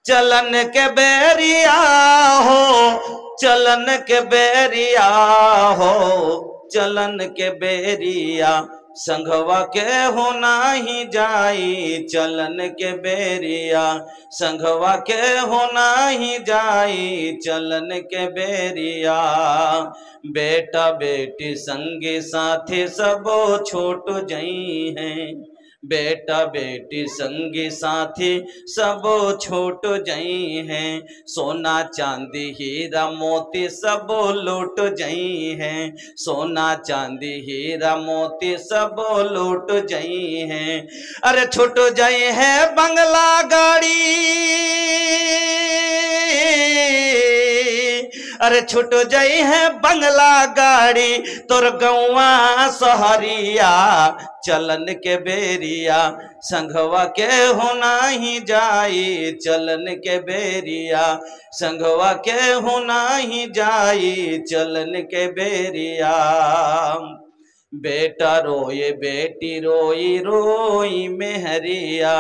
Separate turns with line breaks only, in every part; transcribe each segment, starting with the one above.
चलन के बेरिया हो, चलन के बेरिया हो, चलन के बेरिया संघवा के होना ही जाई, चलन के बेरिया संघवा के होना ही जाई, चलन के बेरिया। बेटा बेटी संगी साथी सबो छूट जई हैं, बेटा बेटी संगी साथी सब छूट जई हैं, सोना चांदी हीरा मोती सब लूट जई हैं, सोना चांदी हीरा मोती सब लूट जई हैं। अरे छूट जई है बंगला गाड़ी, अरे छूट जई है बंगला गाड़ी, तोर गौवा सहरिया चलन के बेरिया संघवा के होना ही जाई, चलन के बेरिया संघवा के होना ही जाई, चलन के बेरिया। बेटा रोए बेटी रोई रोई मेहरिया,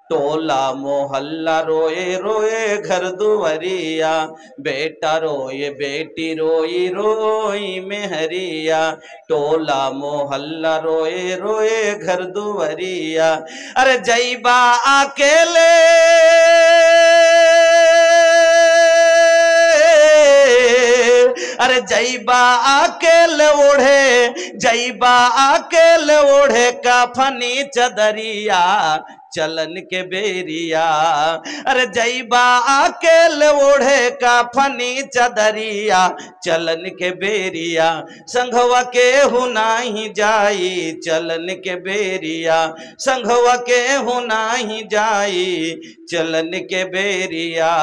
टोला मोहल्ला रोए रोए घर दुवरिया, बेटा रोए बेटी रोई रोई मेहरिया, टोला मोहल्ला रोए रोए घर दुवरिया। अरे जईबा अकेले अरे जईबा अकेले ओढ़े, जईबा अकेले ओढ़े कफनी चदरिया चलन के बेरिया। अरे जईबा अकेले ओढ़े कफनी चदरिया चलन के बेरिया, संघवा के हुना ही जाई, चलन के बेरिया संघवा के हुना ही जाई, चलन के बेरिया।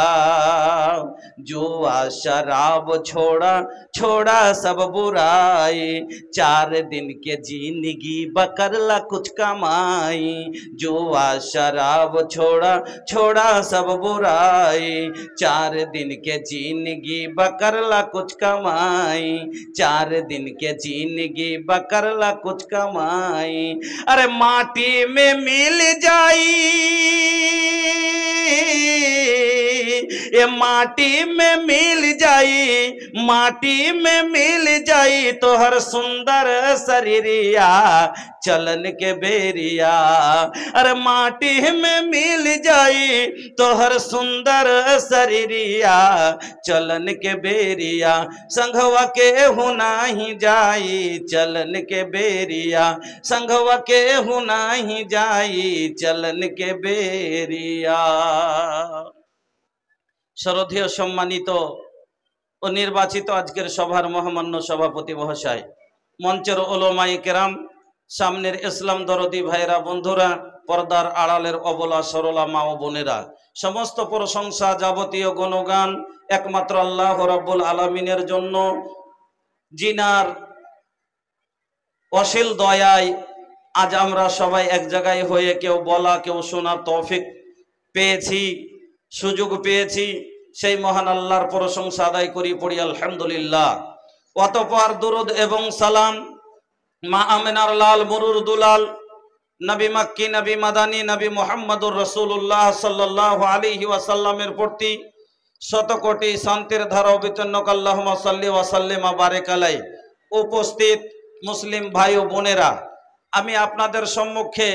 जुआ शराब छोड़ा छोड़ा सब बुराई, 4 दिन के जिंदगी बकरला कुछ कमाई, जुआ शराब छोड़ा छोड़ा सब बुराई, 4 दिन के जिंदगी बकरला कुछ कमाई, 4 दिन के जिंदगी बकरला कुछ कमाई। अरे माटी में मिल जाई, ये माटी में मिल जाई, माटी में मिल जाई तो हर सुंदर शरीरिया चलन के बेरिया। अरे माटी में मिल जाई तो हर सुंदर शरीरिया चलन के बेरिया, संघवा के हुना ही जाई, चलन के बेरिया संघवा के हुना ही जाई, चलन के बेरिया। श्रद्धेय सम्मानित ও নির্বাচিত আজকের সভার মহামান্য সভাপতি মহাশয়, মঞ্চের ওলামায়ে কেরাম, সামনের ইসলাম দরদি ভাইরা, বন্ধুরা, পর্দার আড়ালের অবলা সরলা মা ও বোনেরা, সমস্ত প্রশংসা যাবতীয় গুণগান একমাত্র আল্লাহ রাব্বুল আলামিনের জন্য, জিনার অসীম দয়ায় আজ আমরা সবাই এক জায়গায় হয়ে কেউ বলা কেউ শোনার তৌফিক পেয়েছি, সুযোগ পেয়েছি। সেই মহান আল্লাহর প্রশংসা আদায় করি, পড়ি আলহামদুলিল্লাহ। অতঃপর দুরুদ এবং সালাম মা আমিনার লাল মুরুর দুলাল নবী মক্কি নবী মাদানী নবী মুহাম্মদুর রাসূলুল্লাহ সাল্লাল্লাহু আলাইহি ওয়াসাল্লামের প্রতি শত কোটি শান্তির ধারা অবিচ্ছিন্ন আল্লাহুম্মা সাল্লি ওয়া সাল্লিম ওয়া বারিক আলাইহি। উপস্থিত মুসলিম ভাই ও বোনেরা, আমি আপনাদের সম্মুখে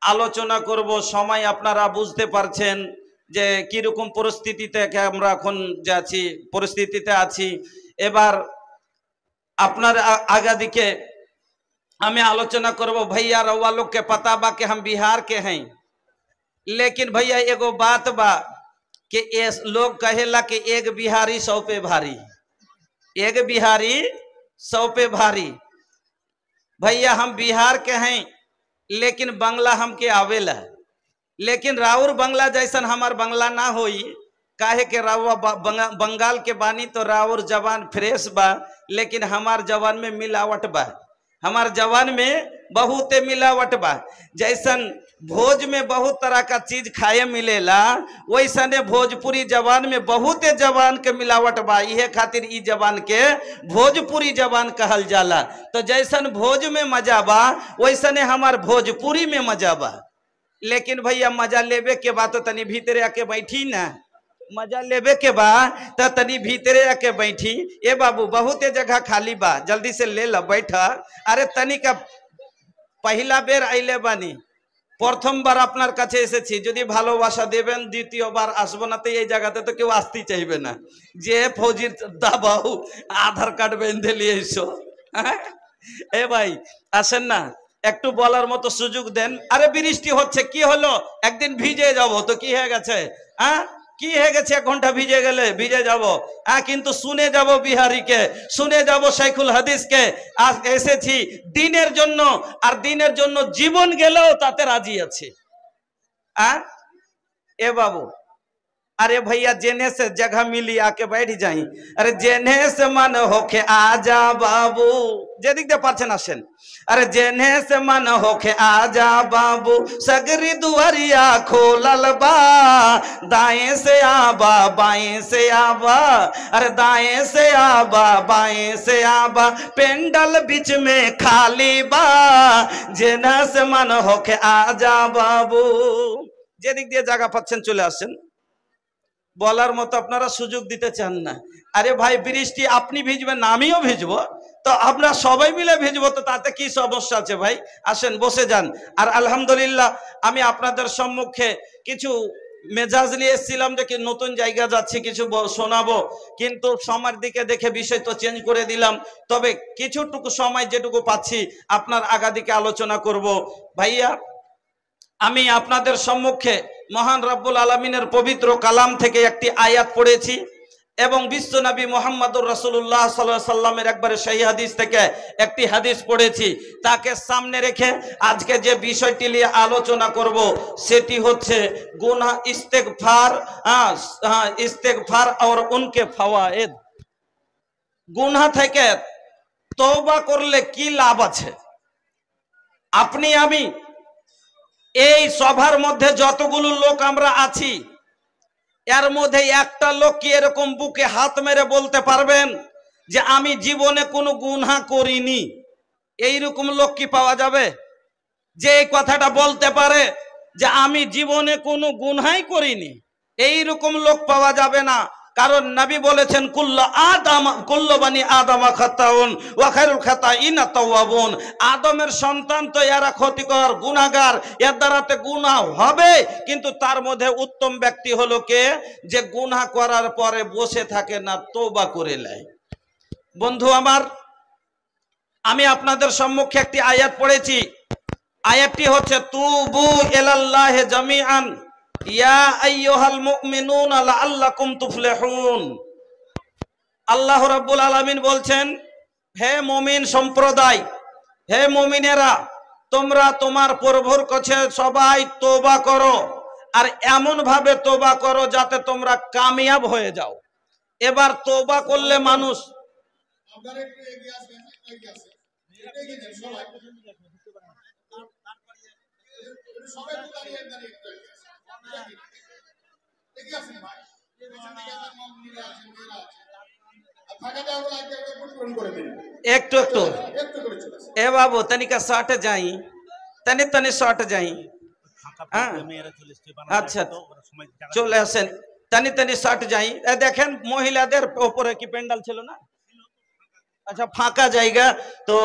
আলোচনা করব। সময় আপনারা বুঝতে পারছেন যে কিরকম পরিস্থিতিতে আমরা এখন যাচ্ছি, পরিস্থিতিতে আছি। এবার আপনার आगे दिखे हमें आलोचना करबो। भैया रउआ लोग के पता बा कि हम बिहार के हैं, लेकिन भैया एगो बात बा कि लोग कहेला कि एक बिहारी 100 पे भारी, एक बिहारी 100 पे भारी। भैया हम बिहार के हैं, लेकिन बंगला हमके आवेला, लेकिन राउर बंगला जैसन हमार बंगला ना होई। काहे के राउआ बंगाल के बानी तो राउर जवान फ्रेश बा, लेकिन हमार जवान में मिलावट बा, हमार जवान में बहुत मिलावट बा। जैसन भोज में बहुत तरह का चीज खाए मिलेला, वैसने भोजपुरी जवान में बहुत जवान के मिलावट बा। इहे खातिर ई जवान के भोजपुरी जवान कहल जाला। तो जैसन भोज में मजा बा, वैसने हमार भोजपुरी में मजा बा। लेकिन भैया मजा लेवे के बाद तो तनी भीतरे आके बैठी ना, मजा लेबे के बा तो तनी भीतरे आके बैठी। ए बाबू बहुत जगह खाली बा, जल्दी से ले ला बैठ। अरे तनी का पहला बेर आइले बानी, प्रथमবার আপনার কাছে এসেছি, যদি ভালোবাসা দেবেন দ্বিতীয়বার আসবো না। তো এই জায়গাতে তো কেউ আসতেই চাইবে না যে ফৌজির দাবাউ আধার কার্ড বেঁধে নিয়ে এসো। এ ভাই আসেন না, একটু বলার মতো সুযোগ দেন। আরে বৃষ্টি হচ্ছে, কি হলো, একদিন ভিজে যাব তো কি হয়ে গেছে? হ্যাঁ কি হয়ে গেছে, 1 ঘন্টা ভিজে গেলে ভিজে যাব। হ্যাঁ কিন্তু শুনে যাব বিহারীকে, শুনে যাব শাইখুল হাদিসকে। আজ এসেছি দিনের জন্য, আর দিনের জন্য জীবন গেলেও তাতে রাজি আছি। ए बाबू, अरे भैया जेने से जगह मिली आके बैठ जाई। अरे जेने से मन होके आजा बाबू, जे दिख दे पाछन आसेन। अरे जेने से मन होके आजा बाबू, सगरी दुआरिया खोलल बा, दाएं से आबा बाएं से आबा, अरे दाएं से आबा बाएं से आबा, पेंडल बीच में खाली बा, जेने से मन होके आजा बाबू। যে দিক দিয়ে জায়গা পাচ্ছেন চলে আসেন। বলার মতো আপনারা সুযোগ দিতে চান না। আরে ভাই বৃষ্টি আপনি ভিজবেন না, আমিও ভিজবো, তো আমরা সবাই মিলে ভিজবো, তো তাতে কি সমস্যা আছে ভাই? আসেন বসে যান। আর আলহামদুলিল্লাহ আমি আপনাদের সম্মুখে কিছু মেজাজ নিয়ে এসেছিলাম যে কি নতুন জায়গা যাচ্ছি, কিছু শোনাবো, কিন্তু সময়ের দিকে দেখে বিষয় তো চেঞ্জ করে দিলাম। তবে কিছুটুকু সময় যেটুকু পাচ্ছি আপনার আগাদিকে আলোচনা করব। ভাইয়া আমি আপনাদের সম্মুখে মহান রব্বুল আলামিনের পবিত্র কালাম থেকে একটি আয়াত পড়েছি এবং বিশ্বনবী মুহাম্মদুর রাসূলুল্লাহ সাল্লাল্লাহু আলাইহি সাল্লামের একবারে সহিহ হাদিস থেকে একটি হাদিস পড়েছি। তাকে সামনে রেখে আজকে যে বিষয়টি নিয়ে আলোচনা করব সেটি হচ্ছে গুনাহ, ইস্তেগফার, ইস্তেগফার और उनके फवाइद। গুনাহ থেকে তওবা করলে কি লাভ আছে? আপনি আমি এই সভার মধ্যে যতগুলো লোক আমরা আছি, এর মধ্যে একটা লোক কি এরকম বুকে হাত মেরে বলতে পারবেন যে আমি জীবনে কোনো গুনাহ করিনি? এইরকম লোক কি পাওয়া যাবে যে এই কথাটা বলতে পারে যে আমি জীবনে কোনো গুনাহই করিনি? এইরকম লোক পাওয়া যাবে না। কারণ নবী বলেছেন কুল্লু বানি আদম খাতাউন ওয়া খায়রুল খাতাইনা তাওয়াবুন। আদমের সন্তান তো এরা ক্ষতিকর গুনাহগার, এর দ্বারাতে গুনাহ হবে, কিন্তু তার মধ্যে উত্তম ব্যক্তি হলো কে? যে গুনাহ করার পরে বসে থাকে না, তওবা করে নেয়। বন্ধু আমার, আমি আপনাদের সম্মুখে একটি আয়াত পড়েছি। আয়াতটি হচ্ছে তুবু ইলাল্লাহি জামিআন ইয়া আইয়ুহাল মুমিনুনা লাআল্লাকুম তুফলিহুন। আল্লাহ রাব্বুল আলামিন বলছেন, হে মুমিন সম্প্রদায়, হে মুমিনেরা, তোমরা তোমার প্রভুর কাছে সবাই তওবা করো, আর এমন ভাবে তওবা করো যাতে তোমরা কামিয়াব হয়ে যাও। এবার তওবা করলে মানুষ একটু একটু এ বাবু তনিকা শর্টে যাই, তনি তনি শর্টে যাই। আচ্ছা চলে আসেন, তনি তনি শর্ট যাই। দেখেন মহিলাদের উপরে কি প্যান্ডেল ছিল না? আচ্ছা ফাঁকা জায়গা, তো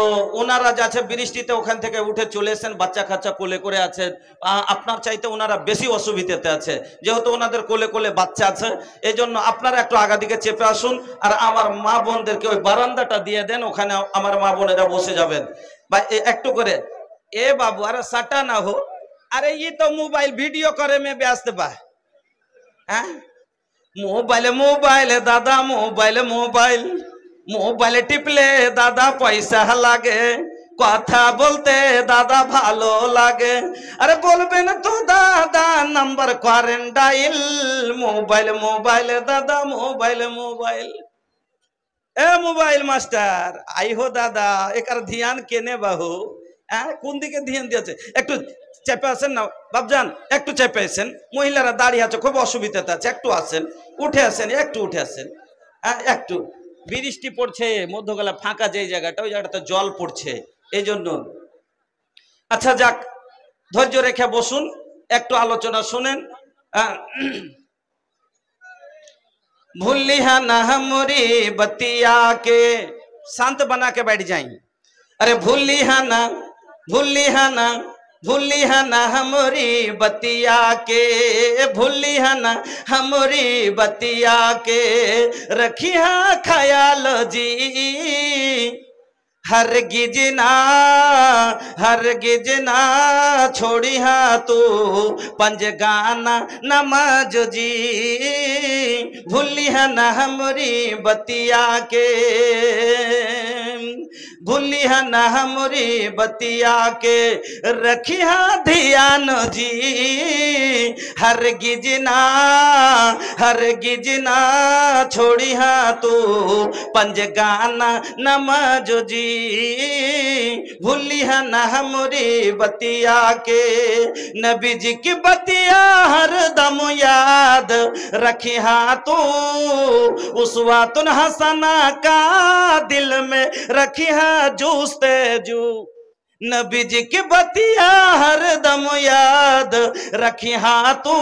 ওনারা যাচ্ছে বৃষ্টিতে ওখান থেকে উঠে চলে এসেছেন, বাচ্চা কাচ্চা কোলে করে আছেন। আপনার চাইতে ওনারা বেশি অসুবিধাতে আছে, যেহেতু ওনাদের কোলে কোলে বাচ্চা আছে। এই জন্য আপনারা একটু আগা দিকে চেপে আসুন, আর আমার মা বোনদেরকে ওই বারান্দাটা দিয়ে দেন, ওখানে আমার মা বোনেরা বসে যাবেন। বা একটু করে এ বাবু, আরে সাটা না হো, আরে ये तो मोबाइल वीडियो करे में व्यस्त बा। হ্যাঁ মোবাইলে মোবাইলে দাদা, মোবাইলে মোবাইল, মোবাইলে টিপলে দাদা পয়সা লাগে, কথা বলতে দাদা ভালো লাগে। আরে বলবেন তো দাদা নাম্বার করেন ডাইল, মোবাইল মোবাইলে দাদা, mobile mobile. A mobile master I হো দাদা, একার ধ্যান কেনে বাহু? হ্যাঁ কোন দিকে ধ্যান দিয়েছে? একটু চেপে আসেন না বাবজান, একটু চেপে আসেন। মহিলারা দাঁড়িয়ে আছে, খুব অসুবিধাতে আছে, একটু আসেন, উঠে আসেন, একটু উঠে আসেন। হ্যাঁ একটু, বৃষ্টি পড়ছে, মধ্যগলা ফাঁকা যে জায়গাটা, ওই জায়গাটাতে জল পড়ছে, এই জন্য। আচ্ছা যাক, ধৈর্য রেখে বসুন, একটু আলোচনা শুনেন। भूलिया ना हमरी बतिया के। शांत बना के बैठ जाएंगे। अरे भूलिया ना भूलिया ना भूलिया ना हमरी बतिया के, भूलिया ना हमरी बतिया के, रखिया ख्याल जी हरगिज ना हरगिज ना छोड़िया तू पंजगाना नमाज जी, भूलिया ना हमरी बतिया के, भूलिया ना हमरी बतिया के, रखिया ध्यान जी हरगिज ना छोड़िया तू पंजगाना नमाज जी, भूलिया ना हमरी बतिया के। नबी जी की बतिया हर दम याद रखिया तू, उसवातुन हसना का दिल में रखिया जूस्ते जू। नबी जी की बतिया हर दम याद रखिया तू,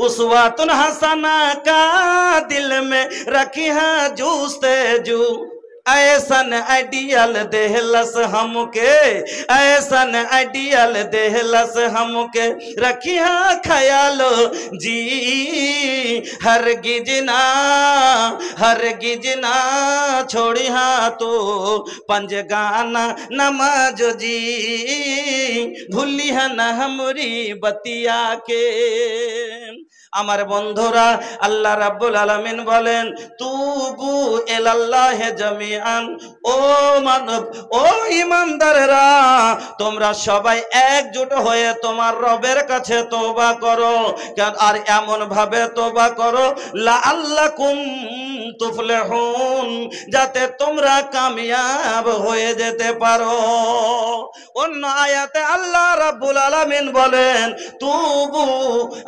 उसवातुन हसना का दिल में रखिया जूस्ते जू। ऐसन आइडियल देहलस हमके, ऐसन आइडियल देहलस हमके, रखिया ख्याल जी हरगिज ना छोड़िया तो पंजगाना नमाज जी, भूलिया ना हमरी बतिया के। আমার বন্ধুরা আল্লাহ রাব্বুল আলামিন বলেন তুবু ইলাল্লাহি জামিআন, ও মানব ও ঈমানদাররা তোমরা সবাই একজোট হয়ে তোমার রবের কাছে তওবা করো, আর এমন ভাবে তওবা করো লাআল্লাকুম তুফলিহুন, যাতে তোমরা কামিয়াব হয়ে যেতে পারো। অন্য আয়াতে আল্লাহ রাব্বুল আলামিন বলেন তুবু,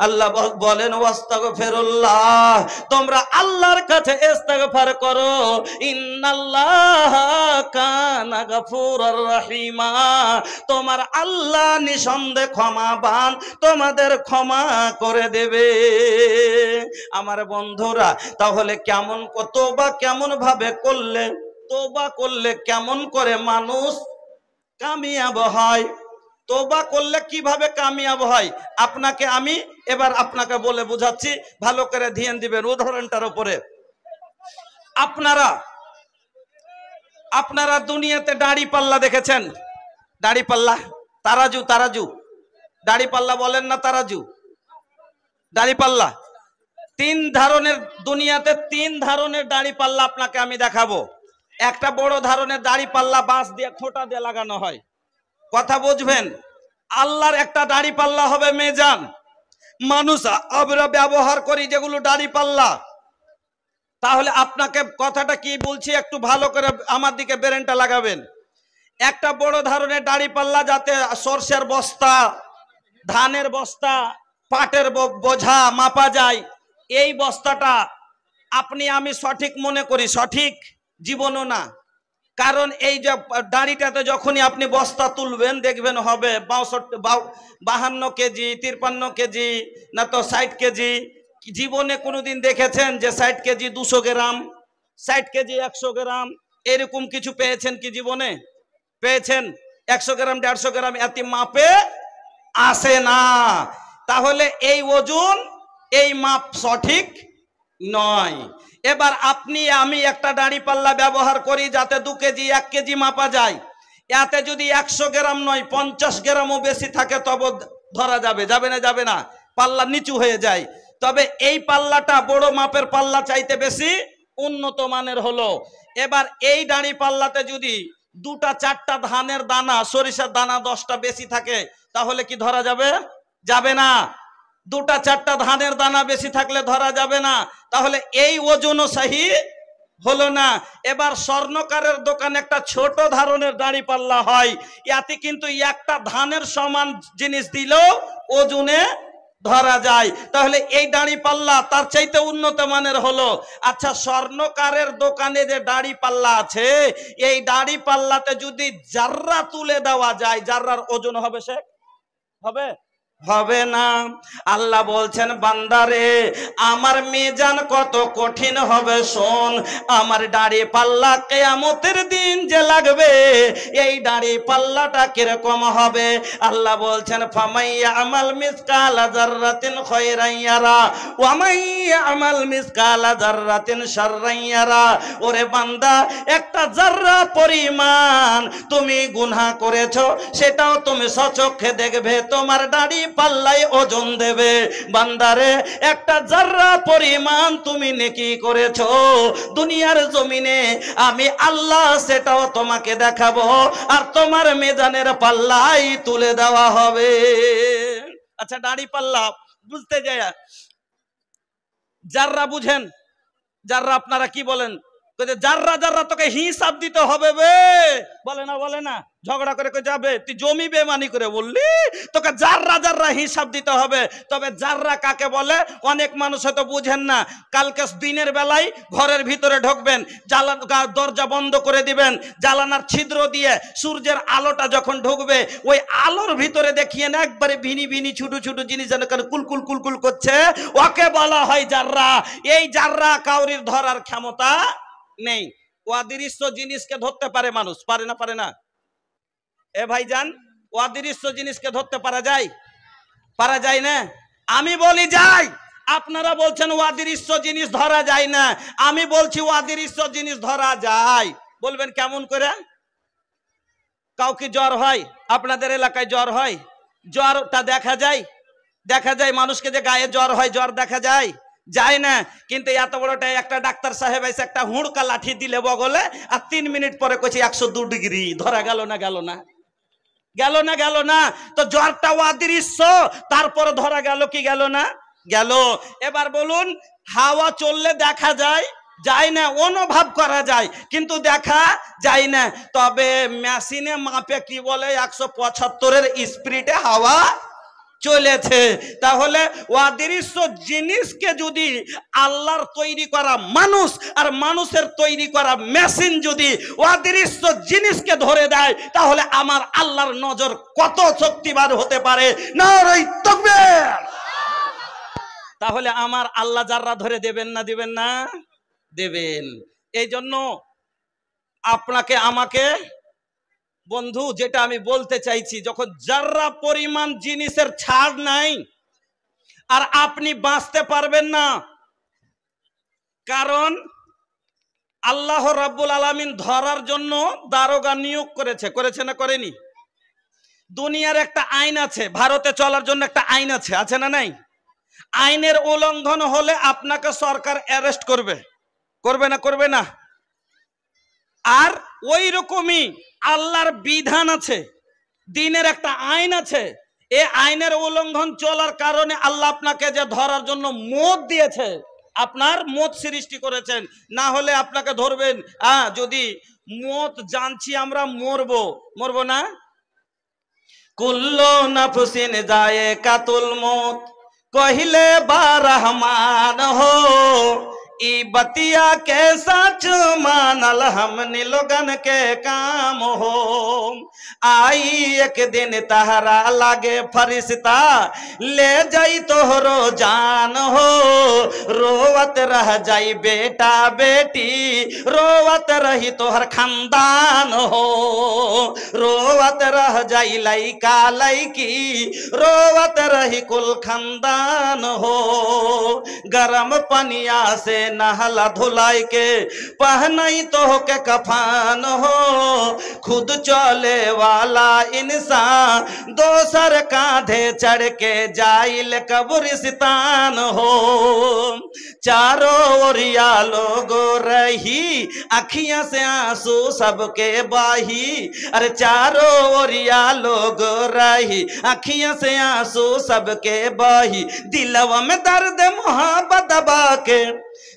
আল্লাহ বলেন ওয়াস্তাগফিরুল্লাহ, তোমরা আল্লাহর কাছে ইস্তিগফার করো, ইন্নাল্লাহা কানা গফুরুর রহিমা, তোমার আল্লাহ নিঃসন্দেহে ক্ষমাবান, তোমাদের ক্ষমা করে দেবে। আমার বন্ধুরা তাহলে কেমন তওবা কেমন ভাবে করলে, তওবা করলে কেমন করে মানুষ কামিয়াব হয়, তওবা করলে কিভাবে কামিয়াব হয় আপনাকে আমি এবার আপনাকে বলে বুঝাচ্ছি, ভালো করে ধ্যান দিবেন উদাহরণটার উপরে। আপনারা দুনিয়াতে দাড়ি পাল্লা দেখেছেন? দাড়ি পাল্লা, তারাজু, তারাজু, দাড়ি পাল্লা বলেন না তারাজু, দাড়ি পাল্লা। তিন ধরনের, দুনিয়াতে তিন ধরনের দাড়ি পাল্লা আপনাকে আমি দেখাবো। একটা বড় ধরনের দাড়ি পাল্লা বাঁশ দিয়ে খোঁটা দিয়ে লাগানো হয়, কথা বুঝবেন। আল্লাহর একটা দাড়ি পাল্লা হবে মেজান, মানুষ আমরা ব্যবহার করি যেগুলো দাড়ি পাল্লা। তাহলে আপনাকে কথাটা কি বলছি একটু ভালো করে আমার দিকে ব্রেনটা লাগাবেন। একটা বড় ধরনের দাড়ি পাল্লা, যাতে সরষের বস্তা, ধানের বস্তা, পাটের বোঝা মাপা যায়, এই বস্তাটা আপনি আমি সঠিক মনে করি, সঠিক জীবনও না। কারণ এই যে দাড়িটাতে যখনই আপনি বস্তা তুলবেন দেখবেন হবে 52 কেজি, 53 কেজি, না তো 60 কেজি। জীবনে কোনোদিন দেখেছেন যে 60 কেজি 200 গ্রাম, 60 কেজি 100 গ্রাম এরকম কিছু পেয়েছেন কি জীবনে? পেয়েছেন? 100 গ্রাম 150 গ্রাম এত মাপে আসে না। তাহলে এই ওজন, এই মাপ সঠিক নয়। এবার আপনি আমি একটা দাড়ি পাল্লা ব্যবহার করি যাতে 2 কেজি 1 কেজি মাপা যায়, এতে যদি 100 গ্রাম নয় 50 গ্রামও বেশি থাকে তবে ধরা যাবে, যাবে না? যাবে না, পাল্লা নিচু হয়ে যায়। তবে এই পাল্লাটা বড় মাপের পাল্লা চাইতে বেশি উন্নত মানের হলো। এবার এই দাড়ি পাল্লাতে যদি 2টা 4টা ধানের দানা, সরিষার দানা 10টা বেশি থাকে তাহলে কি ধরা যাবে? যাবে না। 2টা 4টা ধানের দানা বেশি থাকলে ধরা যাবে না। তাহলে এই ওজনও সহি হলো না। এবার স্বর্ণকারের দোকানে একটা ছোট ধরনের দাড়ি পাল্লা হয়, ইয়াতে কিন্তু একটা ধানের সমান জিনিস দিলেও ওজনে ধরা যায়। তাহলে এই দাড়ি পাল্লা তার চাইতে উন্নত মানের হলো। আচ্ছা, স্বর্ণকারের দোকানে যে দাড়ি পাল্লা আছে, এই দাড়ি পাল্লাতে যদি জাররা তুলে দেওয়া যায়, জাররার ওজন হবে? সে হবে? হবে না। আল্লাহ বলছেন বান্দারে আমার মিজান কত কঠিন হবে শোন, আমার দাড়ি পাল্লা কিয়ামতের দিন যে লাগবে এই দাড়ি পাল্লাটা কিরকম হবে। আল্লাহ বলছেন ফামাইয়া আমাল মিসকালা যাররাতিন খায়রান ইয়ারা ওয়া মাইয়া আমাল মিসকালা যাররাতিন শাররান ইয়ারা। ওরে বান্দা একটা যাররা পরিমাণ তুমি গুনাহ করেছো সেটাও তুমি সচক্ষে দেখবে, তোমার দাড়ি পাল্লাই ওজন দেবে। বান্দারে একটা যাররা পরিমাণ তুমি নেকি করেছো দুনিয়ার জমিনে আমি আল্লাহ সেটাও তোমাকে দেখাবো আর তোমার মিজানের পাল্লাই তুলে দেওয়া হবে। আচ্ছা দাড়ি পাল্লা বুঝতে যায় যাররা বুঝেন, যাররা আপনারা কি বলেন? যাররা যাররা তোকে হিসাব দিতে হবে বে, বলে না বলে না, ঝগড়া করে যাবে তুই জমি বেমানি করে বললি তোকে যাররা যাররা হিসাব দিতে হবে। তবে যাররা কাকে বলে অনেক মানুষ হয়তো বুঝেন না। কালকে দিনের বেলায় ঘরের ভিতরে ঢুকবেন, দরজা বন্ধ করে দিবেন, জালানার ছিদ্র দিয়ে সূর্যের আলোটা যখন ঢুকবে ওই আলোর ভিতরে দেখিয়ে না একবারে ভিনি ভিনি ছোট ছোট জিনিস যেন কুলকুল কুলকুল করছে, ওকে বলা হয় যাররা। এই যাররা কাউরির ধরার ক্ষমতা নেই। অদৃশ্য জিনিসকে ধরতে পারে মানুষ, পারে না? পারে না? এ ভাইজান অদৃশ্য জিনিসকে ধরতে পারা যায়? পারা যায় না? আমি বলি যায়, আপনারা বলছেন অদৃশ্য জিনিস ধরা যায় না, আমি বলছি অদৃশ্য জিনিস ধরা যায়। বলবেন কেমন করে? কাউকে জ্বর হয়, আপনাদের এলাকায় জ্বর হয়, জ্বরটা দেখা যায়? দেখা যায় মানুষকে যে গায়ে জ্বর হয়, জ্বর দেখা যায়? যায় না। কিন্তু এত বড়টা একটা ডাক্তার সাহেব এসে একটা হুড়কা লাঠি দিলে বগলে আর 3 মিনিট পরে কইছে 102 ডিগ্রি, ধরা গেল না? গেল না? গেল না? গেল না? তো জ্বরটা অদৃশ্য, তারপরে ধরা গেল কি গেল না? গেল। এবার বলুন হাওয়া চললে দেখা যায়? যায় না। অনুভব করা যায় কিন্তু দেখা যায় না। তবে মেশিনে মাপে কি বলে 175-এর স্পিডে হাওয়া চলেছে। তাহলে অদৃশ্য জিনিসকে যদি আল্লাহর তৈরি করা মানুষ আর মানুষের তৈরি করা মেশিন যদি অদৃশ্য জিনিসকে ধরে দেয় তাহলে আমার আল্লাহর নজর কত শক্তিমান হতে পারে? নারে তাকবীর! তাহলে আমার আল্লাহ যাররা ধরে দেবেন না? দিবেন না? দেবেন। এই জন্য আপনাকে আমাকে বন্ধু যেটা আমি বলতে চাইছি, যখন যাররা পরিমাণ জিনিসের ছাড় নাই আর আপনি বাঁচতে পারবেন না। কারণ আল্লাহ রাব্বুল আলামিন ধরার জন্য দারোগা নিয়োগ করেছে। করেছে না করেনি? দুনিয়ার একটা আইন আছে, ভারতে চলার জন্য একটা আইন আছে, আছে না নাই? আইনের উল্লঙ্ঘন হলে আপনাকে সরকার অ্যারেস্ট করবে। করবে না? করবে না? আর ওই রকমই আল্লাহর বিধান আছে, দিনের একটা আইন আছে। এই আইনের উল্লঙ্ঘন চলার কারণে আল্লাহ আপনাকে যে ধরার জন্য মত দিয়েছে, আপনার মত সৃষ্টি করেছেন, না হলে আপনাকে ধরবেন। যদি মত জানছি আমরা মরবো, মরবো না? কুল্লু নাফসিন যায়কাতুল মউত কহিলে বা রহমান হো ई बतिया के सच मानल हमनी लोगन के काम हो। आई एक दिन तहरा लागे फरिश्ता ले जाई तोहरो जान हो। रोवत रह जाई बेटा बेटी, रोवत रही तोहर खानदान हो। रोवत रह जाई लइका लइकी, रोवत रही कुल खानदान हो। गरम पनिया से नहला धुलाई के पहनाई तो के कफान हो। खुद चले वाला इंसान दोसर कांधे चढ़ के जाइल कब्रिस्तान हो। चारों ओरिया लोग रही अखियां से आंसू सबके बाही। अरे चारों ओरिया लोग रही अखियां से आंसू सबके बाही। दिलवा में दर्द मोहब्बत दबा के,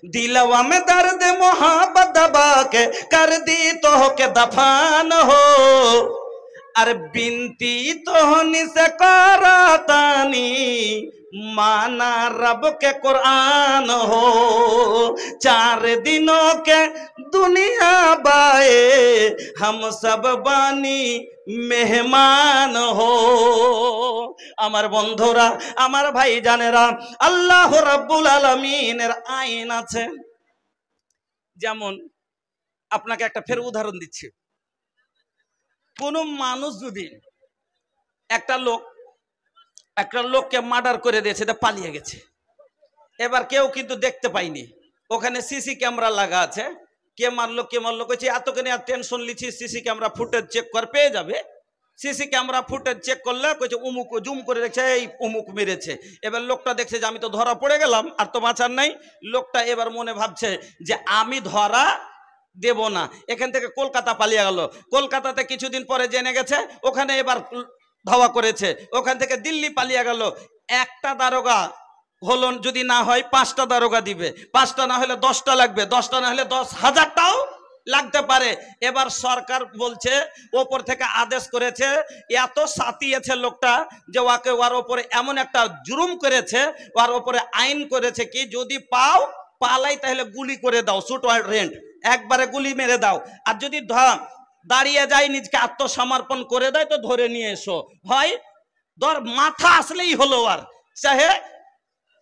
दिलवा में दर्द मोहब्बत दबा के कर दी तो के दफान हो। अरे बिनती तोहनी से करातानी माना रब के कुरान हो। चार दिनों के दुनिया बाए हम सब बानी मेहमान हो। আমার বন্ধুরা, আমার ভাই জানেরা, আল্লাহ রাব্বুল আলামিনের আইন আছে। যেমন আপনাকে একটা ফের উদাহরণ দিচ্ছি। কোন মানুষ যদি একটা লোককে মার্ডার করে দিয়েছে, পালিয়ে গেছে, এবার কেউ কিন্তু দেখতে পাইনি, ওখানে সিসি ক্যামেরা লাগা আছে, কে মারলো কইছে এতখানি আর টেনশন লিছি, সিসি ক্যামেরা ফুটেজ চেক কর পেয়ে যাবে। সিসি ক্যামেরা ফুটেজ চেক করলে কইছে উমুক, জুম করে দেখছে এই উমুক মেরেছে। এবার লোকটা দেখছে যে আমি তো ধরা পড়ে গেলাম, আর তো বাঁচার নাই। লোকটা এবার মনে ভাবছে যে আমি ধরা দেব না, এখান থেকে কলকাতা পালিয়ে গেল। কলকাতাতে কিছুদিন পরে জেনে গেছে, ওখানে এবার ধাওয়া করেছে, ওখান থেকে দিল্লি পালিয়ে গেল। একটা দারোগা হলো, যদি না হয় 5টা দারোগা দিবে, 5টা না হলে 10টা লাগবে, 10টা না হলে 10,000টাও লাগতে পারে। এবার সরকার বলছে, ওপর থেকে আদেশ করেছে, এত সাতিয়েছে লোকটা যে ওকে ওর ওপরে এমন একটা জুলুম করেছে, ওর ওপরে আইন করেছে কি যদি পাও পালাই তাহলে গুলি করে দাও, শুট ওয়ার রেন্ট, একবারে গুলি মেরে দাও। আর যদি দাঁড়িয়ে যায় নিজকে আত্মসমর্পণ করে দেয় তো ধরে নিয়ে এসো, হয় ধর মাথা আসলেই হলো, আর চাহে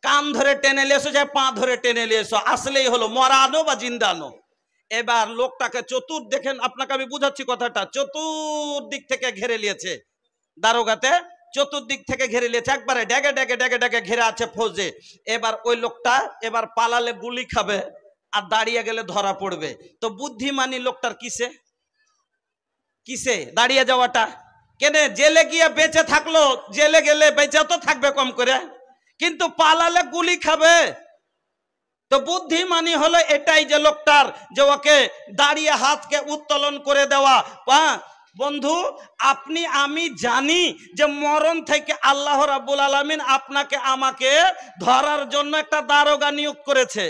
কান ধরে টেনে নিয়ে এসো, চাহে পা ধরে টেনে নিয়ে এসো, আসলেই হলো, মরানো বা জিন্দানো। এবার লোকটাকে দেখেন, আপনাকে আমি বুঝাচ্ছি কথাটা, চতুর্দিক থেকে ঘিরে নিয়েছে, দারোগাতে চতুর্দিক থেকে ঘিরে নিয়েছে, একবারে ডেগে ডেগে ডেগে ডেগে ঘিরে আছে ফৌজে। এবার ওই লোকটা এবার পালালে গুলি খাবে, আর দাঁড়িয়ে গেলে ধরা পড়বে। তো বুদ্ধিমানী লোকটার কিসে দাঁড়িয়ে যাওয়াটা? কেন জেলে গিয়ে বেঁচে থাকলো, জেলে গেলে বেঁচে তো থাকবে কম করে, কিন্তু পালালে গুলি খাবে। তো বুদ্ধিমানী হলো এটাই যে লোকটার, যে ওকে দাঁড়িয়ে হাতকে উত্তোলন করে দেওয়া। বন্ধু, আপনি আমি জানি যে মরণ থেকে আল্লাহ রাব্বুল আলামিন আপনাকে আমাকে ধরার জন্য একটা দারোগা নিয়োগ করেছে।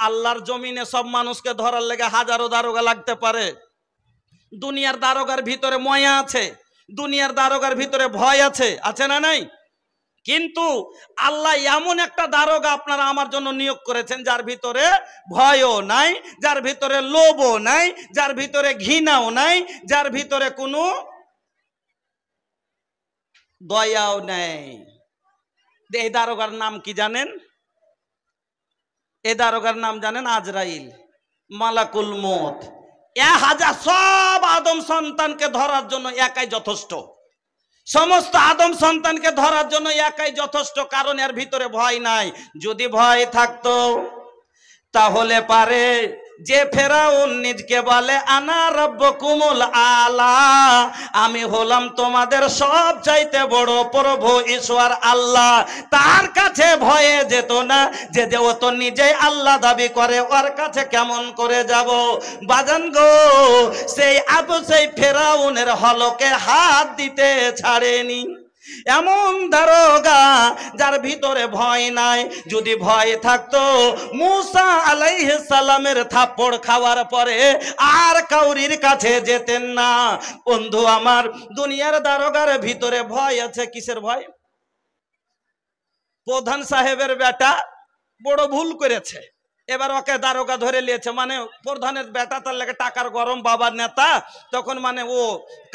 আল্লাহর জমিনে সব মানুষকে ধরার লেগে হাজারো দারোগা লাগতে পারে। দুনিয়ার দারোগার ভিতরে ময়া আছে, দুনিয়ার দারোগার ভিতরে ভয় আছে, আছে না নাই? কিন্তু আল্লাহ এমন একটা দারোগা আপনারা আমার জন্য নিয়োগ করেছেন যার ভিতরে ভয়ও নাই, যার ভিতরে লোভও নাই, যার ভিতরে ঘৃণাও নাই, যার ভিতরে কোনো দয়াও নাই। এই দারোগার নাম কি জানেন? এই দারোগার নাম জানেন? আজরাইল, মালাকুল মউত। সব আদম সন্তানকে ধরার জন্য একাই যথেষ্ট, সমস্ত আদম সন্তানকে ধরার জন্য একাই যথেষ্ট, কারণ এর ভিতরে ভয় নাই। যদি ভয় থাকতো তাহলে পারে যে ফেরাউন নিজকে বলে আনা রব্বুকুমুল আলা, আমি হলাম তোমাদের সব চাইতে বড় প্রভু ঈশ্বর আল্লাহ, তার কাছে ভয়ে যেত না, যে ও তো নিজেই আল্লাহ দাবি করে, ওর কাছে কেমন করে যাব? বাজান গো, সেই ফেরাউনের হলকে হাত দিতে ছাড়েনি। এমন দারোগা যার ভিতরে ভয় নাই। যদি ভয় থাকতো মুসা আলাইহিস সালামের থাপ্পড় খাওয়ার পরে আর কাউরির কাছে যেতেন না। বন্ধু আমার, দুনিয়ার দারোগার ভিতরে ভয় আছে। কিসের ভয়? প্রধান সাহেবের বেটা বড় ভুল করেছে, এবার ওকে দারোগা ধরে নিয়েছে, মানে প্রধানের বেটা, তার লাগে টাকার গরম, বাবার নেতা, তখন মানে ও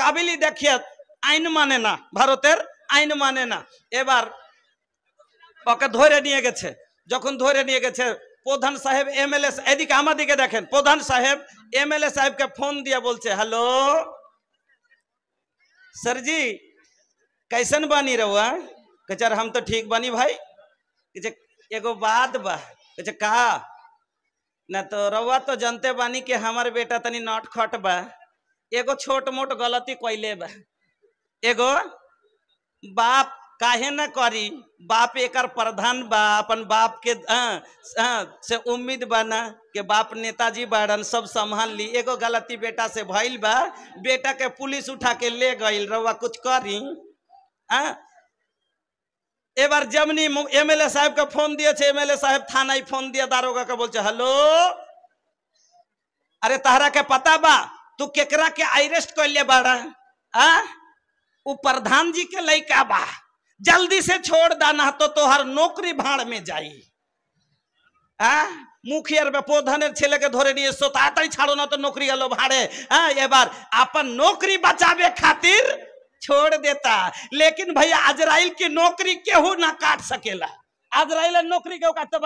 কাবিলি দেখিয়ে আইন মানে না, ভারতের আইন মানে না। এবার ওকে ধরে নিয়ে গেছে। যখন ধরে নিয়ে গেছে, প্রধান সাহেব এমএলএ, এদিকে আমাদিকে দেখেন, প্রধান সাহেব এমএলএ সাহেবকে ফোন দিয়ে বলছে, হ্যালো सर जी कैसन बानी रहुआ? कहे हम तो ठीक बानी भाई। कहे एगो बात बा। कहे का? ना तो रहुआ तो जानते बानी कि हमार बेटा तनी नट खट बा, एगो छोट मोट गलती कैले बा, एगो बाप काहे न करी, बाप एकर प्रधान बा, अपन बाप के से उम्मीद बना कि बाप नेताजी बाड़न सब संभाल ली, एगो गलती बेटा से भइल बा, बेटा के पुलिस उठा के ले गइल, रउआ कुछ करी। एबार जमनी एमएलए साहब के फोन दिए, एमएलए साहब थानाय फोन दिया, दारोगा के बोलছে, हेलो अरे तहरा के पता बा तू केकरा के अरेस्ट कैले बाड़ा? वो प्रधान जी के लइका बा, जल्दी से छोड़ दाना तो तोहर नौकरी भाड़ में जाई। হ্যাঁ, মুখিয়ার বা প্রধানের ছেলেকে ধরে নিয়ে এসছো, তাড়াতাড়ি ছাড়ো না তো নৌকরি গেল ভাড়ে। হ্যাঁ, এবার अपन नौकरी बचावे खातिर छोड़ देता, लेकिन भैया अजराइल की नौकरी केहू ना काट सकेला। अजराइल नौकरी केहू काटते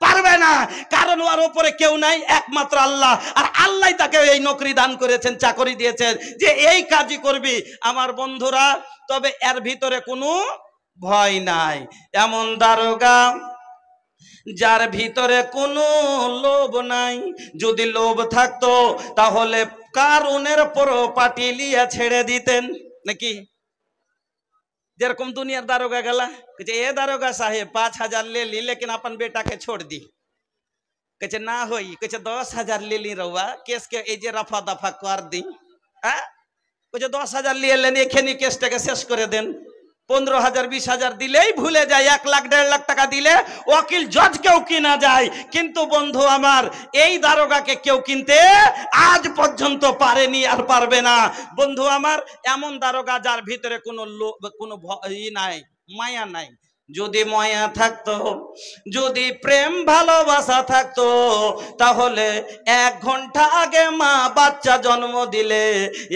পারবে না, কারণ ওর উপরে কেউ নাই, একমাত্র আল্লাহ। আর আল্লাহ তাকে এই নৌকরি দান করেছেন, চাকরি দিয়েছেন যে এই কাজই করবি আমার বন্ধুরা। তবে এর ভিতরে কোনো ভয় নাই। এমন দারোগা যার ভিতরে কোনো লোভ নাই। যদি লোভ থাকতো তাহলে কারুনের প্রপার্টি লিয়ে ছেড়ে দিতেন নাকি? যেরকম দুনিয়ার दारोगा गला कहते ए दारोगा साहेब 5,000 ले ली, लेकिन अपन बेटा के छोड़ दी। कहते ना होई, कहते 10,000 ले ली रहुआ, केस के ए जे रफा दफा कर दी। कहते 10,000 लिए लेनी, एखनी केसटाके शेष करे देन। 15,000 20,000 দিলেই ভুলে যায়, 1 লাখ 1.5 লাখ টাকা দিলে ওকিল জজ কেউ কিনা যায়। কিন্তু বন্ধু আমার, এই দারোগাকে কেউ কিনতে আজ পর্যন্ত পারেনি, আর পারবে না। বন্ধু আমার, এমন দারোগা যার ভিতরে কোনো ভয় নাই, মায়া নাই। যদি মায়া থাকতো, যদি প্রেম ভালোবাসা থাকতো, তাহলে 1 ঘন্টা আগে মা বাচ্চা জন্ম দিলে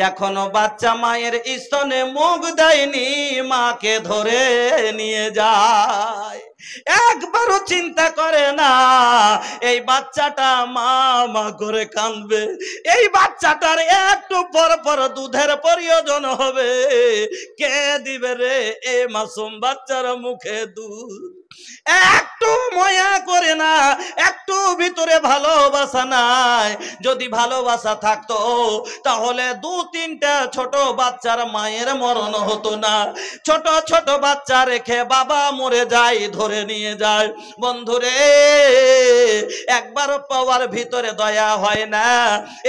এখনো বাচ্চা মায়ের স্তনে মুখ দেয়নি, মাকে ধরে নিয়ে যায়। একবারও চিন্তা করে না এই বাচ্চাটা মা মা করে কাঁদবে, এই বাচ্চাটার একটু পর পর দুধের প্রয়োজন হবে, কে দিবে রে এ মাসুম বাচ্চার মুখে দুধ? একটু মায়া করে না, একটু ভিতরে ভালোবাসা নাই। যদি ভালোবাসা থাকতো তাহলে 2-3টা ছোট বাচ্চার মায়ের মরণ হতো না। ছোট ছোট বাচ্চা রেখে বাবা মরে যায়, ধরে নিয়ে যায়। বন্ধুরে, একবার পাওয়ার ভিতরে দয়া হয় না।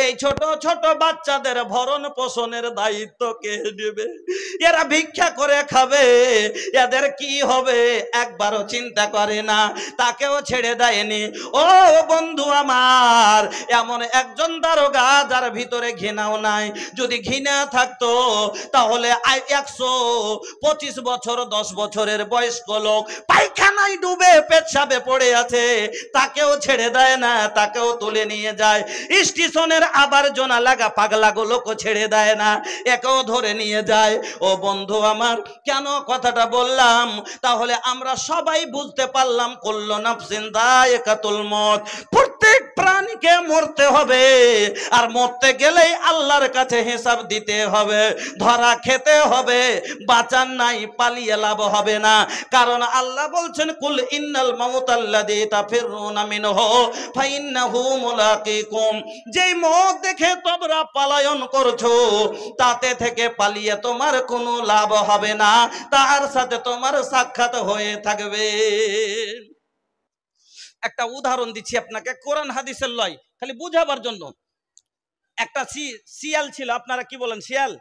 এই ছোট ছোট বাচ্চাদের ভরণ পোষণের দায়িত্ব কে নেবে? এরা ভিক্ষা করে খাবে, এদের কি হবে একবারও চিন্তা করে না, তাকেও ছেড়ে দেয়নি। ও বন্ধু আমার, এমন একজন দারোগা যার ভিতরে ঘৃণাও নাই। যদি ঘৃণা থাকতো তাহলে 125 বছর 10 বছরের বয়স্ক লোক পায়খানায় ডুবে পেচ্ছাবে পড়ে আছে, তাকেও ছেড়ে দেয় না, তাকেও তুলে নিয়ে যায়। স্টেশনের আবর্জনা লাগা পাগলা গুলোকে ছেড়ে দেয় না, একেও ধরে নিয়ে যায়। ও বন্ধু আমার, কেন কথাটা বললাম? তাহলে আমরা সবাই বুঝতে পারলাম, কুল্লু নাফসিন যায়কাতুল মউত, প্রত্যেক প্রাণীকে মরতে হবে, আর মরতে গেলেই আল্লাহর কাছে হিসাব দিতে হবে, ধরা খেতে হবে। বাঁচার নাই, পালিয়ে লাভ হবে না। কারণ আল্লাহ বলছেন, কুল ইন্নাল মাউতাল্লাযী তাফিরুনা মিনহু ফাইন্নাহু মুলাকিকুম, যেই মওত দেখে তোমরা পলায়ন করছো, তাতে থেকে পালিয়ে তোমার কোনো লাভ হবে না, তার সাথে তোমার সাক্ষাৎ হয়ে থাকবে। একটা উদাহরণ দিচ্ছি আপনাকে, কোরআন হাদিসের লয়, খালি বুঝাবার জন্য। একটা শিয়াল ছিল, আপনারা কি বলেন শিয়াল?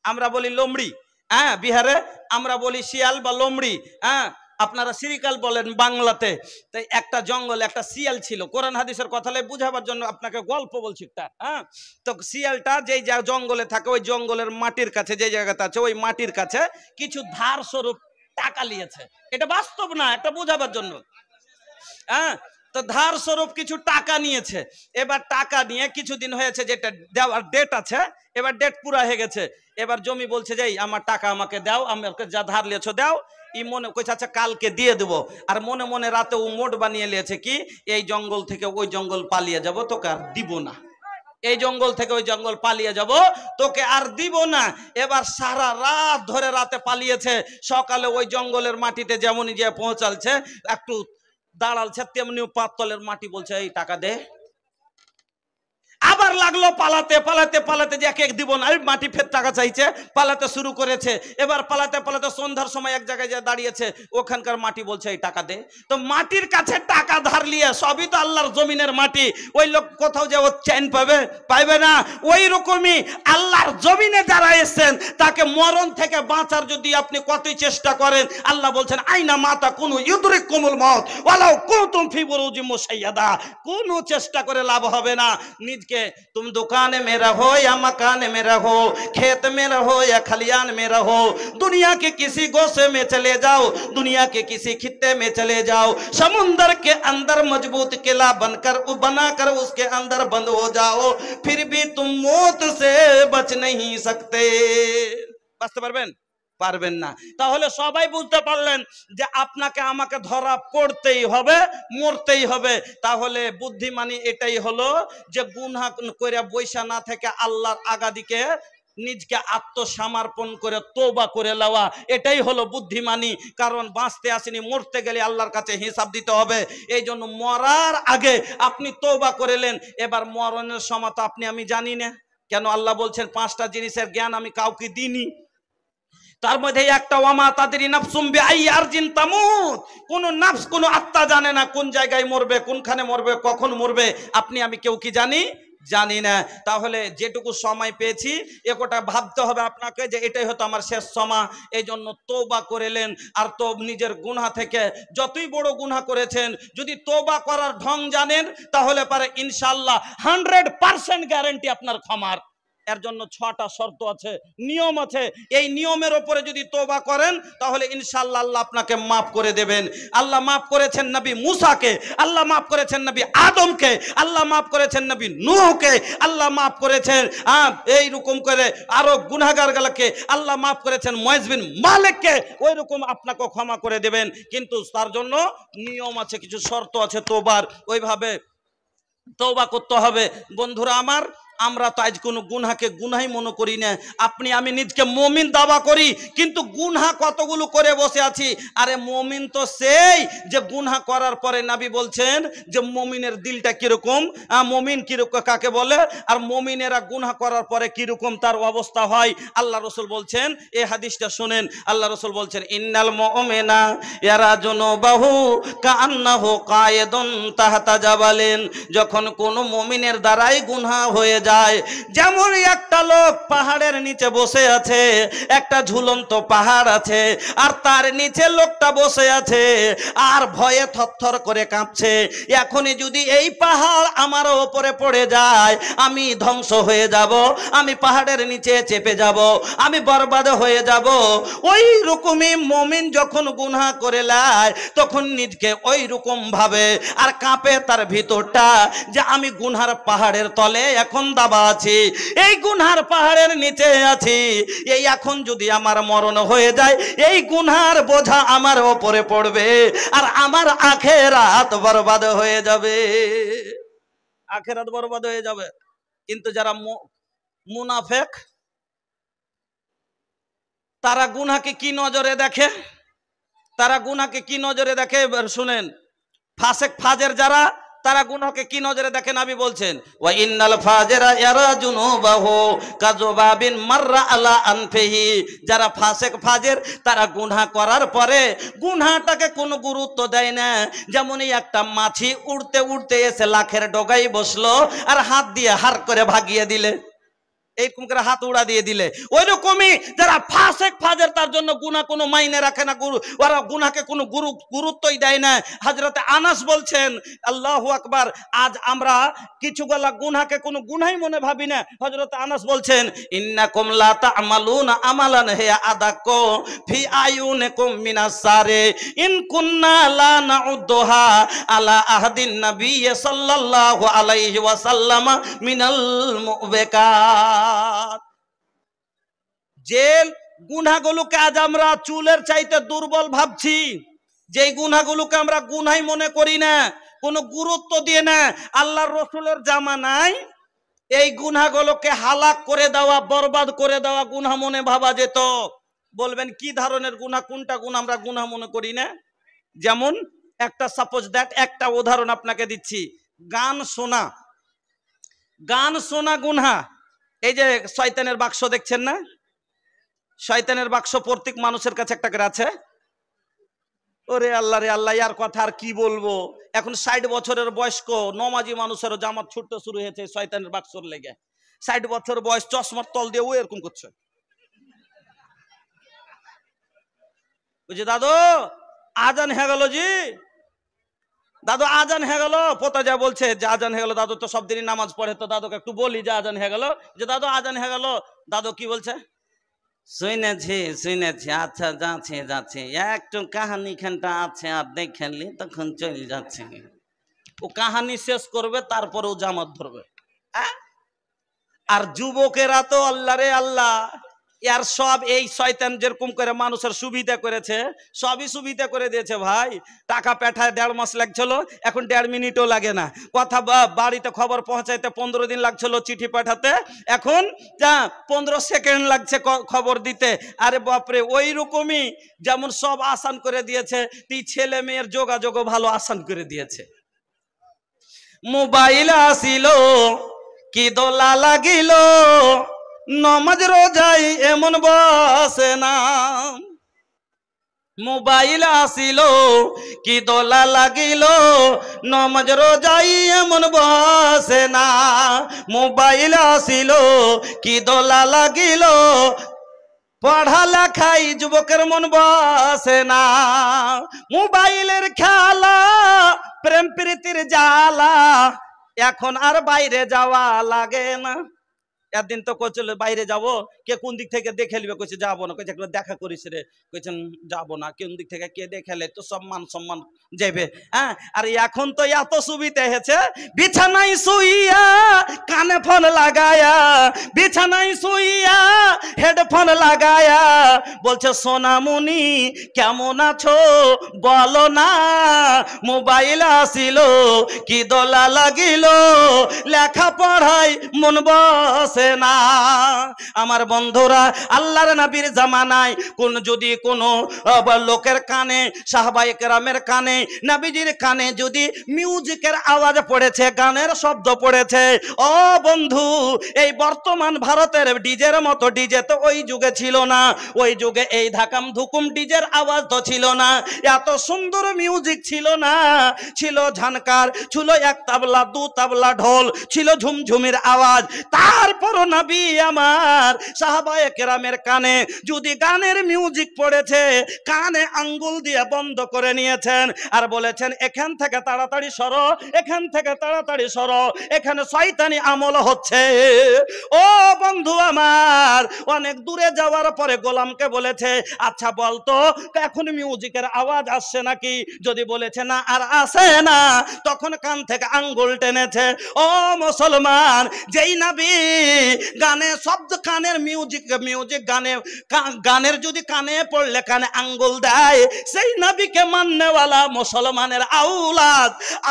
আমরা বলি লোমড়ি। হ্যাঁ, বিহারে আমরা বলি শিয়াল বা লোমড়ি। হ্যাঁ, আপনারা সিরিকাল বলেন বাংলাতে। তাই একটা জঙ্গলে একটা শিয়াল ছিল। কোরআন হাদিসের কথা বুঝাবার জন্য আপনাকে গল্প বলছি একটা। হ্যাঁ, তো শিয়ালটা যেই জঙ্গলে থাকে, ওই জঙ্গলের মাটির কাছে যে জায়গাটা আছে, ওই মাটির কাছে কিছু ধার স্বরূপ টাকা নিয়েছে। এটা বাস্তব না, এটা বোঝাবার জন্য। হ্যাঁ, তো ধার স্বরূপ কিছু টাকা নিয়েছে। এবার টাকা নিয়ে কিছুদিন হয়েছে, যেটা দেওয়ার ডেট আছে, এবার ডেট পুরা হয়ে গেছে। এবার জমি বলছে যে আমার টাকা আমাকে দাও, আমাকে যা ধার লিয়েছো দাও। ই মনে কইছে আচ্ছা কালকে দিয়ে দেবো। আর মনে মনে রাতে ও মোট বানিয়ে লিয়েছে কি, এই জঙ্গল থেকে ওই জঙ্গল পালিয়ে যাব, তোকে আর দিব না। এই জঙ্গল থেকে ওই জঙ্গল পালিয়ে যাব, তোকে আর দিব না। এবার সারা রাত ধরে রাতে পালিয়েছে। সকালে ওই জঙ্গলের মাটিতে যেমনই যে পৌঁছালছে, একটু দাঁড়ালছে, তেমনি পাতলের মাটি বলছে এই টাকা দে। আবার লাগলো পালাতে পালাতে পালাতে, যে এক দিব না, মাটি ফের টাকা চাইছে, পালাতে শুরু করেছে। এবার পালাতে পালাতে সন্ধ্যার সময় এক জায়গায় যে দাঁড়িয়েছে, ওখানকার মাটি বলছে এই টাকা দে। তো মাটির কাছে টাকা ধার লিয়ে, সবই তো আল্লাহর জমিনের মাটি, ওই লোক কোথাও যে ও চেন পাবে না। ওই রকমই আল্লাহর জমিনে যারা এসেছেন, তাকে মরণ থেকে বাঁচার যদি আপনি কতই চেষ্টা করেন, আল্লাহ বলছেন আইনা মাতা কোনো ইউদরিকুমুল মউত ওয়ালাউ কুনতুম ফি বুরুজিম মুশাইয়াদা, কোনো চেষ্টা করে লাভ হবে না। নিজকে तुम दुकान में रहो या मकान में रहो, खेत में रहो या खलियान में रहो, दुनिया के किसी गोशे में चले जाओ, दुनिया के किसी खित्ते में चले जाओ, समुंदर के अंदर मजबूत किला बनाकर उसके अंदर बंद हो जाओ, फिर भी तुम मौत से बच नहीं सकते। বাঁচতে পারবেন না। তাহলে সবাই বুঝতে পারলেন যে আপনাকে আমাকে ধরা পড়তেই হবে, মরতেই হবে। তাহলে বুদ্ধিমানী এটাই হলো যে গুনাহ করে বৈশা না থেকে আল্লাহর আগাদিকে নিজকে আত্মসমর্পণ করে তওবা করে লওয়া, এটাই হলো বুদ্ধিমানী। কারণ বাঁচতে আসেনি, মরতে গেলে আল্লাহর কাছে হিসাব দিতে হবে। এই জন্য মরার আগে আপনি তওবা করলেন, এবার মরণের সময় তো আপনি আমি জানি না কেন আল্লাহ বলছেন 5টা জিনিসের জ্ঞান আমি কাউকে দিইনি। তার মধ্যে একটা ওয়ামা তাদরি নাফসুম বিআই আরজিন তামুত, কোন নাফস কোন আত্মা জানে না কোন জায়গায় মরবে, কোনখানে মরবে, কখন মরবে। আপনি আমি কেউ কি জানি না। তাহলে যেটুকু সময় পেয়েছি একটা ভাবতে হবে আপনাকে যে এটাই হতো আমার শেষ সময়। এই জন্য তওবা করলেন। আর তো নিজের গুনাহ থেকে যতই বড় গুনাহ করেছেন যদি তওবা করার ঢং জানেন তাহলে পারে ইনশাআল্লাহ 100% গ্যারান্টি আপনার ক্ষমার। এর জন্য 6টা শর্ত আছে, নিয়ম আছে। এই নিয়মের উপরে যদি তওবা করেন তাহলে ইনশাআল্লাহ আল্লাহ আপনাকে মাফ করে দেবেন। আল্লাহ মাফ করেছেন নবী মুসাকে, আল্লাহ মাফ করেছেন নবী আদমকে, আল্লাহ মাফ করেছেন নবী নূহকে, আল্লাহ মাফ করেছেন এই রকম করে আরো গুনাহগারগুলোকে আল্লাহ মাফ করেছেন মুয়াজ বিন মালিককে, ওই রকম আপনাকে ক্ষমা করে দেবেন। কিন্তু তার জন্য নিয়ম আছে, কিছু শর্ত আছে তওবার, ওইভাবে তওবা করতে হবে। বন্ধুরা আমার, আমরা তো আজ কোনো গুনাহকে গুনাহই মনে করি না। আপনি আমি নিজকে মুমিন দাবা করি, কিন্তু গুনাহ কতগুলো করে বসে আছি। আরে মুমিন তো সেই যে গুনাহ করার পরে নবী বলছেন যে মুমিনের দিলটা কিরকম, মুমিন কিরকম কাকে বলে, আর মুমিনেরা গুনাহ করার পরে কিরকম তার অবস্থা হয়। আল্লাহ রাসূল বলছেন, এই হাদিসটা শুনেন, আল্লাহ রাসূল বলছেন ইন্নাল মুমিনা ইয়ারাজুনুবাহু কাআন্নাহু কায়েদুন তাহতা জাবালিন। যখন কোন মুমিনের দ্বারাই গুনাহ হয়ে যায়, যেমন একটা লোক পাহাড়ের নিচে বসে আছে, একটা ঝুলন্ত পাহাড় আছে, আর তার নিচে লোকটা বসে আছে আর ভয়ে থরথর করে কাঁপছে। এখনই যদি এই পাহাড় আমার উপরে পড়ে যায় আমি ধ্বংস হয়ে যাব, আমি পাহাড়ের নিচে চেপে যাব, আমি বরবাদ হয়ে যাব। ওই রকমই মুমিন যখন গুনাহ করে লাই তখন নিজকে ওই রকম ভাবে আর কাঁপে তার ভিতরটা যে আমি গুনহার পাহাড়ের তলে এখন দাবা আছি, এই গুনহার পাহাড়ের নিচে আছি। এই এখন যদি আমার মরণ হয়ে যায় এই গুনহার বোঝা আমার উপরে পড়বে আর আমার আখিরাত বরবাদ হয়ে যাবে, আখিরাত বরবাদ হয়ে যাবে। কিন্তু যারা মুনাফিক তারা গুনাহকে কি নজরে দেখে, তারা গুনাহকে কি নজরে দেখে শুনেন। ফাসেক ফাজের যারা, তারা গুনাহকে কি নজরে দেখে নবী বলছেন ওয়া ইন্নাল ফাজিরা ইয়ারা জুনুবাহু কাযুবাবিন মাররা আলা আনফিহি। যারা ফাসেক ফাজের তারা গুনাহ করার পরে গুনাহটাকে কোনো গুরুত্ব দেয় না। যেমনই একটা মাছি উড়তে উড়তে এসে লাখের ডগায় বসলো আর হাত দিয়ে হার করে ভাগিয়ে দিলে, এইরকম করে হাত উড়া দিয়ে দিলে, ওই রকমই যারা ফাসেক ফাজের তার জন্য গুনাহ কোনো মাইনে রাখে না, ওরা গুনাহকে কোনো গুরুত্বই দেয় না। হযরতে আনাস বলছেন আল্লাহু আকবার, আজ আমরা কিছুগুলা গুনাহকে কোনো গুনাহই মনে ভাবি না। হযরতে আনাস বলছেন ইন্নাকুম লা তা'মালুনা আমালান হিয়া আদাক্কু ফি আয়ুনিকুম মিনাস সারে ইন কুন্না লা নাউদ্দুহা আলা আহদিন নবী সাল্লাল্লাহু আলাইহি ওয়াসাল্লাম মিনাল মুবিকাত। যে গুনাহগুলোকে আজ আমরা চুলের চাইতে দুর্বল ভাবছি, যে গুনাহগুলোকে আমরা গুনাহই মনে করি না, কোনো গুরুত্ব দিয়ে না, আল্লাহর রাসূলের জামানায় এই গুনাহগুলোকে হালাক করে দেওয়া, বরবাদ করে দেওয়া গুনাহ মনে ভাবা যেত। বলবেন কি ধরনের গুনাহ, কোনটা গুনাহ আমরা গুনাহ মনে করি না? যেমন একটা সাপোজ দ্যাট একটা উদাহরণ আপনাকে দিচ্ছি, গান শোনা, গান শোনা গুনাহ। এই যে শয়তানের বাক্স দেখছেন না, শয়তানের বাক্স প্রত্যেক মানুষের কাছে একটা করে আছে। ওরে আল্লাহ রে আল্লাহ, ইয়ার কথা আর কি বলবো। এখন 60 বছরের বয়স্ক নমাজি মানুষের জামাত ছুটতে শুরু হয়েছে শয়তানের বাক্সর লেগে। 60 বছর বয়স, চশমার তল দিয়ে ও এরকম করছে, বুঝি দাদু আজান হয়ে গেল জি, দাদু আজান হয়ে গেল, পোতা যা বলছে যে আজান হয়ে গেল, দাদু তো সব দিনই নামাজ পড়ে, তো দাদুকে একটু বলি যে আজান হয়ে গেল, যে দাদু আজান হয়ে গেল। দাদু কি বলছে? শুনেছি শুনেছি, আচ্ছা যাচ্ছি যাচ্ছি, একটু কাহানি খানটা আছে আর দেখেলি তখন চলে যাচ্ছে। ও কাহানি শেষ করবে তারপরে ও জামাত ধরবে। আর যুবকেরা তো আল্লাহ রে আল্লাহ, ইয়ার সব এই শয়তান যেরকম করে মানুষের সুবিধা করেছে, সবই সুবিধা করে দিয়েছে ভাই। টাকা পাঠায় 1.5 মাস লাগছিল, এখন 1.5 মিনিটও লাগে না। কথা বাড়িতে খবর পৌঁছাইতে 15 দিন লাগছিল চিঠি পাঠাতে, এখন 15 সেকেন্ড লাগছে খবর দিতে। আরে বাপরে, ওই রকমই যেমন সব আসান করে দিয়েছে, ছেলে মেয়ের যোগাযোগও ভালো আসান করে দিয়েছে। মোবাইল আসিল কি দোলা লাগিল, নমাজ রোজাই এমন বসে না। মোবাইল আসিল কি দোলা লাগিল, নমাজ রোজাই এমন বসে না। মোবাইল আসিল কি দোলা লাগিল, পড়া লেখাই যুবকের মন বসে না। মোবাইলের খেলা, প্রেম প্রীতির জ্বালা, এখন আর বাইরে যাওয়া লাগে না। একদিন তো কইছিল বাইরে যাব, কে কোন দিক থেকে দেখে নেবে, কইছে যাবো না, কইছে দেখা করিস রে, কইছেন যাবো না, কোন দিক থেকে কে দেখেলে তো সম্মান সম্মান যাবে। হ্যাঁ, আর এখন তো এত সুবিধা হয়েছে, বিছানায় শুইয়া কানে ফোন লাগায়া, বিছানায় শুইয়া হেডফোন লাগায়া বলছে সোনামণি কেমন আছো বলো না। মোবাইল আসিল কি দোলা লাগিল, লেখা পড়ায় মন বসে না। আমার বন্ধুরা, আল্লাহর নবীর জামানায় যদি কোনো লোকের কানে, সাহাবায়ে কেরামের কানে, নবীজির কানে যদি মিউজিকের আওয়াজ পড়েছে, গানের শব্দ পড়েছে, ও বন্ধু, এই বর্তমান ভারতের ডিজের মতো ডিজে তো ওই যুগে ছিল না। ওই যুগে এই ধাকাম ধুকুম ডিজের আওয়াজ তো ছিল না, এত সুন্দর মিউজিক ছিল না। ছিল ঝানকার, ছিল এক তাবলা, 2 তাবলা, ঢোল, ছিল ঝুমঝুমির আওয়াজ। তারপর নবী আমার সাহাবায়ে কেরামের কানে যদি গানের মিউজিক পড়েছে, কানে আঙ্গুল দিয়ে বন্ধ করে নিয়েছেন আর বলেছেন এখান থেকে তাড়াতাড়ি সরো, এখান থেকে তাড়াতাড়ি সরো, এখানে শয়তানি আমল হচ্ছে। ও বন্ধু আমার, অনেক দূরে যাওয়ার পরে গোলামকে বলেছে আচ্ছা বলতো এখন মিউজিকের আওয়াজ আসছে নাকি, যদি বলেছে না আর আসে না, তখন কান থেকে আঙ্গুল টেনেছে। ও মুসলমান, যেই নবী গানে শব্দ, কানের মিউজিক গানে, গানের যদি কানে পড়লে কানে আঙ্গুল দেয়, সেই নবীকে মাননেওয়ালা মুসলমানের আওলাদ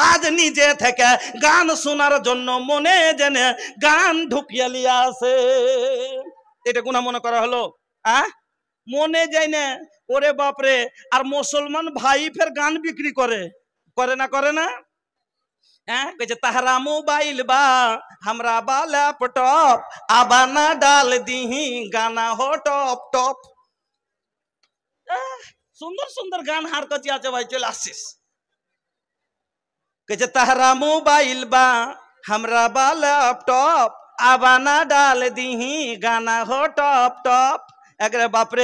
আজ নিজে থেকে গান শোনার জন্য মনে জেনে গান ঢুকিয়ে লিয়ে আসে। এটা গুনাহ মনে করা হলো? মনে যায় না, ওরে বাপরে। আর মুসলমান ভাই ফের গান বিক্রি করে, করে না করে না? कहे तहरा मोबाइल बा हमरा बा लैपटॉप आबा ना डाल दीही गाना हो टॉप टॉप। सुंदर सुंदर गान हार कची आछे भाई, चल आसिस। कहे तहरा मोबाइल बा हमरा बा लैपटॉप आबा ना डाल दीही गाना हो टॉप टॉप। बापरे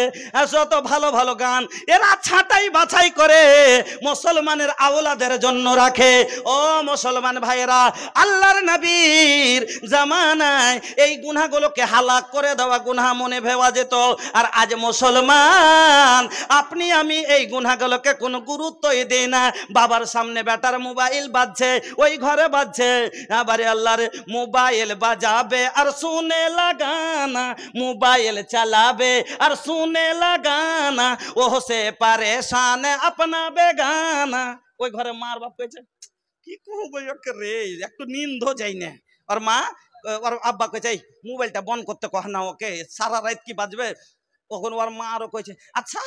शत भालो भालो गान एरा छाटाई बाछाई करे मुसलमानेर आওলাদের জন্য রাখে। ও মুসলমান ভাইরা, আল্লাহর নবীর জামানায় এই গুনাহগুলোকে হালাক করে দেওয়া গুনাহ মনে ভেবা যেত। আর আজ মুসলমান আপনি আমি এই গুনাহগুলোকে কোনো গুরুত্বই দেই না। বাবার সামনে বেটার মোবাইল বাজছে, ওই ঘরে বাজছে, আবার আল্লাহর মোবাইল বাজাবে আর শুনে লাগানা, মোবাইল চালাবে আর শুনে লাগানা, ওহ সে পরেশান আপনা বেগানা। ওই ঘরে মার বাপ কইছে কি কইব রে, একটু নিন্দ যাই না। আর মা আর আব্বা কইছে মোবাইলটা বন্ধ করতে কহ না ওকে, সারা রাত কি বাজবে। তখন ওর মা আরো কইছে আচ্ছা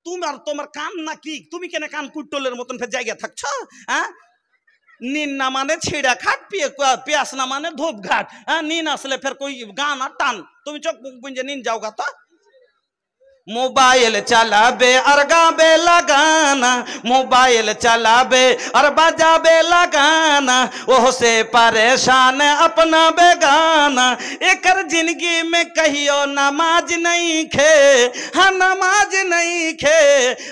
তুমি আর তোমার কান না কি, তুমি কেন কান কুট্টলের মতন ফের জায়গা থাকছ? হ্যাঁ, নিন না মানে ছিড়া খাট, পেঁয়াস না মানে ধূপ ঘাট। হ্যাঁ, নিন আসলে ফের কই গান আর টান, তুমি চোখ মুখ বুঝে নিন যাও গা। তো मोबाइल चलाबे और गाबे लगाना, मोबाइल चलाबे और बजाबे लगाना, ओह से परेशान अपना बेगाना। एकर जिंदगी में कहियो नमाज नहीं खे, हाँ नमाज नहीं खे।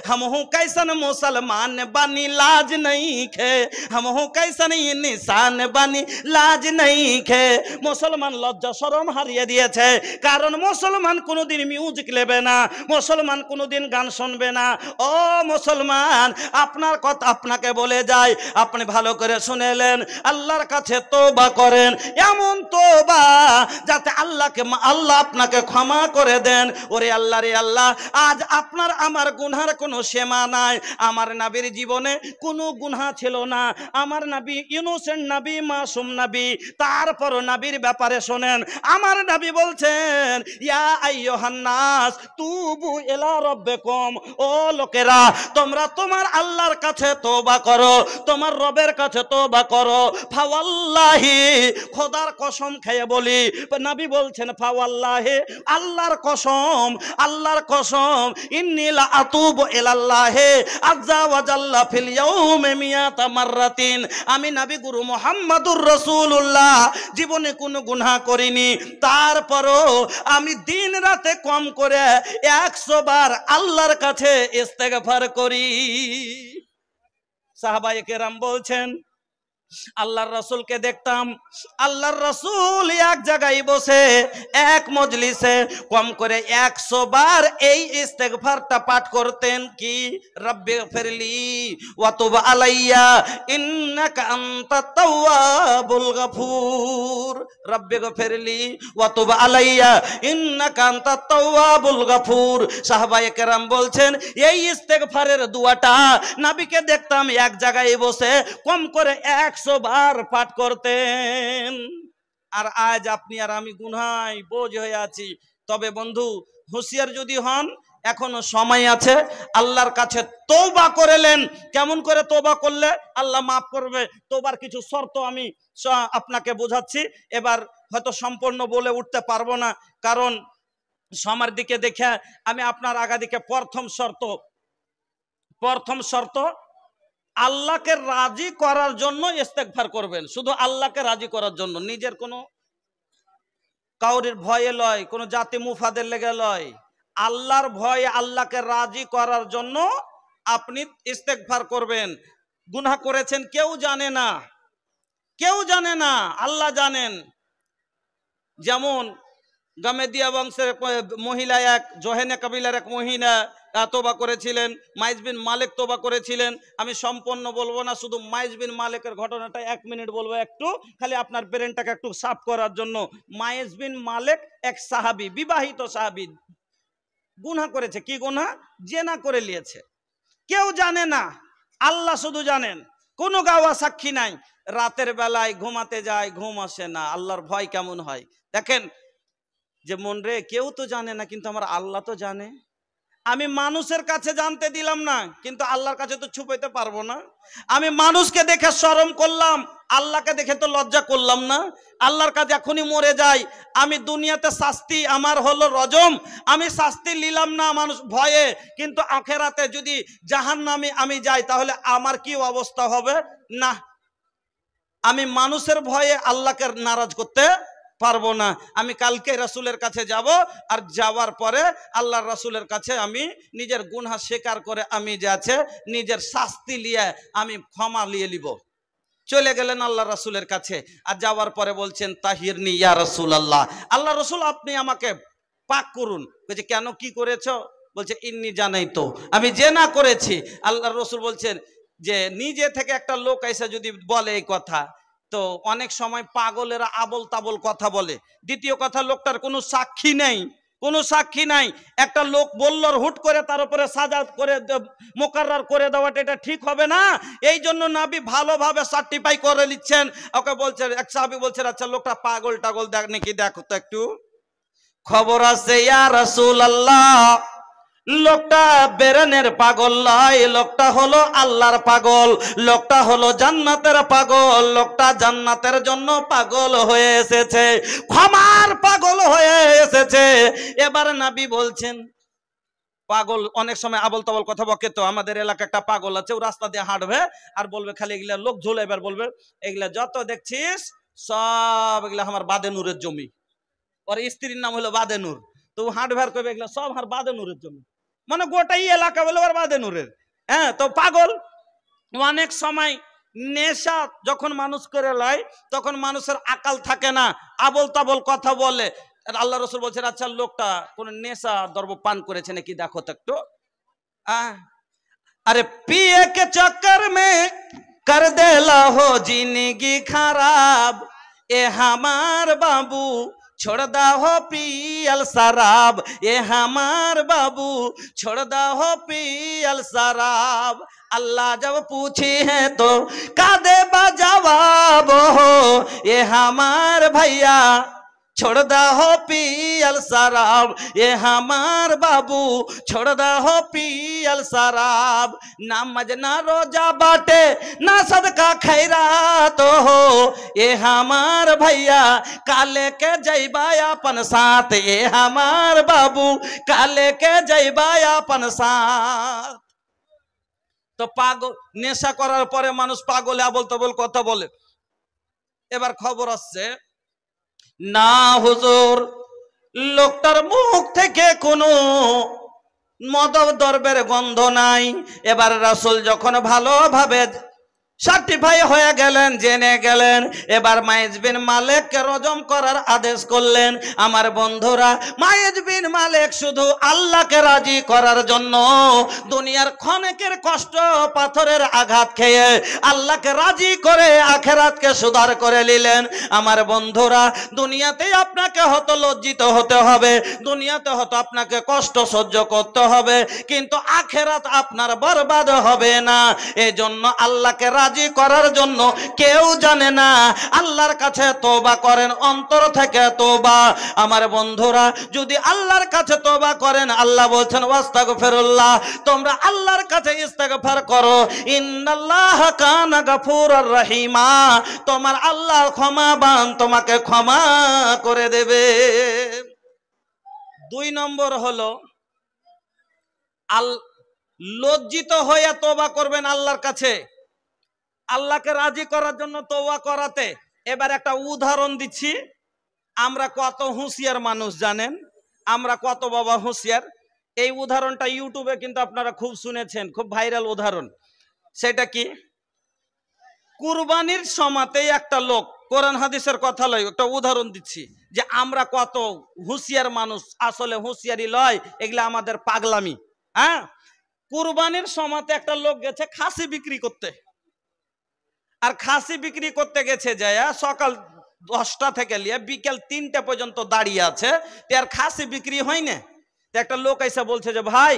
हम हूँ कैसन मुसलमान बनी लाज नहीं खे, हम हूँ कैसन इंसान बनी लाज नहीं खे। मुसलमान लज्जा शरम हारिए दिएছে, कारण मुसलमान कोनोदिन मिউজিক लेबे ना, मुसलमान कोनोदिन गान शुनबे ना। ओ मुसलमान आपनार कथा आपनाके बोले जाय, आपनि भालो करे शुनेलेन, आल्लाहर काछे तौबा करेन, एमन तौबा जाते आल्लाहके आल्लाह आपनाके क्षमा करे देन। ओरे आल्लाह रे आल्लाह, आज आपनार आमार गुनहार कोनो सीमा नाई। आमार नबीर जीवने कोनो गुनाह छिलो ना, आमार नबी इनोसेंट नबी, मासूम नबी, तारपर नबीर ব্যাপারে শোনেন। আমার নবী বলছেন, ইয়া আইয়ুহান নাস তুবু ইলা রাব্বিকুম, ও লোকেরা তোমরা তোমার আল্লাহর কাছে তওবা করো, তোমার রবের কাছে তওবা করো। ফাওয়াল্লাহি, খোদার কসম খেয়ে বলি, নবী বলছেন ফাওয়াল্লাহি, আল্লাহর কসম, আল্লাহর কসম, ইন্নী লা আতুবু ইলাল্লাহি আযজা ওয়া জাল্লা ফিল ইয়াউমি মিয়াতা মাররাতিন। আমি নবী গুরু মুহাম্মদুর রাসূলুল্লাহ জীবনে কোনো গুনাহ করিনি, তারপরও আমি দিন রাতে কম করে 100 বার আল্লাহর কাছে ইস্তেগফার করি। সাহাবায়ে কেরাম বলছেন, আল্লাহর রাসূলকে দেখতাম, আল্লাহর রাসূল এক জায়গায় বসে এক মজলিসে কম করে 100 বার এই ইস্তেগফারটা পাঠ করতেন। কি? রব্বিগফিরলি ওয়া তুব আলাইয়া ইন্নাকা আনতাত তাওয়াবুল গফুর, রব্বিগফিরলি ওয়া তুব আলাইয়া ইন্নাকা আনতাত তাওয়াবুল গফুর। সাহাবায়ে কেরাম বলছেন, এই ইস্তেগফারের দোয়াটা নবীকে দেখতাম এক জায়গায় বসে কম করে 100 বার পাঠ করতেন। আর আজ আপনি আর আমি গুনায় বোঝ হয়ে আছি। তবে বন্ধু হুঁশিয়ার যদি হন, এখনো সময় আছে, আল্লাহর কাছে তওবা করেলেন। কেমন করে তওবা করলে আল্লাহ মাফ করবে, তওবার কিছু শর্ত আমি আপনাকে বোঝাচ্ছি। এবার হয়তো সম্পূর্ণ বলে উঠতে পারবো না, কারণ সময়ের দিকে দেখে আমি আপনার আগাদিকে প্রথম শর্ত আল্লাহকে রাজি করার জন্য ইস্তেগফার করবেন, শুধু আল্লাহকে রাজি করার জন্য, নিজের কোনো কাউরির ভয়ে লয়, কোনো জাতি মুফাদের লেগে লয়, আল্লাহর ভয়ে আল্লাহকে রাজি করার জন্য আপনি ইস্তেগফার করবেন। গুনাহ করেছেন কেউ জানে না, কেউ জানে না, আল্লাহ জানেন। যেমন গামেদিয়া বংশের মহিলা, এক জোহেনে কবিলার এক মহিলা তওবা করেছিলেন, মাইজ বিন মালিক তওবা করেছিলেন। আমি সম্পূর্ণ বলবো না, শুধু মাইজ বিন মালিকের ঘটনাটা 1 মিনিট বলবো, একটু খালি আপনার ব্রেনটাকে একটু সাফ করার জন্য। মাইজ বিন মালিক এক সাহাবী, বিবাহিত সাহাবী, গুনাহ করেছে। কি গুনাহ? জিনা করে নিয়েছে। কেউ জানে না, আল্লাহ শুধু জানেন, কোনো গাওয়া সাক্ষী নাই। রাতের বেলায় ঘুমাতে যায়, ঘুম আসে না। আল্লাহর ভয় কেমন হয় দেখেন, যে মন রে কেউ তো জানে না, কিন্তু আমার আল্লাহ তো জানে। আমি মানুষের কাছে জানতে দিলাম না, কিন্তু আল্লাহর কাছে তো ছুপাইতে পারবো না। আমি মানুষকে দেখে শরম করলাম, আল্লাহকে দেখে তো লজ্জা করলাম না। আল্লাহর কাছে এখনই মরে যাই, আমি দুনিয়াতে শাস্তি আমার হলো রজম, আমি শাস্তি নিলাম না মানুষ ভয়ে, কিন্তু আখেরাতে যদি জাহান্নামে আমি যাই তাহলে আমার কি অবস্থা হবে? না, আমি মানুষের ভয়ে আল্লাহকে নারাজ করতে পারবো না। আমি কালকে রাসূলের কাছে যাব, আর যাওয়ার পরে আল্লাহর রাসূলের কাছে আমি নিজের গুনাহ স্বীকার করে আমি যে আছে নিজের শাস্তি নিয়ে আমি ক্ষমা নিয়ে নিব। চলে গেলেন আল্লাহর রাসূলের কাছে, আর যাওয়ার পরে বলছেন তাহিরনি ইয়া রাসূলুল্লাহ, আল্লাহ রাসূল আপনি আমাকে পাক করুন। বলছে কেন, কি করেছো? বলছে ইন্নী জানাই তো, আমি জিনা করেছি। আল্লাহর রাসূল বলছেন যে নিজে থেকে একটা লোক এসে যদি বলে এই কথা, তো অনেক সময় পাগলেরা আবল তাবল কথা বলে। দ্বিতীয় কথা, লোকটার কোনো সাক্ষী নেই, কোনো সাক্ষী নাই। একটা লোক বলল হুট করে তার উপরে সাজা করে মোকাররার করে দেওয়াটা এটা ঠিক হবে না। এই জন্য নবী ভালোভাবে সার্টিফাই করে নিচ্ছেন। ওকে বলছেন, এক সাহাবী বলছেন আচ্ছা লোকটা পাগল টাগল দেখ নাকি, দেখো তো একটু খবর আছে ইয়া রাসূলুল্লাহ। লোকটা বেরেনের পাগল নয়, লোকটা হলো আল্লাহর পাগল, লোকটা হলো জান্নাতের পাগল, লোকটা জান্নাতের জন্য পাগল হয়ে এসেছে, ক্ষমার পাগল হয়ে এসেছে। এবার নবী বলছেন পাগল অনেক সময় আবল তাবল কথা বকে। তো আমাদের এলাকায় একটা পাগল আছে, ও রাস্তা দিয়ে হাঁটবে আর বলবে খালি এগুলা লোক ঝুলে, এবার বলবে এগুলা যত দেখছিস সব এগুলা আমার বাদেনুরের জমি। ওর স্ত্রীর নাম হলো বাদেনুর। তো হাঁটবে আর করবে এগুলা সব আমার বাদেনুরের জমি, মানে গোটাই এলাকা বলে ওর বাদেনুরের। হ্যাঁ, তো পাগল অনেক সময় নেশা যখন মানুষ করে লয় তখন মানুষের আকাল থাকে না, আবল তাবল কথা বলে। আল্লাহ রসুল বলছেন আচ্ছা লোকটা কোন নেশা দ্রব্য পান করেছে নাকি দেখো তো একটু। अरे पिए के चक्कर में कर देला हो जिंदगी खराब, ए हमार बाबू छोड़ दा हो पियल शराब, ए हमार बाबू छोड़ दा हो पियल शराब। अल्लाह जब पूछी है तो का दे जवाब हो, ये हमार भैया छोड़ दा हो पियल शराब, ये हमार बाबू छोड़ दा हो पियल शराब। ना मजना रोजा बाटे ना सदका खैरात हो, ये हमार भैया काले के जैबा अपन साथ, ये हमार बाबू काले के जैबा अपन साथ। तो पागल नेशा करार परे मानुष पागल आबल ताबल कथा बोले। एबार खबर आसছে ना हुजूर लोकटार मुख थेके कोनो मद द्रव्যের गंध নাই। এবার রাসূল যখন ভালোভাবে সার্টিফাই হয়ে গেলেন, জেনে গেলেন, এবার মাইজ বিন মালিককে রজম করার আদেশ করলেন। আমার বন্ধুরা, মাইজ বিন মালিক শুধু আল্লাহকে রাজি করার জন্য দুনিয়ার ক্ষণেকের কষ্ট পাথরের আঘাত খেয়ে আল্লাহকে রাজি করে আখিরাতকে সুধার করে নিলেন। আমার বন্ধুরা, দুনিয়াতে আপনাকে হয়তো লজ্জিত হতে হবে, দুনিয়াতে হয়তো আপনাকে কষ্ট সহ্য করতে হবে, কিন্তু আখিরাত আপনার বরবাদ হবে না। এজন্য আল্লাহকে রাজি করার জন্য কেউ জানে না। আল্লাহর কাছে তওবা করেন, অন্তর থেকে তওবা। আমার বন্ধুরা, যদি আল্লাহর কাছে তওবা করেন, আল্লাহ বলছেন ওয়াস্তাগফিরুল্লাহ, তোমরা আল্লাহর কাছে ইস্তেগফার করো, ইন্নাল্লাহা কানা গফুরুর রহিমা, তোমার আল্লাহ ক্ষমাবান, তোমাকে ক্ষমা করে দেবে। 2 নম্বর হলো লজ্জিত হয়ে তওবা করবেন আল্লাহর কাছে, আল্লাহকে রাজি করার জন্য তওবা করাতে। এবার একটা উদাহরণ দিচ্ছি। আমরা কত হুঁশিয়ার মানুষ জানেন, আমরা কত বাবা হুঁশিয়ার। এই উদাহরণটা ইউটিউবে কিন্তু আপনারা খুব শুনেছেন, খুব ভাইরাল উদাহরণ। সেটা কি? কুরবানির সময়তে একটা লোক, কোরআন হাদিসের কথা লয়, একটা উদাহরণ দিচ্ছি যে আমরা কত হুঁশিয়ার মানুষ। আসলে হুঁশিয়ারি লয়, এগুলা আমাদের পাগলামি। হ্যাঁ, কুরবানির সময়তে একটা লোক গেছে খাসি বিক্রি করতে। আর খাসি বিক্রি করতে গেছে যায় সকাল 10টা থেকে নিয়ে বিকেল 3টা পর্যন্ত দাঁড়িয়ে আছে, আর খাসি বিক্রি হয় না। একটা লোক এসে বলছে যে ভাই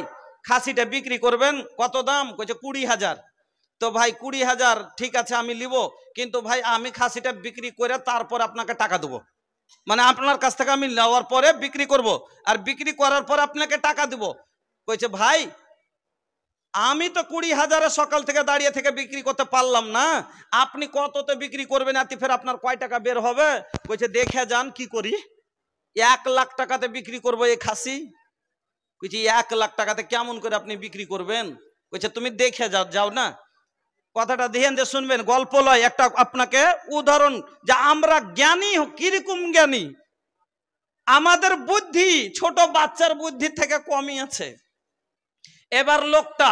খাসিটা বিক্রি করবেন, কত দাম? কইছে 20,000। তো ভাই 20,000 ঠিক আছে আমি নিব, কিন্তু ভাই আমি খাসিটা বিক্রি করে তারপর আপনাকে টাকা দেবো, মানে আপনার কাছ থেকে আমি নেওয়ার পরে বিক্রি করব, আর বিক্রি করার পর আপনাকে টাকা দেবো। কইছে ভাই আমি তো 20,000 সকাল থেকে দাঁড়িয়ে থেকে বিক্রি করতে পারলাম না, আপনি কততে বিক্রি করবেন, আতি ফের আপনার কয় টাকা বের হবে? কইছে দেখে যান কি করি, 1 লাখ টাকাতে বিক্রি করবো এই খাসি। কইছে 1 লাখ টাকাতে কেমন করে আপনি বিক্রি করবেন? কইছে তুমি দেখে যাও না। কথাটা ধ্যান দিয়ে শুনবেন, গল্প লয়, একটা আপনাকে উদাহরণ যে আমরা জ্ঞানী কিরকম জ্ঞানী। আমাদের বুদ্ধি ছোট বাচ্চার বুদ্ধি থেকে কমই আছে। এবার লোকটা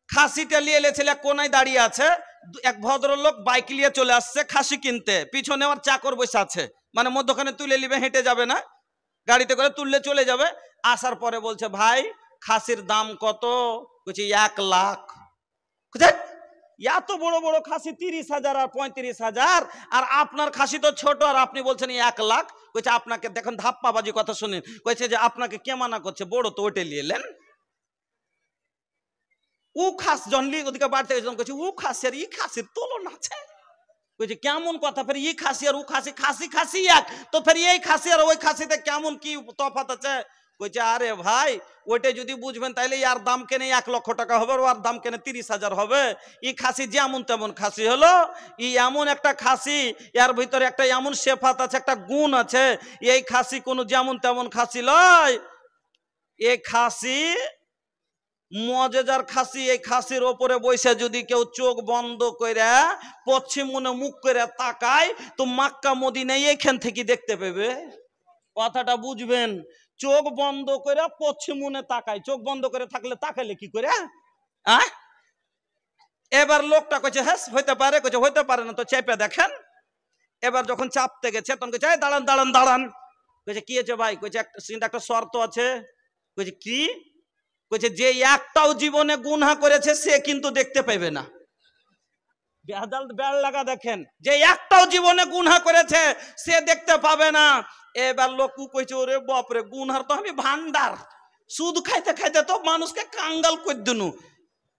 খাসিটা নিয়ে এলেছিল, কোনায় দাঁড়িয়ে আছে। এক ভদ্রলোক বাইক নিয়ে চলে আসছে খাসি কিনতে, পিছনে আমার চাকর বসে আছে, মানে মধ্যখানে তুলে নিবে, হেঁটে যাবে না, গাড়িতে করে তুললে চলে যাবে। আসার পরে বলছে ভাই খাসির দাম কত? বলছে 1 লাখ। এত বড় বড় খাসি 30,000 আর 35,000, আর আপনার খাসি তো ছোট, আর আপনি বলছেন 1 লাখ। কইছে আপনাকে দেখুন ধাপ্পাবাজি কথা শুনেন। কইছে যে আপনাকে কে মানা করছে, বড় তো ওইটা নিয়ে এলেন। ও খাস জনলি ওদিকে বাড়তে গেছিলাম, কইছে ও খাসি আর ই খাসির তুলনা আছে। কইছে কেমন কথা? ফের ই খাসি আর ও খাসি, খাসি খাসি এক, তো ফের এই খাসি আর ওই খাসিতে কেমন কি তফাৎ আছে? কইছে আরে ভাই ওইটা যদি বুঝবেন তাইলে ইয়ার দাম কেনে 1 লক্ষ টাকা হবে, ওর দাম কেনে 30,000 হবে। ই খাসি যেমন তেমন খাসি হলো, ই এমন একটা খাসি, এর ভিতরে একটা এমন সেফাত আছে, একটা গুণ আছে। এই খাসি কোনো যেমন তেমন খাসি লয়। এই খাসি মজেদার খাসি, এই খাসির ওপরে বসে যদি কেউ চোখ বন্ধ করে পশ্চিম মনে মুখ করে তাকায় তো মক্কা মদিনা এইখান থেকে দেখতে পাবে। কথাটা বুঝবেন, চোখ বন্ধ করে পশ্চিম মনে তাকায়, চোখ বন্ধ করে থাকলে তাকাইলে কি করে? এবার লোকটা কইছে হ্যাঁ হইতে পারে, কইছে হইতে পারে না তো চেপে দেখেন। এবার যখন চাপতে গেছে তখন কইছে দাঁড়ান দাঁড়ান দাঁড়ান। কইছে কি হয়েছে ভাই? কইছে একটা শর্ত আছে। কইছে কি? কইছে যে একটাও জীবনে গুনাহ করেছে সে কিন্তু দেখতে পাবে না। বেড় লাগা দেখেন, যে একটাও জীবনে গুনাহ করেছে সে দেখতে পাবে না। এবার লোক কইছে ওরে বাপরে, গুনার তো আমি ভান্ডার, সুদ খাইতে খাইতে তো মানুষকে কাঙ্গাল করে দিনু।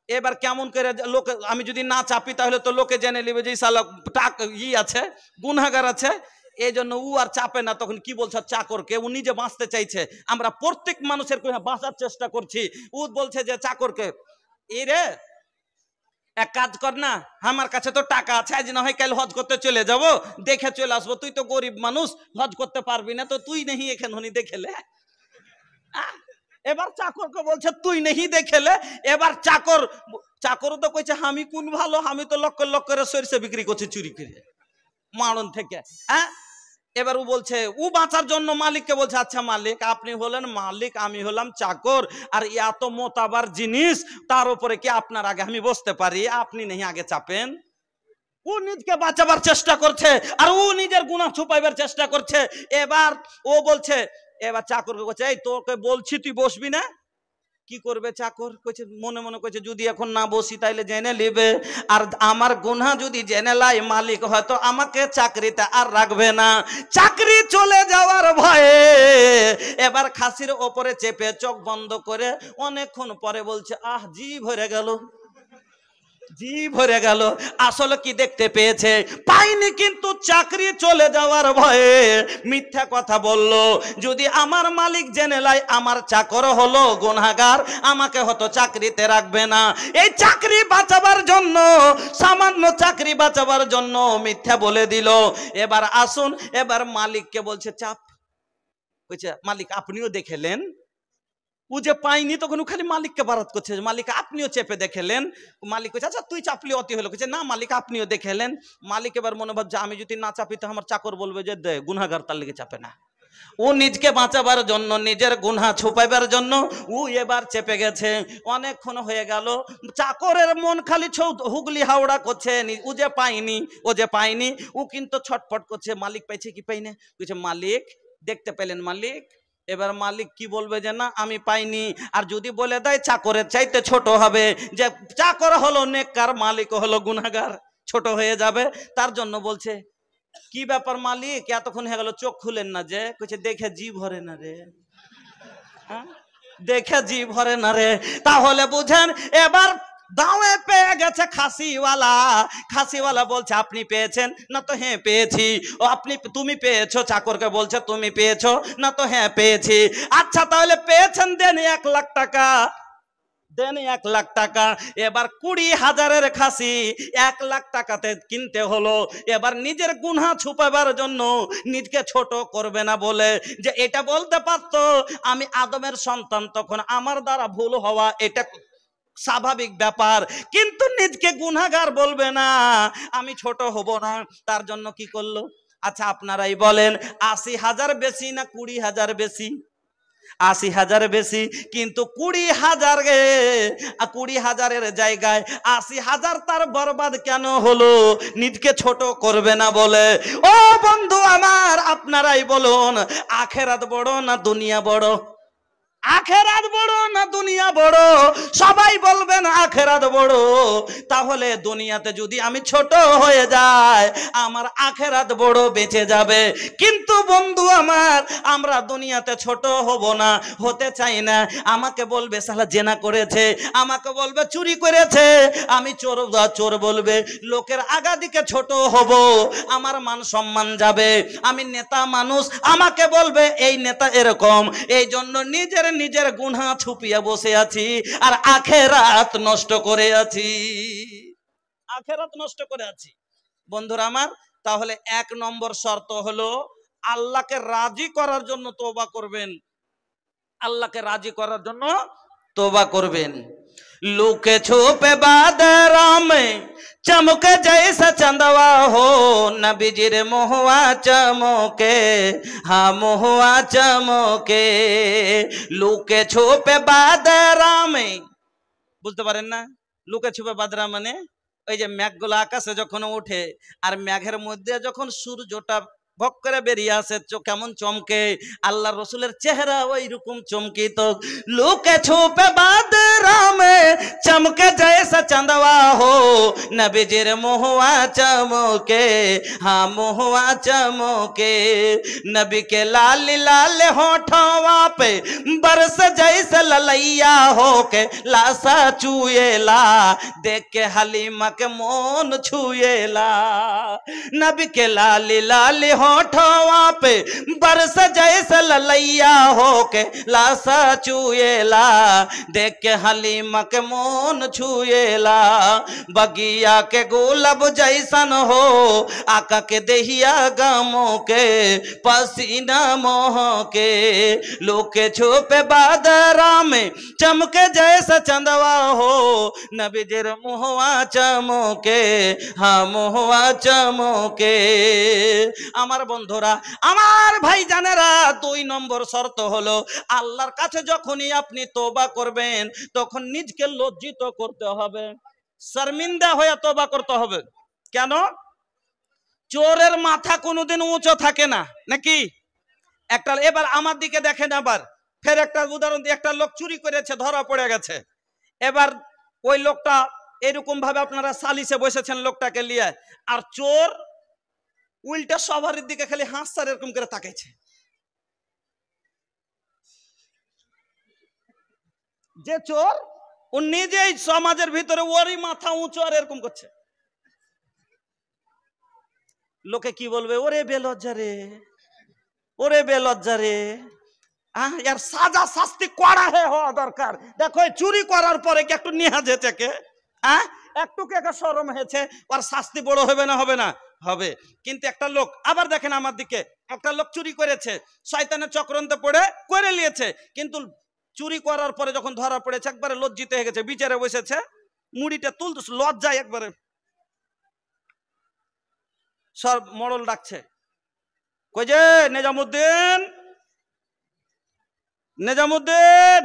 এবার কেমন করে লোক, আমি যদি না চাপি তাহলে তো লোকে জেনে নেবে যে শালা টাকা আছে, গুনাহগার আছে। এই জন্য ও আর চাপে না। তখন কি বলছে চাকরকে, ও নিজে বাঁচতে চাইছে, আমরা প্রত্যেক মানুষের বাঁচার চেষ্টা করছি। ও বলছে যে চাকরকে, এই রে এক কাজ কর না, আমার কাছে তো টাকা আছে, আজ না হয় কাল হজ করতে চলে যাব, দেখে চলে আসবো। তুই তো গরিব মানুষ, হজ করতে পারবি না, তো তুই নেই এখানে দেখেলে। এবার চাকরকে বলছে তুই নেই দেখেলে। এবার চাকর তো কইছে আমি কোন ভালো, আমি তো লক্ষ লক্ষ করে সরিষা বিক্রি করছি চুরি করে মারণ থেকে। এবার ও বলছে, ও বাঁচার জন্য মালিককে বলছে আচ্ছা মালিক আপনি হলেন মালিক, আমি হলাম চাকর, আর এত মোতাবার জিনিস তার উপরে কি আপনার আগে আমি বসতে পারি? আপনি নেই আগে চাপেন। ও নিজকে বাঁচাবার চেষ্টা করছে আর ও নিজের গুনাহ ছুপাইবার চেষ্টা করছে। এবার ও বলছে, এবার চাকরকে বলছে এই তোকে বলছি তুই বসবি না। কি করবে চাকর? কইছে মনে মনে কইছে যদি এখন না বসি তাইলে জেনে নেবে, আর আমার গুনাহ যদি জেনে লাই মালিক হয়তো আমাকে চাকরিতে আর রাখবে না, চাকরি চলে যাওয়ার ভয়ে। এবার খাসির ওপরে চেপে চোখ বন্ধ করে অনেকক্ষণ পরে বলছে আহ জি ভরে গেল, জি ভরে গেল। আসলে কি দেখতে পেয়েছে? পাইনি, কিন্তু চাকরি চলে যাওয়ার ভয়ে মিথ্যা কথা বলল। যদি আমার মালিক জেনে লাই আমার চাকর হলো গুনাহগার, আমাকে হয়তো চাকরিতে রাখবে না। এই চাকরি বাঁচাবার জন্য, সামান্য চাকরি বাঁচাবার জন্য মিথ্যা বলে দিল। এবার আসুন, এবার মালিককে বলছে চাপ। কইছে মালিক আপনিও দেখেলেন, ও যে পাইনি তখন ও খালি মালিককে বারাত করছে, মালিক আপনিও চেপে দেখেলেন। মালিক কইছে আচ্ছা তুই চাপলি অতি হলো। কইছে না মালিক আপনিও দেখেলেন। মালিক এবার মনে ভাবছে আমি যদি না চাপি তো আমার চাকর বলবে যে দে গুনাহগার, তার লেগে চাপে না। ও নিজকে বাঁচাবার জন্য, নিজের গুনাহ ছুপাইবার জন্য ও এবার চেপে গেছে। অনেকক্ষণ হয়ে গেল, চাকরের মন খালি হুগলি হাওড়া করছে, ও যে পাইনি, ও যে পাইনি। ও কিন্তু ছটফট করছে মালিক পাইছে কি পাইনি। কইছে মালিক দেখতে পেলেন মালিক? এবার মালিক কি বলবে যে না আমি পাইনি, আর যদি বলে দেয় চাকরের চাইতে ছোট হবে, যে চাকর হলো নেককার, মালিক হলো গুনাহগার, ছোট হয়ে যাবে। তার জন্য বলছে কি ব্যাপার মালিক এতক্ষণ হয়ে গেল চোখ খুলেন না যে? কইছে দেখে জি ভরে না রে, দেখে জি ভরে না রে। তাহলে বুঝেন এবার দাওয়ে পেয়ে গেছে খাসিওয়ালা। খাসিওয়ালা বলছে আপনি পেয়েছেন না? তো হ্যাঁ পেয়েছি। ও আপনি তুমি পেয়েছো? চাকরকে বলছে তুমি পেয়েছো না? তো হ্যাঁ পেয়েছি। আচ্ছা তাহলে পেয়েছেন, দেন 1 লাখ টাকা, দেন 1 লাখ টাকা। এবার 20,000-এর খাসি 1 লাখ টাকাতে কিনতে হলো। এবার নিজের গুনাহ ছুপাবার জন্য, নিজকে ছোট করবে না বলে, যে এটা বলতে পারতো আমি আদমের সন্তান, তখন আমার দ্বারা ভুল হওয়া এটা স্বাভাবিক ব্যাপার, কিন্তু নিজকে গুনাহগার বলবে না, আমি ছোট হব না। তার জন্য কি করলো? আচ্ছা আপনারাই বলেন 80,000 বেশি না 20,000 বেশি? 80,000 বেশি, কিন্তু 20,000-এর জায়গায় 80,000 তার বরবাদ কেন হলো? নিজকে ছোট করবে না বলে। ও বন্ধু আমার, আপনারাই বলুন আখেরাত বড় না দুনিয়া বড়? আখেরাত বড় না দুনিয়া বড়? সবাই বলবেন আখেরাত বড়। তাহলে দুনিয়াতে যদি আমি ছোট হয়ে যাই, আমার আখেরাত বড় বেঁচে যাবে। কিন্তু বন্ধু আমার, আমরা দুনিয়াতে ছোট হব না, হতে চাই না। আমাকে বলবে শালা জেনা করেছে, আমাকে বলবে চুরি করেছে, আমি চোর, চোর বলবে। লোকের আগাদিকে ছোট হব, আমার মান সম্মান যাবে। আমি নেতা মানুষ, আমাকে বলবে এই নেতা এরকম। এই জন্য নিজের গুনাহ ছুপিয়ে বসে আছি আর আখেরাত নষ্ট করে আছি, আখেরাত নষ্ট করে আছি। বন্ধুরা আমার, তাহলে 1 নম্বর শর্ত হলো আল্লাহকে রাজি করার জন্য তওবা করবেন। আল্লাহকে রাজি করার জন্য तौबा করবেন। लुके छुपे बादरा में चमके जैसा चंदवा हो, नबीजीर महुआ चमके, हाँ महुआ चमके। लुके छुपे बादरा में, বুঝতে পারেন না? লুকে ছুপে বাদরা মানে ওই যে মেঘগুলো আকাশে যখন ওঠে আর মেঘের মধ্যে যখন সূর্যটা ভক করে বেরিয়ে আসে কেমন চমকে, আল্লাহ রসুলের চেহারা ওই রকম চমকিত। লুকে ছুপে বাদরা মে চমকে জैसा चंदवा हो, नबीजीर महुआ चमके, हाँ महुआ चमके। नबी के लाल लाल होठवा पे बरस जैसे ललैया हो के लासा छुएला, देख के हलीमा के मोन छुएला। नबी के लाल लाल होठवा पे बरस जैसे ललैया हो के लासा छुएला, देख के हलीमा के मोन छुएला। बगिया के गुलाब जैसन हो आका के देहिया गमों के पसीना मोह के। लुके छुपे बादरा में चमके जैसा चंदवा हो, नबीजीर महुआ चमके, हाँ महुआ चमके। আমার বন্ধুরা, আমার ভাই জানেরা, 2 নম্বর শর্ত হলো আল্লাহর কাছে যখনই আপনি তওবা করবেন তখন নিজকে লজ্জিত করতে হবে, শর্মিন্দা হয়ে তওবা করতে হবে। কেন? চোরের মাথা কোনোদিন উঁচু থাকে না নাকি? একটা এবার আমার দিকে দেখেন, আবার ফের একটা উদাহরণ দিয়ে, একটা লোক চুরি করেছে, ধরা পড়ে গেছে। এবার ওই লোকটা এরকম ভাবে আপনারা সালিশে বসেছেন লোকটাকে নিয়ে, আর চোর উল্টা সবার দিকে খালি হাসছে এরকম করে তাকাইছে। যে চোর ও নিজেই সমাজের ভিতরে ওরই মাথা উঁচু আর এরকম করছে। লোকে কি বলবে? ওরে বেলজ্জা রে, ওরে বেলজ্জা রে। यार साजा शास्ति कड़ा है হওয়া দরকার। দেখো চুরি করার পরে কি একটু নিহাজ হয়েছে কে? একটু কে শরম হয়েছে, আর শাস্তি বড় হবে না? হবে না? হবে। কিন্তু একটা লোক, আবার দেখেন আমার দিকে, একটা লোক চুরি করেছে, শয়তানের চক্রান্তে পড়ে করে নিয়েছে, কিন্তু চুরি করার পরে যখন ধরা পড়েছে একবারে লজ্জিত হয়ে গেছে, বিচারে বসেছে, মুড়িটা তুলতে লজ্জায় একবারে সব মরল ডাকছে, কই যে নিজামুদ্দিন, নিজামুদ্দিন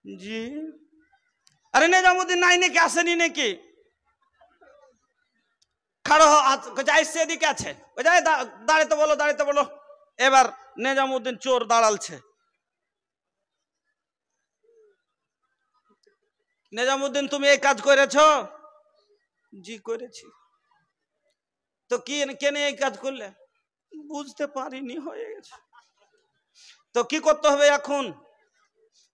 জি, আরে নিজামুদ্দিন নাই নাকি, আসেনি নাকি? খাড়ো যাইছে, এদিকে আছে, ওই যাই দাঁড়াতে বলো, দাঁড়াতে বলো। এবার নিজামুদ্দিন চোর দাঁড়ালছে। নিজামুদ্দিন তুমি এই কাজ করেছো? জি করেছি। তো কি কেন এই কাজ করলে? বুঝতে পারিনি, হয়ে গেছে। তো কি করতে হবে এখন?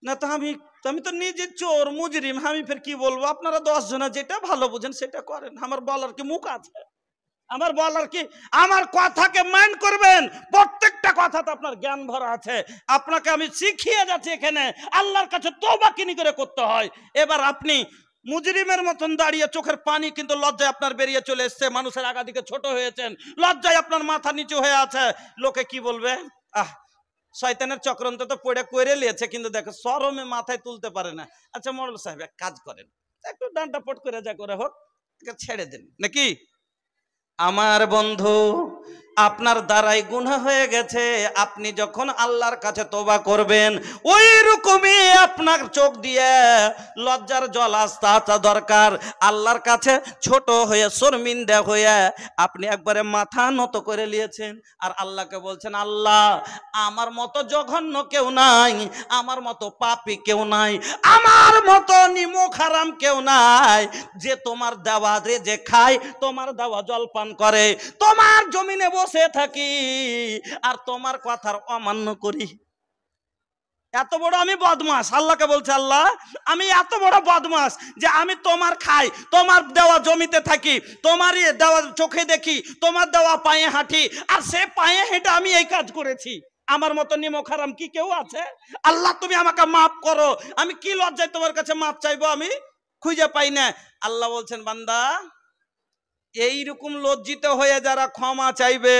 না তো আমি তো নিজে চোর মুজরিম, আমি ফের কি বলবো? আপনারা 10 জনা যেটা ভালো বুঝেন সেটা করেন, আমার বলার কি মুখ আছে? আমার বলার কি? আমার কথাকে মাইন্ড করবেন, প্রত্যেকটা কথাতে আপনার জ্ঞান ভরা আছে। আপনাকে আমি শিখিয়ে যাচ্ছি এখানে আল্লাহর কাছে তওবা কিনি করে করতে হয়। এবার আপনি মুজরিমের মতন দাঁড়িয়ে চোখের পানি কিন্তু লজ্জায় আপনার বেরিয়ে চলে এসছে, মানুষের আগা দিকে ছোট হয়েছেন, লজ্জায় আপনার মাথা নিচু হয়ে আছে। লোকে কি বলবে? শয়তানের চক্রান্ত তো পড়ে করে লিয়েছে, কিন্তু দেখো শরমে মাথায় তুলতে পারে না। আচ্ছা মোড়ল সাহেব এক কাজ করেন, একটু ডান্টা পট করে যা করে হোক ছেড়ে দেন নাকি? আমার বন্ধু, আপনার দ্বারাই গুনাহ হয়ে গেছে। আপনি যখন আল্লাহর কাছে তওবা করবেন, ওই রকমই আপনার চোখ দিয়ে লজ্জার জল আসা দরকার। আল্লাহর কাছে ছোট হয়ে শর্মিন্দা হয়ে আপনি একবারে মাথা নত করে নিয়েছেন, আর আল্লাহকে বলছেন, আল্লাহ আমার মতো জঘন্য কেউ নাই, আমার মতো পাপী কেউ নাই, আমার মতো নিমক হারাম কেউ নাই, যে তোমার দেওয়া যে খায়, তোমার দেওয়া জলপান করে, তোমার জমিনে বসে থাকি আর তোমার কথার অমান্য করি। এত বড় আমি বদমাস। আল্লাহকে বলছে, আল্লাহ আমি এত বড় বদমাস যে আমি তোমার খাই, তোমার দেওয়া জমিতে থাকি, তোমারই দেওয়া চোখে দেখি, তোমার দেওয়া পায়ে হাঁটি, আর সে পায়ে হেঁটে আমি এই কাজ করেছি। আমার মতো নিমক হারাম কি কেউ আছে? আল্লাহ তুমি আমাকে মাফ করো। আমি কি লজ্জায় তোমার কাছে মাফ চাইবো, আমি খুঁজে পাই না। আল্লাহ বলছেন, বান্দা এইরকম লজ্জিত হয়ে যারা ক্ষমা চাইবে,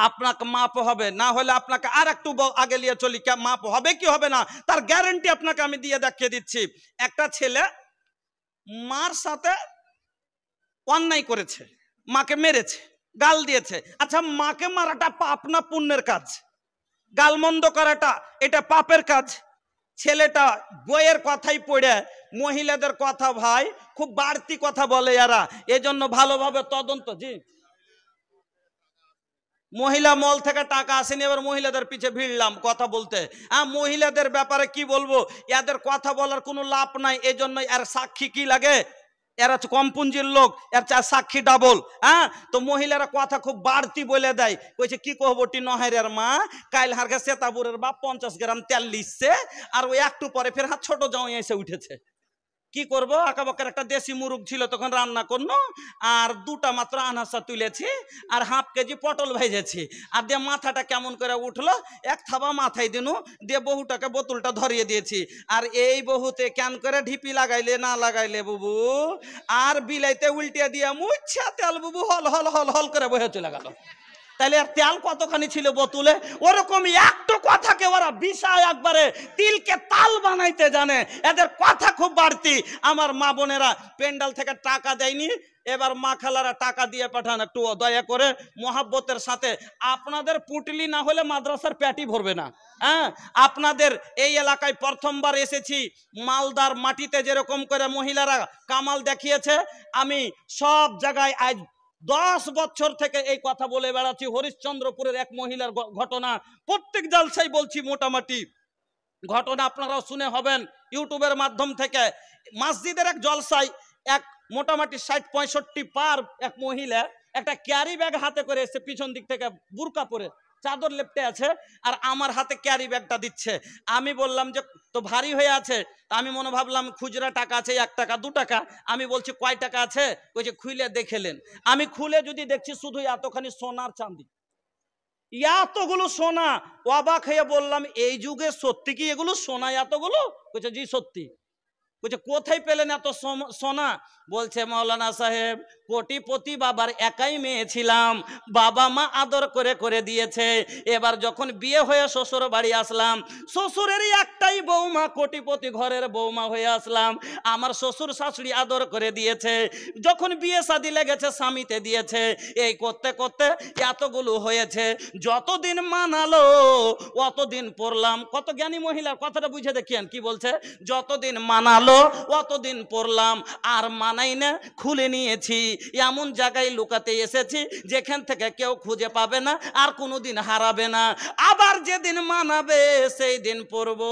আপনাকে মাপ হবে, না হলে আপনাকে আর একটু আগে নিয়ে চলি, মাপ হবে কি হবে না তার গ্যারান্টি আপনাকে আমি দিয়ে দেখিয়ে দিচ্ছি। একটা ছেলে মার সাথে অন্যায় করেছে, মাকে মেরেছে, গাল দিয়েছে। আচ্ছা, মাকে মারাটা পাপ না পুণ্যের কাজ? গালমন্দ করাটা এটা পাপের কাজ। ছেলেটা বইয়ের কথাই পড়ে মহিলাদের কথা ভাই খুব বাড়তি কথা বলে এরা, এজন্য ভালোভাবে তদন্ত। জি, মহিলা মল থেকে টাকা আসেনি, এবার মহিলাদের পিছে ভিড়লাম কথা বলতে। মহিলাদের ব্যাপারে কি বলবো, এদের কথা বলার কোনো লাভ নাই, এজন্য এর সাক্ষী কি লাগে, এরা কম পুঞ্জির লোক, এর সাক্ষী ডাবল। তো মহিলারা কথা খুব বাড়তি বলে দেয়, কইছে কি কহবটি নহের মা কাইল হারকে সেতাপুরের বাপ 50 গ্রাম তেল লিখছে, আর ওই একটু পরে ফের ছোট জামাই এসে উঠেছে। কি করবো, আঁকাবাঁকার একটা দেশি মুরগ ছিল তখন রান্না করলো, আর দুটা মাত্র আনাসা তুলেছি, আর হাফ কেজি পটল ভেজেছি, আর দিয়ে মাথাটা কেমন করে উঠলো, এক থাবা মাথায় দিনু, দিয়ে বহুটাকে বোতলটা ধরিয়ে দিয়েছি। আর এই বহুতে কেন করে ঢিপি লাগাইলে না লাগাইলে বুবু, আর বিলাইতে উল্টিয়ে দিয়ে মুচ্ছা তেল বুবু হল হল হল হল করে বহে চলে গেল। তাহলে আর তেল কতখানি ছিল বোতলে? ওরকম একটু কথাকে ওরা বিষয় একবারে তিলকে তাল বানাইতে জানে, এদের কথা খুব বাড়তি। আমার মা বোনেরা পেন্ডাল থেকে টাকা দেয়নি, এবার মা খালারা টাকা দিয়ে পাঠান, একটু দয়া করে মহাব্বতের সাথে। আপনাদের পুটলি না হলে মাদ্রাসার পেটি ভরবে না। আপনাদের এই এলাকায় প্রথমবার এসেছি, মালদার মাটিতে যেরকম করে মহিলারা কামাল দেখিয়েছে, আমি সব জায়গায় আজ 10 বছর থেকে এই কথা বলে বেড়াচ্ছি। হরিশ্চন্দ্রপুরের এক মহিলার ঘটনা প্রত্যেক জালসায় বলছি, মোটামুটি ঘটনা আপনারাও শুনে হবেন ইউটিউবের মাধ্যম থেকে। মসজিদের এক জলসায় এক মোটামুটি 60-65 পার এক মহিলা একটা ক্যারি ব্যাগ হাতে করে এসে, পিছন দিক থেকে বুরকা পরে চাদর লেপটে আছে, আর আমার হাতে ক্যারি ব্যাগটা দিচ্ছে। আমি বললাম যে তো ভারী হয়ে আছে, আমি মনে ভাবলাম খুচরা টাকা আছে 1 টাকা 2 টাকা। আমি বলছি কয় টাকা আছে, কইছে খুলে দেখেলেন। আমি খুলে যদি দেখছি শুধু এতখানি সোনার চাঁদি, এতগুলো সোনা। অবাক হয়ে বললাম এই যুগে সত্যি কি এগুলো সোনা এতগুলো? কইছে জি সত্যি। বলছে কোথায় পেলেন এত সোনা? বলছে মৌলানা সাহেব কোটিপতি বাবার একাই মেয়ে ছিলাম, বাবা মা আদর করে করে দিয়েছে। এবার যখন বিয়ে হয়ে শ্বশুর বাড়ি আসলাম, শ্বশুরেরই একটাই বৌমা, কোটিপতি ঘরের বৌমা হয়ে আসলাম। আমার শ্বশুর শাশুড়ি আদর করে দিয়েছে, যখন বিয়ে শাদী লেগেছে স্বামীতে দিয়েছে। এই করতে করতে এতগুলো হয়েছে, যতদিন মানালো অতদিন পড়লাম। কত জ্ঞানী মহিলার কথাটা বুঝে দেখিয়েন কি বলছে, যতদিন মানালো অতদিন পড়লাম, আর মানাই না, খুলে নিয়েছি। এমন জায়গায় লুকাতে এসেছি যেখান থেকে কেউ খুঁজে পাবে না, আর কোনোদিন হারাবে না। আবার যেদিন মানাবে সেই দিন পড়বো।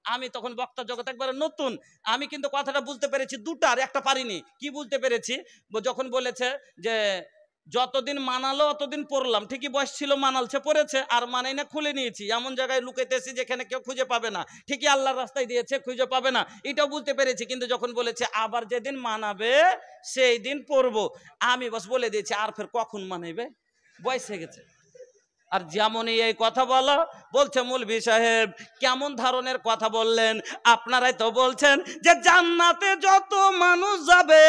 আমি তখন বক্তা জগৎ একবারে নতুন, আমি কিন্তু কথাটা বুঝতে পেরেছি দুটার একটা পারিনি। কি বুঝতে পেরেছি, যখন বলেছে যে যতদিন মানালো অতদিন পড়লাম, ঠিকই বয়স ছিল মানালছে পড়েছে, আর মানাই না খুলে নিয়েছি। এমন জায়গায় লুকাইতেছি যেখানে কেউ খুঁজে পাবে না, ঠিকই আল্লাহর রাস্তায় দিয়েছে, খুঁজে পাবে না, এটাও বুঝতে পেরেছি। কিন্তু যখন বলেছে আবার যেদিন মানাবে সেই দিন পড়বো, আমি বাস বলে দিয়েছি আর ফের কখন মানাইবে, বয়স হয়ে গেছে। আর যেমনই এই কথা বলা বলছে মৌলভী সাহেব কেমন ধরনের কথা বললেন। আপনারাই তো বলছেন যে জান্নাতে যত মানুষ যাবে,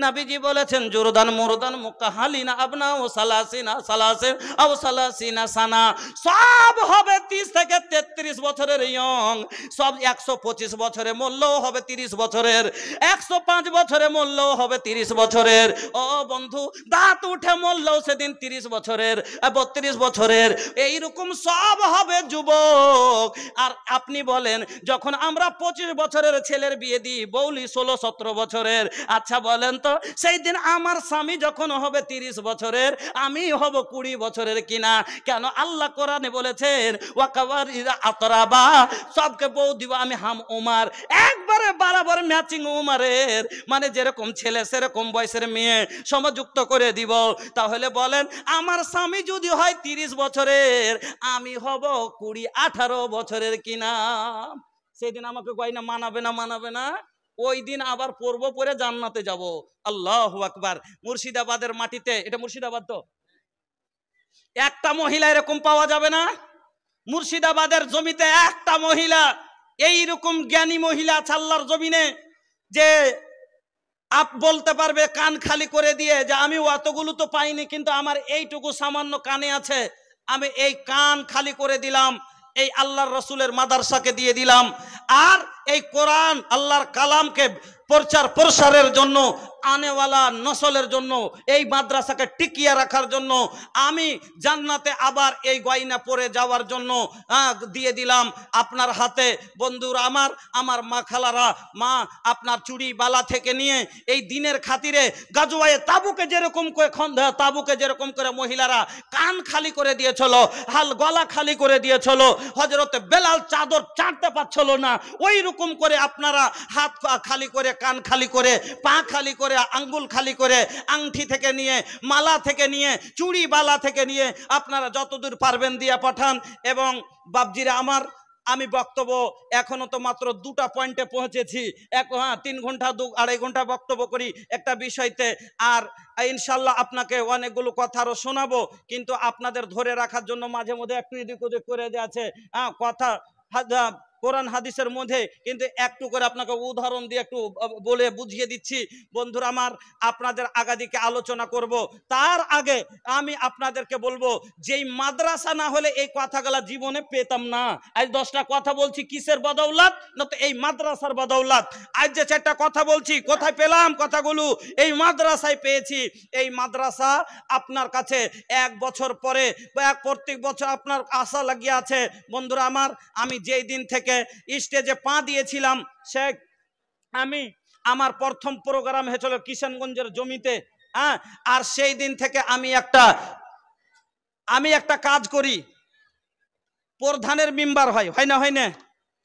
নবীজি বলেছেন জুরদান মুরদান মুকাহালিনা আবনা ও সালাসিনা সালাসিন আও সালাসিনা সানা, সব হবে 30 থেকে 33 বছরের ইয়ং, সব 125 বছরে মরলেও হবে 30 বছরের, 105 বছরে মরলেও হবে 30 বছরের। ও বন্ধু, দাঁত উঠে মরলেও সেদিন 30 বছরের, 32 বছরের, এইরকম সব হবে যুবক। আর আপনি বলেন যখন আমরা 25 বছরের ছেলের বিয়ে দিই, বৌলি 16-17 বছরের, আচ্ছা বলেন তো সেই দিন আমার স্বামী যখন হবে 30 বছরের, আমি হব 20 বছরের কিনা? কেন আল্লাহ কোরআনে বলেছেন ওয়াকাওয়ারিরা আতরাবা, সবকে বউ দিব আমি হাম উমার, একবারে বরাবর ম্যাচিং উমারের, মানে যেরকম ছেলে সেরকম বয়সের মেয়ে সমযুক্ত করে দিব। তাহলে বলেন আমার স্বামী যদি হয় 30 বছরের, আমি হব 20-18 বছরের কিনা? সেদিন আমাকে গয়না মানাবে না, মানাবে না, ওই দিন আবার পড়বো, পরে জান্নাতে যাব। আল্লাহু আকবার। মুর্শিদাবাদের মাটিতে, এটা মুর্শিদাবাদ তো, একটা মহিলা এরকম পাওয়া যাবে না? মুর্শিদাবাদের জমিতে একটা মহিলা এইরকম জ্ঞানী মহিলা আছে আল্লাহর জমিনে, যে আপ বলতে পারবে কান খালি করে দিয়ে যে আমি অতগুলো তো পাইনি, কিন্তু আমার এইটুকু সামান্য কানে আছে, আমি এই কান খালি করে দিলাম, এই আল্লাহর রসুলের মাদ্রাসাকে দিয়ে দিলাম। আর এই কোরআন আল্লাহর কালামকে প্রচার প্রসারের জন্য, আনেওয়ালা নসলের জন্য, এই মাদ্রাসাকে টিকিয়ে রাখার জন্য, আমি জান্নাতে আবার এই গয়না পরে যাওয়ার জন্য দিয়ে দিলাম আপনার হাতে। বন্ধুরা আমার মা খালারা, মা আপনার চুড়ি বালা থেকে নিয়ে এই দিনের খাতিরে গাজওয়ায়ে তাবুকে যেরকম করে তাবুকে যেরকম করে মহিলারা কান খালি করে দিয়েছিল, হাল গলা খালি করে দিয়েছিল, হযরতে বেলাল চাদর চাটতে পারছিল না, ওই রকম করে আপনারা হাত খালি করে, কান খালি করে, পা খালি করে, আঙ্গুল খালি করে, আংটি থেকে নিয়ে, মালা থেকে নিয়ে, চুড়ি বালা থেকে নিয়ে আপনারা যতদূর পারবেন দিয়ে পাঠান। এবং বাপজিরা আমি বক্তব্য এখনো তো মাত্র 2টা পয়েন্টে পৌঁছেছি। 3 ঘন্টা 2-2.5 ঘন্টা বক্তব্য করি একটা বিষয়তে, আর ইনশাল্লাহ আপনাকে অনেকগুলো কথা আরো শোনাবো, কিন্তু আপনাদের ধরে রাখার জন্য মাঝে মধ্যে একটু এদিক ওদিক করে যাচ্ছে কথা কোরআন হাদিসের মধ্যে, কিন্তু একটু করে আপনাকে উদাহরণ দিয়ে একটু বলে বুঝিয়ে দিচ্ছি। বন্ধুরা আপনাদের আগাদিকে আলোচনা করব, তার আগে আমি আপনাদেরকে বলবো, যেই মাদ্রাসা না হলে এই কথাগুলা জীবনে পেতাম না। আজ 10টা কথা বলছি কিসের বদৌলত? না তো এই মাদ্রাসার বদৌলত। আজ যে 4টা কথা বলছি, কোথায় পেলাম কথাগুলো? এই মাদ্রাসায় পেয়েছি। এই মাদ্রাসা আপনার কাছে 1 বছর পরে বা প্রত্যেক বছর আপনার আশা লাগিয়ে আছে। বন্ধুরা আমি যেই দিন থেকে স্টেজে পা দিয়েছিলাম, সে আমার প্রথম প্রোগ্রাম হয়েছিল কিষানগঞ্জের জমিতে, আর সেই দিন থেকে আমি একটা কাজ করি। প্রধানের মেম্বার হয় না,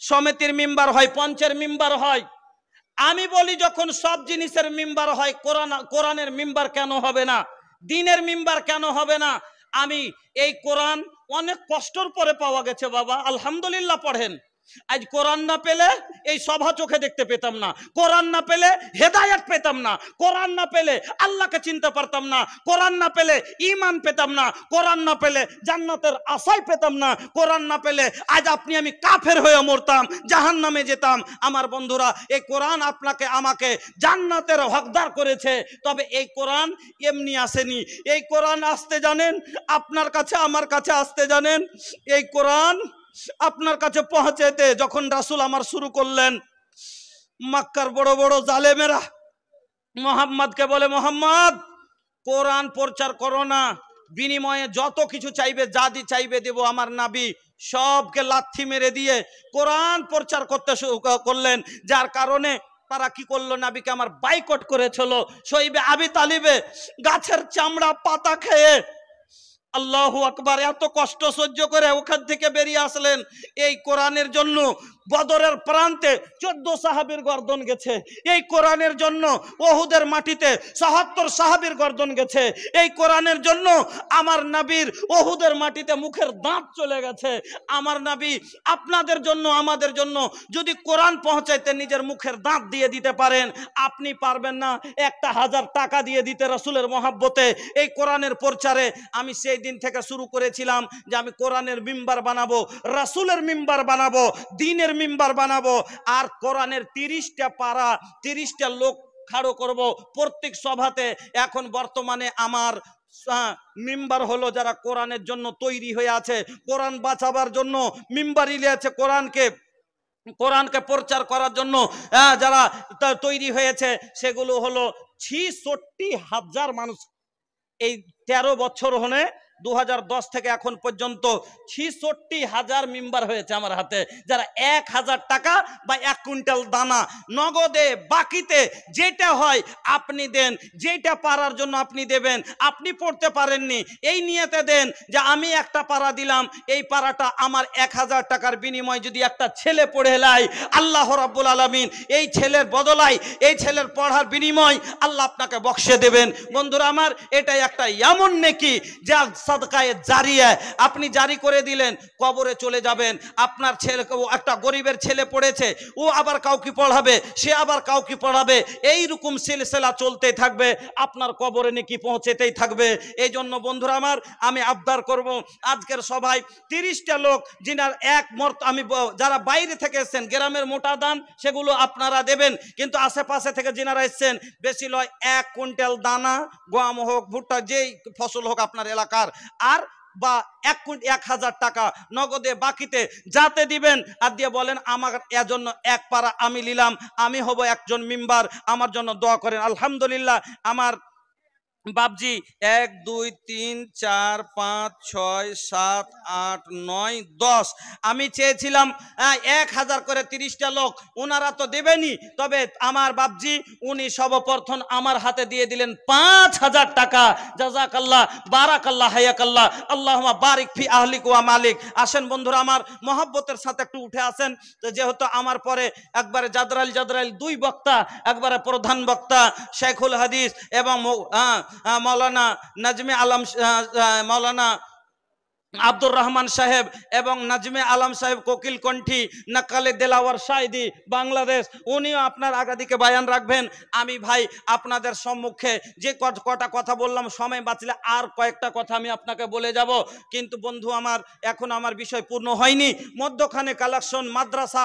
সমিতির মেম্বার হয়, পঞ্চের মেম্বার হয়। আমি বলি যখন সব জিনিসের মেম্বার হয়, কোরআনের মেম্বার কেন হবে না? দিনের মেম্বার কেন হবে না? আমি এই কোরআন অনেক কষ্টর পরে পাওয়া গেছে বাবা, আলহামদুলিল্লাহ পড়েন। আজ কোরআন না পেলে এই সভা চোখে দেখতে পেতাম না, কোরআন না পেলে হেদায়েত পেতাম না, কোরআন না পেলে আল্লাহকে চিনতে পারতাম না, কোরআন না পেলে ঈমান পেতাম না, কোরআন না পেলে জান্নাতের আশাই পেতাম না, কোরআন না পেলে আজ আমি কাফের হয়ে মরতাম, জাহান্নামে যেতাম। আমার বন্ধুরা, এই কোরআন আপনাকে আমাকে জান্নাতের হকদার করেছে। তবে এই কোরআন এমনি আসেনি। এই কোরআন আসতে জানেন, আপনার কাছে আমার কাছে আসতে জানেন। এই কোরআন আপনার কাছে পৌঁছাতে যখন রাসূল আমার শুরু করলেন, মক্কার বড় বড় জালেমেরা মুহাম্মদকে বলে, মুহাম্মদ কোরআন প্রচার করো না, বিনিময়ে যত কিছু চাইবে, যা চাইবে দেব। আমার নবী সবকে লাথি মেরে দিয়ে কোরআন প্রচার করতে শুরু করলেন, যার কারণে তারা কি করলো? নবীকে আমার বাইকট করেছিল। শহীদ আবি তালিবে গাছের চামড়া পাতা খেয়ে, আল্লাহু আকবার, এত কষ্ট সহ্য করে ওখান থেকে বেরিয়ে আসলেন এই কোরআনের জন্য। বদরের প্রান্তে 14 সাহাবীর গর্দন গেছে এই কোরআনের জন্য। ওহুদের মাটিতে ৭৭ সাহাবীর গর্দন গেছে এই কোরআনের জন্য। আমার নবীর ওহুদের মাটিতে মুখের দাঁত চলে গেছে। আমার নবী আপনাদের জন্য, আমাদের জন্য যদি কোরআন পৌঁছাইতে নিজের মুখের দাঁত দিয়ে দিতে পারেন, আপনি পারবেন না 1000 টাকা দিয়ে দিতে রাসূলের মহব্বতে এই কোরআনের প্রচারে? আমি সেই দিন থেকে শুরু করেছিলাম যে আমি কোরআনের মিম্বার বানাবো, রাসূলের মিম্বার বানাবো, দ্বীনের মিম্বার বানাবো, আর কোরআনের 30টা পারা, 30টা লোক খাড়ো করব প্রত্যেক সভাতে। এখন বর্তমানে আমার মিম্বার হলো যারা কোরআনের জন্য তৈরি হয়ে আছে, কোরআন বাঁচাবার জন্য মিম্বারি আছে, কোরআনকে প্রচার করার জন্য যারা তৈরি হয়েছে, সেগুলো হলো 66,000 মানুষ। এই 13 বছর হলে 2010 থেকে এখন পর্যন্ত 66,000 মেম্বার হয়েছে আমার হাতে, যারা 1000 টাকা বা 1 কুইন্টাল দানা নগদে বাকিতে যেটা হয় আপনি দেন, যেটা পারার জন্য আপনি দেবেন। আপনি পড়তে পারেননি, এই নিয়তে দেন যে আমি একটা পারা দিলাম, এই পারাটা আমার 1000 টাকার বিনিময়ে যদি একটা ছেলে পড়ে লাই, আল্লাহ রাব্বুল আলামিন এই ছেলের বদলায়, এই ছেলের পড়ার বিনিময় আল্লাহ আপনাকে বক্সে দেবেন। বন্ধুরা আমার, এটাই একটা এমন নেকি যা সাদকায়ে জারিয়া আপনি জারি করে দিলেন, কবরে চলে যাবেন, আপনার ছেলে একটা গরিবের ছেলে পড়েছে, ও আবার কাউকে পড়াবে, সে আবার কাউকে পড়াবে, এইরকম সিলসিলা চলতে থাকবে, আপনার কবরে নাকি পৌঁছেতেই থাকবে। এই জন্য বন্ধুরা আমার, আমি আবদার করব আজকের সবাই 30টা লোক যিনার এক মর্ত, আমি যারা বাইরে থেকে এসেছেন গ্রামের মোটা দান সেগুলো আপনারা দেবেন, কিন্তু আশেপাশে থেকে যিনারা এসেছেন বেশি লয় 1 কুইন্টাল দানা, গম হোক ভুট্টা যেই ফসল হোক আপনার এলাকার, আর বা 1000 টাকা নগদে বাকিতে যাতে দিবেন, আর দিয়ে বলেন আমার এজন্য এক পারা আমি নিলাম, আমি হব একজন মেম্বার, আমার জন্য দোয়া করেন। আলহামদুলিল্লাহ আমার বাপজি 1 2 3 4 5 6 7 8 9 10 আমি চেয়েছিলাম 1000 করে 30টা লোক, ওনারা তো দেবেনি, তবে আমার বাপজি উনি সর্বপ্রথম আমার হাতে দিয়ে দিলেন 5000 টাকা। জাযাকাল্লাহ, বারাকাল্লাহ, হায়াকাল্লাহ, আল্লাহুম্মা বারিক ফি আহলিক ওয়া মালিক। আসেন বন্ধুরা আমার, মহব্বতের সাথে একটু উঠে আসেন। তো যেহেতু আমার পরে একবারে জাদরাইল 2 বক্তা, একবারে প্রধান বক্তা শেখুল হাদিস এবং মৌলানা নাজমে আলম, মৌলানা আব্দুর রহমান সাহেব এবং নাজমে আলম সাহেব কোকিল কণ্ঠী, নাকালে দেলাওয়ার শাহিদি বাংলাদেশ, উনিও আপনার আগাদিকে বায়ান রাখবেন। আমি ভাই আপনাদের সম্মুখে যে কটা কথা বললাম, সময় বাঁচলে আর কয়েকটা কথা আমি আপনাকে বলে যাব, কিন্তু বন্ধু আমার এখন আমার বিষয় পূর্ণ হয়নি। মধ্যখানে কালেকশন মাদ্রাসা,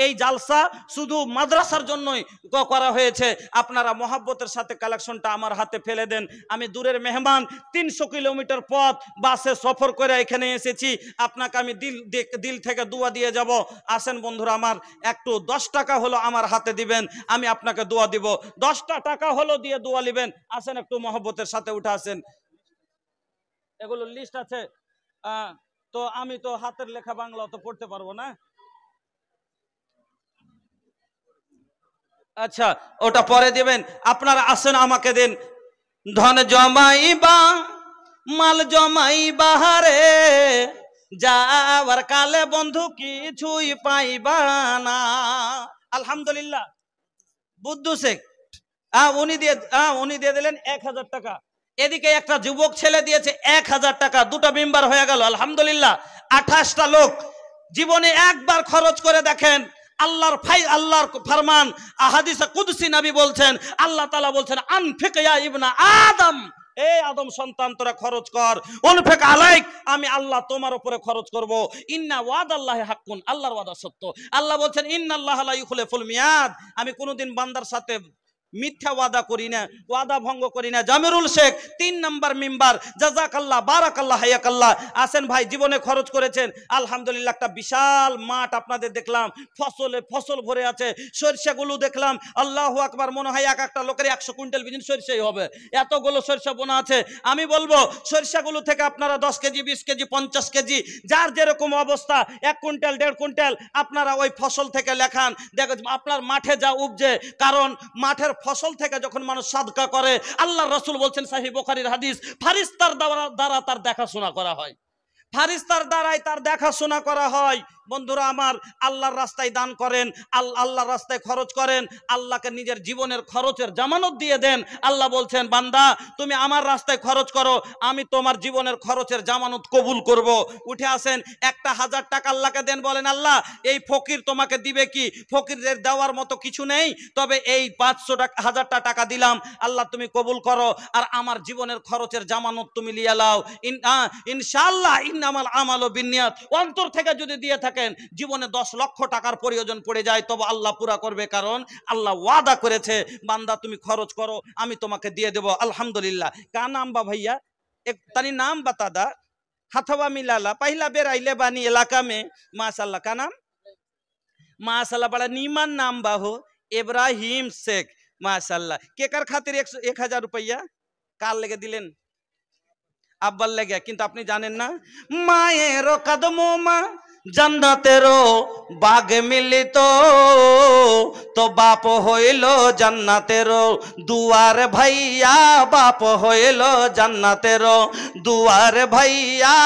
এই জালসা শুধু মাদ্রাসার জন্যই করা হয়েছে, আপনারা মহব্বতের সাথে কালেকশনটা আমার হাতে ফেলে দেন। আমি দূরের মেহমান, 300 কিলোমিটার পথ বাসে সফর করে এখানে এসেছি, আপনাকে আমি দিল থেকে দোয়া দিয়ে যাব। আসেন বন্ধুরা আমার, একটু 10 টাকা হলো আমার হাতে দিবেন, আমি আপনাকে দোয়া দিব। 10টা টাকা হলো দিয়ে দোয়া নেবেন। আসেন একটু মহব্বতের সাথে উঠে আসেন, এগুলো লিস্ট আছে। তো আমি তো হাতের লেখা বাংলা তো পড়তে পারবো না, আচ্ছা ওটা পরে দিবেন। আপনারা আসেন, আমাকে দেন। ধন জমাইবা মাল জমাইবা রে, যাওয়ার কালে বন্ধু কিছুই পাইবা না। আলহামদুলিল্লাহ, বুদ্ধু শেখ উনি দিয়ে দিলেন 1000 টাকা। এদিকে একটা যুবক ছেলে দিয়েছে 1000 টাকা, 2টা মেম্বার হয়ে গেল। আলহামদুলিল্লাহ, 28টা লোক। জীবনে একবার খরচ করে দেখেন, আল্লাহর ফরমান, হাদিসে কুদসি নবী বলছেন, আল্লাহ তাআলা বলছেন আনফিক ইয়া ইবনা আদম, এ আদম সন্তান তোরা খরচ কর, উনফিক আলাইক, আমি আল্লাহ তোমার উপরে খরচ করব। ইন্না ওয়াদাল্লাহি হাক্কুন, আল্লাহর ওয়াদা সত্য। আল্লাহ বলছেন ইন্নাল্লাহা লা ইউখলিফুল মিয়াদ, আমি কোনোদিন বান্দার সাথে মিথ্যা ওয়াদা করি না, ওয়াদা ভঙ্গ করি না। জামিরুল শেখ 3 নাম্বার মেম্বার, জাযাকাল্লাহ, বারাকাল্লাহ, হায়াকাল্লাহ। আসেন ভাই, জীবনে খরচ করেছেন আলহামদুলিল্লাহ। একটা বিশাল মাঠ আপনাদের দেখলাম, ফসল ভরে আছে, সরষেগুলো দেখলাম, আল্লাহু আকবার, মনে হয় একটা লোকের 100 কুইন্টাল বিজিন সরষেই হবে, এতগুলো সরষে বোনা আছে। আমি বলবো সরষেগুলো থেকে আপনারা 10 কেজি, 20 কেজি, 50 কেজি, যার যেরকম অবস্থা, 1 কুইন্টাল 1.5 কুইন্টাল আপনারা ওই ফসল থেকে লেখান, দেখেন আপনার মাঠে যা উপজে। কারণ মাঠের ফসল থেকে যখন মানুষ সাদকা করে, আল্লাহর রাসূল বলছেন, সহিহ বুখারীর হাদিস, ফারিস্তার দ্বারা তার দেখাশোনা করা হয়, ফারিস্তার দ্বারাই তার দেখাশোনা করা হয়। বন্ধুরা আমার, আল্লাহর রাস্তায় দান করেন, আল্লাহর রাস্তায় খরচ করেন, আল্লাহকে নিজের জীবনের খরচের জামানত দিয়ে দেন। আল্লাহ বলছেন, বান্দা তুমি আমার রাস্তায় খরচ করো, আমি তোমার জীবনের খরচের জামানত কবুল করব। উঠে আসেন, 1000 টাকা আল্লাহকে দেন, বলেন আল্লাহ এই ফকির তোমাকে দিবে কি, ফকিরদের দেওয়ার মতো কিছু নেই, তবে এই 500 টাকা 1000টা টাকা দিলাম, আল্লাহ তুমি কবুল করো, আর আমার জীবনের খরচের জামানত তুমি লিয়ে লাও। ইনশাআল্লাহ ইন্নামাল আমালু বিন্নিয়াত, অন্তর থেকে যদি দিয়ে থাকেন, জীবনে 10 লক্ষ টাকার প্রয়োজন পড়ে যায়, তবে আল্লাহ পুরা করবে, কারণ আল্লাহ ওয়াদা করেছে, বান্দা তুমি খরচ করো, আমি তোমাকে দিয়ে দেব। আলহামদুলিল্লাহ। কা নাম বা ভাইয়া, এক তানি নাम बता दा, हथवा मिलाला, पहला बेर आइले बानी इलाका में, माशाल्लाह। का नाम? माशाल्लाह, बड़ा नीमन नाम बा हो, इब्राहिम शेख, माशाल्लाह। केकर खातिर 1000 रुपया काल लेगे दिलेन? আব্বার লেগে। কিন্তু আপনি জানেন না, মায়ের কদমো মা জান্নাতেরও বাগ মিলিত, তো বাপ হইল জান্নাতেরও দুয়ার ভাইয়া, বাপ হইল জান্নাতেরও দুয়ার ভাইয়া।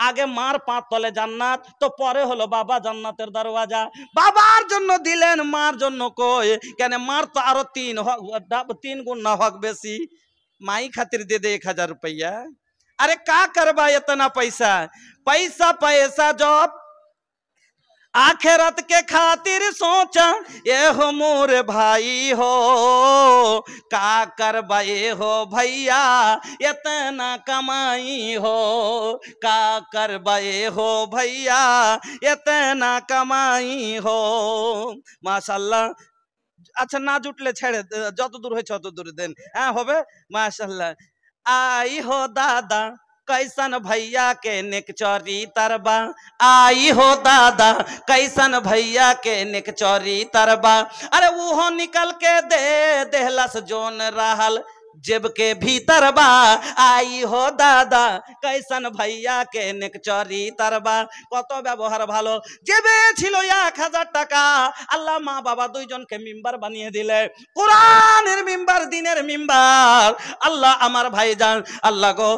আগে মার পাঁচ তলে জান্নাত, তো পরে হলো বাবা জান্নাতের দরওয়াজা। বাবার জন্য দিলেন, মার জন্য কই কেন? মার তো আরো 3 গুণ না হক বেশি। মাই খাतिर दे दे 1000 रुपया। अरे का करबा इतना पैसा, पैसा पैसा जब आखिरत के खातिर सोचा, ये हो मोर भाई हो, का करबा ये हो भैया इतना कमाई हो, का करबा ये हो भैया इतना कमाई हो। माशाल्लाह। अच्छा ना जुटले छेड़े যত দূর হয়েছে তত দূর দেন, হ্যাঁ হবে। माशाल्लाह। आई हो दादा कैसन भैया के निकचौरी तरबा, आई हो दादा कैसन भैया के निकचौरी तरबा, अरे वो निकल के दे देहलस जोन रहल जेब के भीतर बा, आई हो दादा कैसन भैया के निकचौरी तरबा। কত ব্যবহার ভালো। জেবে ছিল 1000 টাকা, আল্লাহ মা বাবা দুইজনকে মিম্বার বানিয়ে দিলে, কোরআনের মিম্বার, দিনের মিম্বার। আল্লাহ আমার ভাইজান, আল্লাহ গো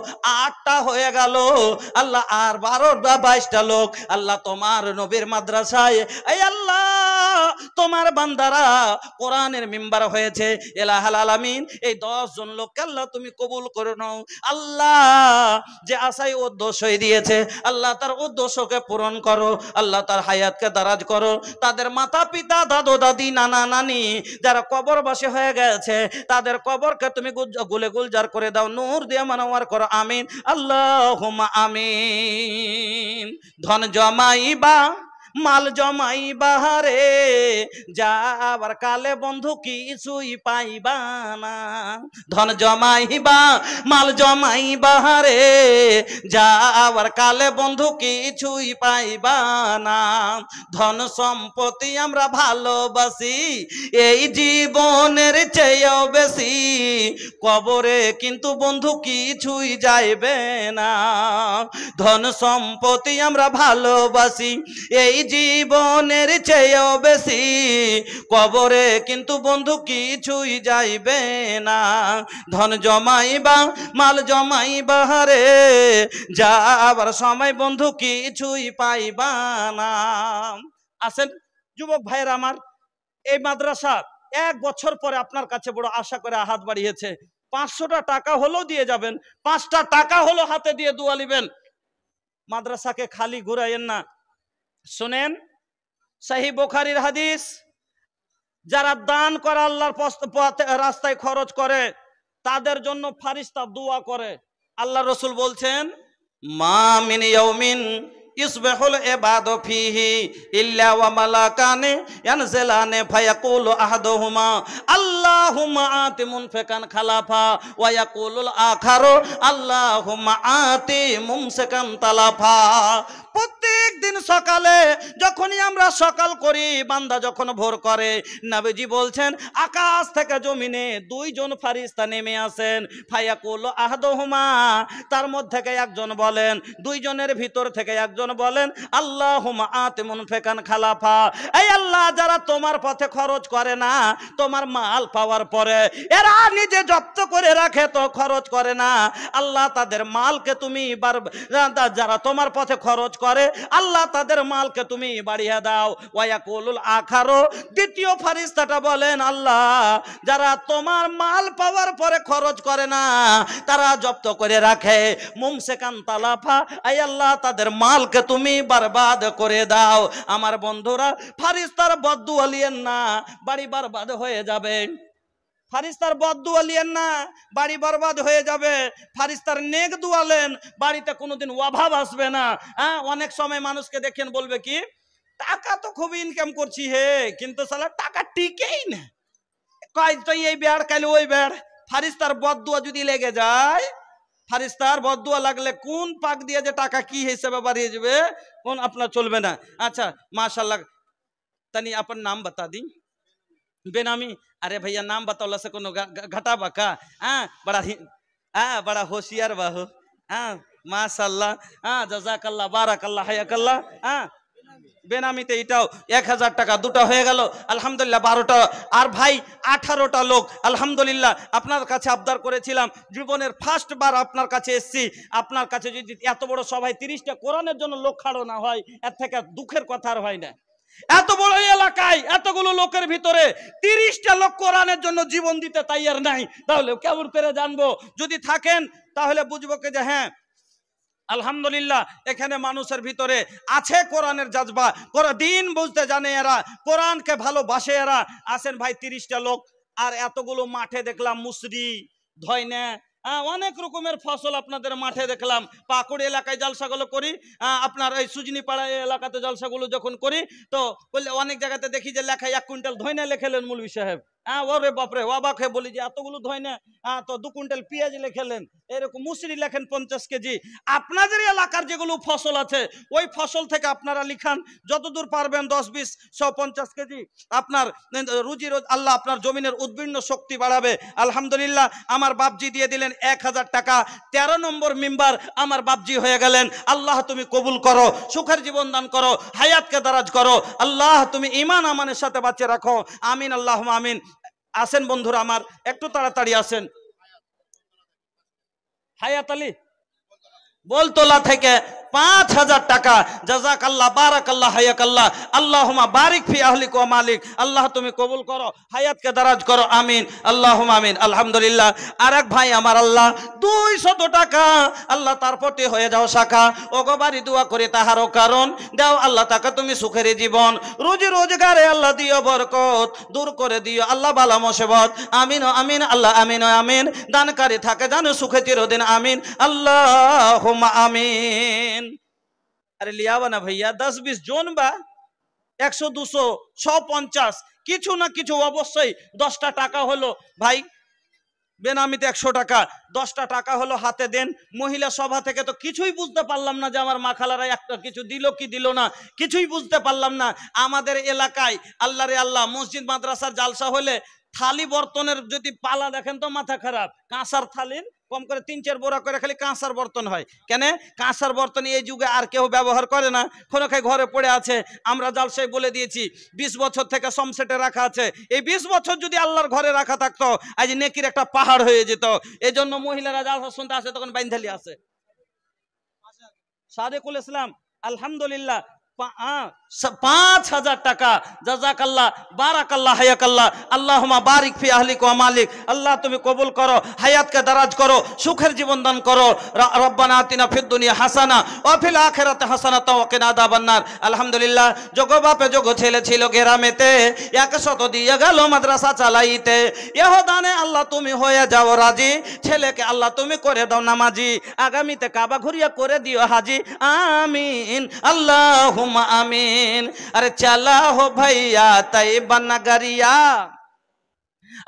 8টা হয়ে গেল, আল্লাহ আর 12টা 22টা লোক, আল্লাহ তোমার নবীর মাদ্রাসায়, এই আল্লাহ তোমার বান্দারা কোরআনের মিম্বার হয়েছে। ইলাহুল আলামিন এই 10 জন লোককে আল্লাহ তুমি কবুল করে নাও। আল্লাহ যে আশায় উদ্দেশ্য দিয়েছে, আল্লাহ তার উদ্দেশ্যকে পূরণ করো, আল্লাহ তার হায়াতকে দারাজ করো। তাদের মাতা পিতা দাদু দাদি নানা নানি যারা কবরবাসী হয়ে গেছে, তাদের কবরকে তুমি গুলে গুলজার করে দাও, নূর দিয়ে মানওয়ার করো। আমিন আল্লাহুম্মা আমিন। ধন জমাইবা মাল জমাই বাহারে, যাবার কালে বন্ধু কিছুই পাইবা না। ধন জমাইবা মাল জমাই বাহারে, যাবার কালে বন্ধু কিছুই পাইবা না। ধন সম্পত্তি আমরা ভালোবাসি এই জীবনের চেয়েও বেশি, কবরে কিন্তু বন্ধু কিছুই যাইবে না। ধন সম্পত্তি আমরা ভালোবাসি এই জীবনের চেয়েও বেশি, কবরে কিন্তু বন্ধু কিছুই যাইবে না। ধন জমাইবা মাল জমাইবা রে, যাবার সময় বন্ধু কিছুই পাইবা না। আসেন যুবক ভাইরা আমার, এই মাদ্রাসা 1 বছর পরে আপনার কাছে বড় আশা করে হাত বাড়িয়েছে। 500টা টাকা হলেও দিয়ে যাবেন, 5টা টাকা হলো হাতে দিয়ে দোয়া নিবেন। মাদ্রাসাকে খালি ঘুরাইয়েন না। শুনেন সহি বুখারীর হাদিস, যারা দান করে আল্লাহর পথে রাস্তায় খরচ করে তাদের জন্য ফেরেশতা দোয়া করে। আল্লাহ রাসূল বলছেন, মা মিন ইয়াউমিন ইসবাহুল ইবাদু ফিহি ইল্লা ওয়া মালাকানে ইয়ানজিলানে ফায়াকুলু আহাদুহুমা আল্লাহুম্মা আতি মুনফিকান খালাফা ওয়া ইয়াকুলুল আখারু আল্লাহুম্মা আতি মুমসিকান তালাফা। প্রত্যেক দিন সকালে যখনই আমরা সকাল করি, বান্দা যখন ভোর করে, নবীজি বলছেন আকাশ থেকে জমিনে 2 জন ফেরেশতা নেমে আসেন। ফায়াকুলু আহাদুহুমা, তার মধ্যে থেকে একজন বলেন, 2 জনের ভিতর থেকে একজন বলেন, আল্লাহুম্মা আতি মুনফিকান খালাফা, এই আল্লাহ যারা তোমার পথে খরচ করে না, তোমার মাল পাওয়ার পরে এরা নিজে জব্দ করে রাখে তো খরচ করে না, আল্লাহ তাদের মালকে তুমি যারা তোমার পথে খরচ করে আল্লাহ তাদের মালকে তুমি বাড়িয়ে দাও। ওয়ায়াকুলুল আখারু, দ্বিতীয় ফেরেশতাটা বলেন, আল্লাহ যারা তোমার মাল পাওয়ার পরে খরচ করে না, তারা জব্দ করে রাখে, মুমসিকান তালাফা, আয় আল্লাহ তাদের মালকে তুমি বরবাদ করে দাও। আমার বন্ধুরা, ফেরেশতার বদদুয়া লিয়েন না, বাড়ি বরবাদ হয়ে যাবে। ফেরেশতার বদদুয়া লিয়েন না, বাড়ি বরবাদ হয়ে যাবে। ফেরেশতার নেক দুয়ালেন, বাড়িতে কোনোদিন অভাব আসবে না। হ্যাঁ, অনেক সময় মানুষকে দেখেন বলবে কি, টাকা তো খুব ইনকাম করছি হে, কিন্তু সালা টাকা টিকেই না, কয় তো এই বেড় কাল ওই বেড়। ফেরেশতার বদদুয়া যদি লেগে যায়, ফেরেশতার বদদুয়া লাগলে কোন পাক দিয়ে যে টাকা কি হিসেবে বাড়িয়ে যাবে কোন আপনার চলবে না। আচ্ছা माशाल्लाह, तनी अपन नाम बता दी बेनामी। अरे भैया नाम बतौला से कोनो घटा बका। बड़ा होशियार बाहो। माशाल्लाह, जजाकल्लाह बाराकल्लाह हयाकल्लाह। বেনামিতে এটাও 1000 টাকা, 2টা হয়ে গেল আলহামদুলিল্লাহ, 12টা। আর ভাই 18টা লোক আলহামদুলিল্লাহ। আপনার কাছে আবদার করেছিলাম, জীবনের ফার্স্ট বার আপনার কাছে এসেছি, আপনার কাছে যদি এত বড় সভায় 30টা কোরআনের জন্য লোক খাড়ো না হয়, এর থেকে দুঃখের কথা আর হয় না। এত বড় এলাকায় এতগুলো লোকের ভিতরে 30টা লোক কোরআনের জন্য জীবন দিতে তৈয়ার নাই, তাহলে কেমন করে জানবো? যদি থাকেন তাহলে বুঝবো যে হ্যাঁ আলহামদুলিল্লাহ এখানে মানুষের ভিতরে আছে কোরআনের জাজবা, দিন বুঝতে জানে এরা, কোরআনকে ভালোবাসে এরা। আসেন ভাই 30টা লোক, আর এতগুলো মাঠে দেখলাম মুসরি, ধয়না, অনেক রকমের ফসল আপনাদের মাঠে দেখলাম। পাকুড় এলাকায় জলসাগুলো করি, আপনার এই সুজনি পাড়া এলাকাতে জলসাগুলো যখন করি তো অনেক জায়গাতে দেখি যে লেখায় 1 কুইন্টাল ধয়না লেখেলেন মৌলভী সাহেব। ওরে বাপরে, অবাক হয়ে বলি যে এতগুলো ধয়না, তো 2 কুইন্টাল পেঁয়াজ লেখেলেন, এরকম মুসরি লেখেন 50 কেজি। আপনাদের এলাকার যেগুলো ফসল আছে ওই ফসল থেকে আপনারা লিখান যতদূর পারবেন, 10, 20, 100, 50 কেজি। আপনার রুজি আল্লাহ আপনার জমিনের উদ্বীর্ণ শক্তি বাড়াবে। আলহামদুলিল্লাহ আমার বাপজি দিয়ে দিলেন 1000 টাকা। 13 নম্বর মেম্বার আমার বাপজি হয়ে গেলেন। আল্লাহ তুমি কবুল করো, সুখের জীবন দান করো, হায়াতকে দারাজ করো। আল্লাহ তুমি ঈমান আমানের সাথে বাঁচিয়ে রাখো, আমিন আল্লাহুম্মা আমিন। আসেন বন্ধুরা আমার, একটু তাড়াতাড়ি আসেন। হায়াত আলী বলতলা থেকে 5000 টাকা। জাযাকাল্লাহ, বারাকাল্লাহ, হায়াকাল্লাহ, আল্লাহুম্মা বারিক ফি আহলিক ওয়া মালিক। আল্লাহ তুমি কবুল করো, হায়াতকে দারাজ করো, আমিন আল্লাহুম্মা আমিন। আলহামদুলিল্লাহ আরেক ভাই আমার আল্লাহ 200 টাকা, আল্লাহ তার প্রতি হয়ে যাও শাখা। ওগো বাড়ি দোয়া করে তাহারও কারণ দাও আল্লাহ, তাকে তুমি সুখের জীবন, রুজি রোজগারে আল্লাহ দিও বরকত, দূর করে দিও আল্লাহ বালা মুসিবত, আমিন আমিন আল্লাহ, আমিন আমিন। দানকারী থাকে জানো সুখে চিরদিন, আমিন আল্লাহুম্মা আমিন। আরে লিয়াবা না ভাইয়া, 10-20 জন বা 100, 200, 150 কিছু না কিছু অবশ্যই। 10টা টাকা হলো ভাই বেনামিতে 100 টাকা, 10টা টাকা হলো হাতে দেন। মহিলা সভা থেকে তো কিছুই বুঝতে পারলাম না যে আমার মা খালারা একটা কিছু দিল কি দিল না, কিছুই বুঝতে পারলাম না। আমাদের এলাকায় আল্লাহ রে আল্লাহ মসজিদ মাদ্রাসার জালসা হলে থালি বর্তনের যদি পালা দেখেন তো মাথা খারাপ। কাঁসার থালির কম করে 3-4 বোরা করে খালি কাঁসার বর্তন হয়। কেন কাঁসার বর্তন এই যুগে আর কেউ ব্যবহার করে না, কোনো খাই ঘরে পড়ে আছে। আমরা জালসায় বলে দিয়েছি 20 বছর থেকে সমসেটে রাখা আছে। এই 20 বছর যদি আল্লাহর ঘরে রাখা থাকতো আজ নেকির একটা পাহাড় হয়ে যেত। এই জন্য মহিলারা জালসা শুনতে আসে তখন বাইন্ধালি আসে। সাদেকুল ইসলাম আলহামদুলিল্লাহ 5000 টাকা। জাযাকাল্লাহ, বারাকাল্লাহ, হায়াকাল্লাহ, আল্লাহুম্মা বারিক ফি আহলিক ওয়া মালিক। আল্লাহ তুমি কবুল করো, হায়াতকে দারাজ করো, সুখের জীবন দান করো। রব্বানা আতিনা ফিদ দুনিয়া হাসানা ওয়া ফিল আখিরাতি হাসানাতাও ওয়া কিনা আযাবান নার। আলহামদুলিল্লাহ যোগ বাপে যোগ ছেলে ছিল গ্রামেতে, 100 দিয়ে গেল মাদ্রাসা চালাইতে। এহ দানে আল্লাহ তুমি হয়ে যাও রাজি, ছেলেকে আল্লাহ তুমি করে দাও নামাজি, আগামীতে কাবা ঘুরিয়া করে দিও হাজি, আমিন আল্লাহুম্মা আমিন। अरे चला हो भैया तैयबा नगरिया,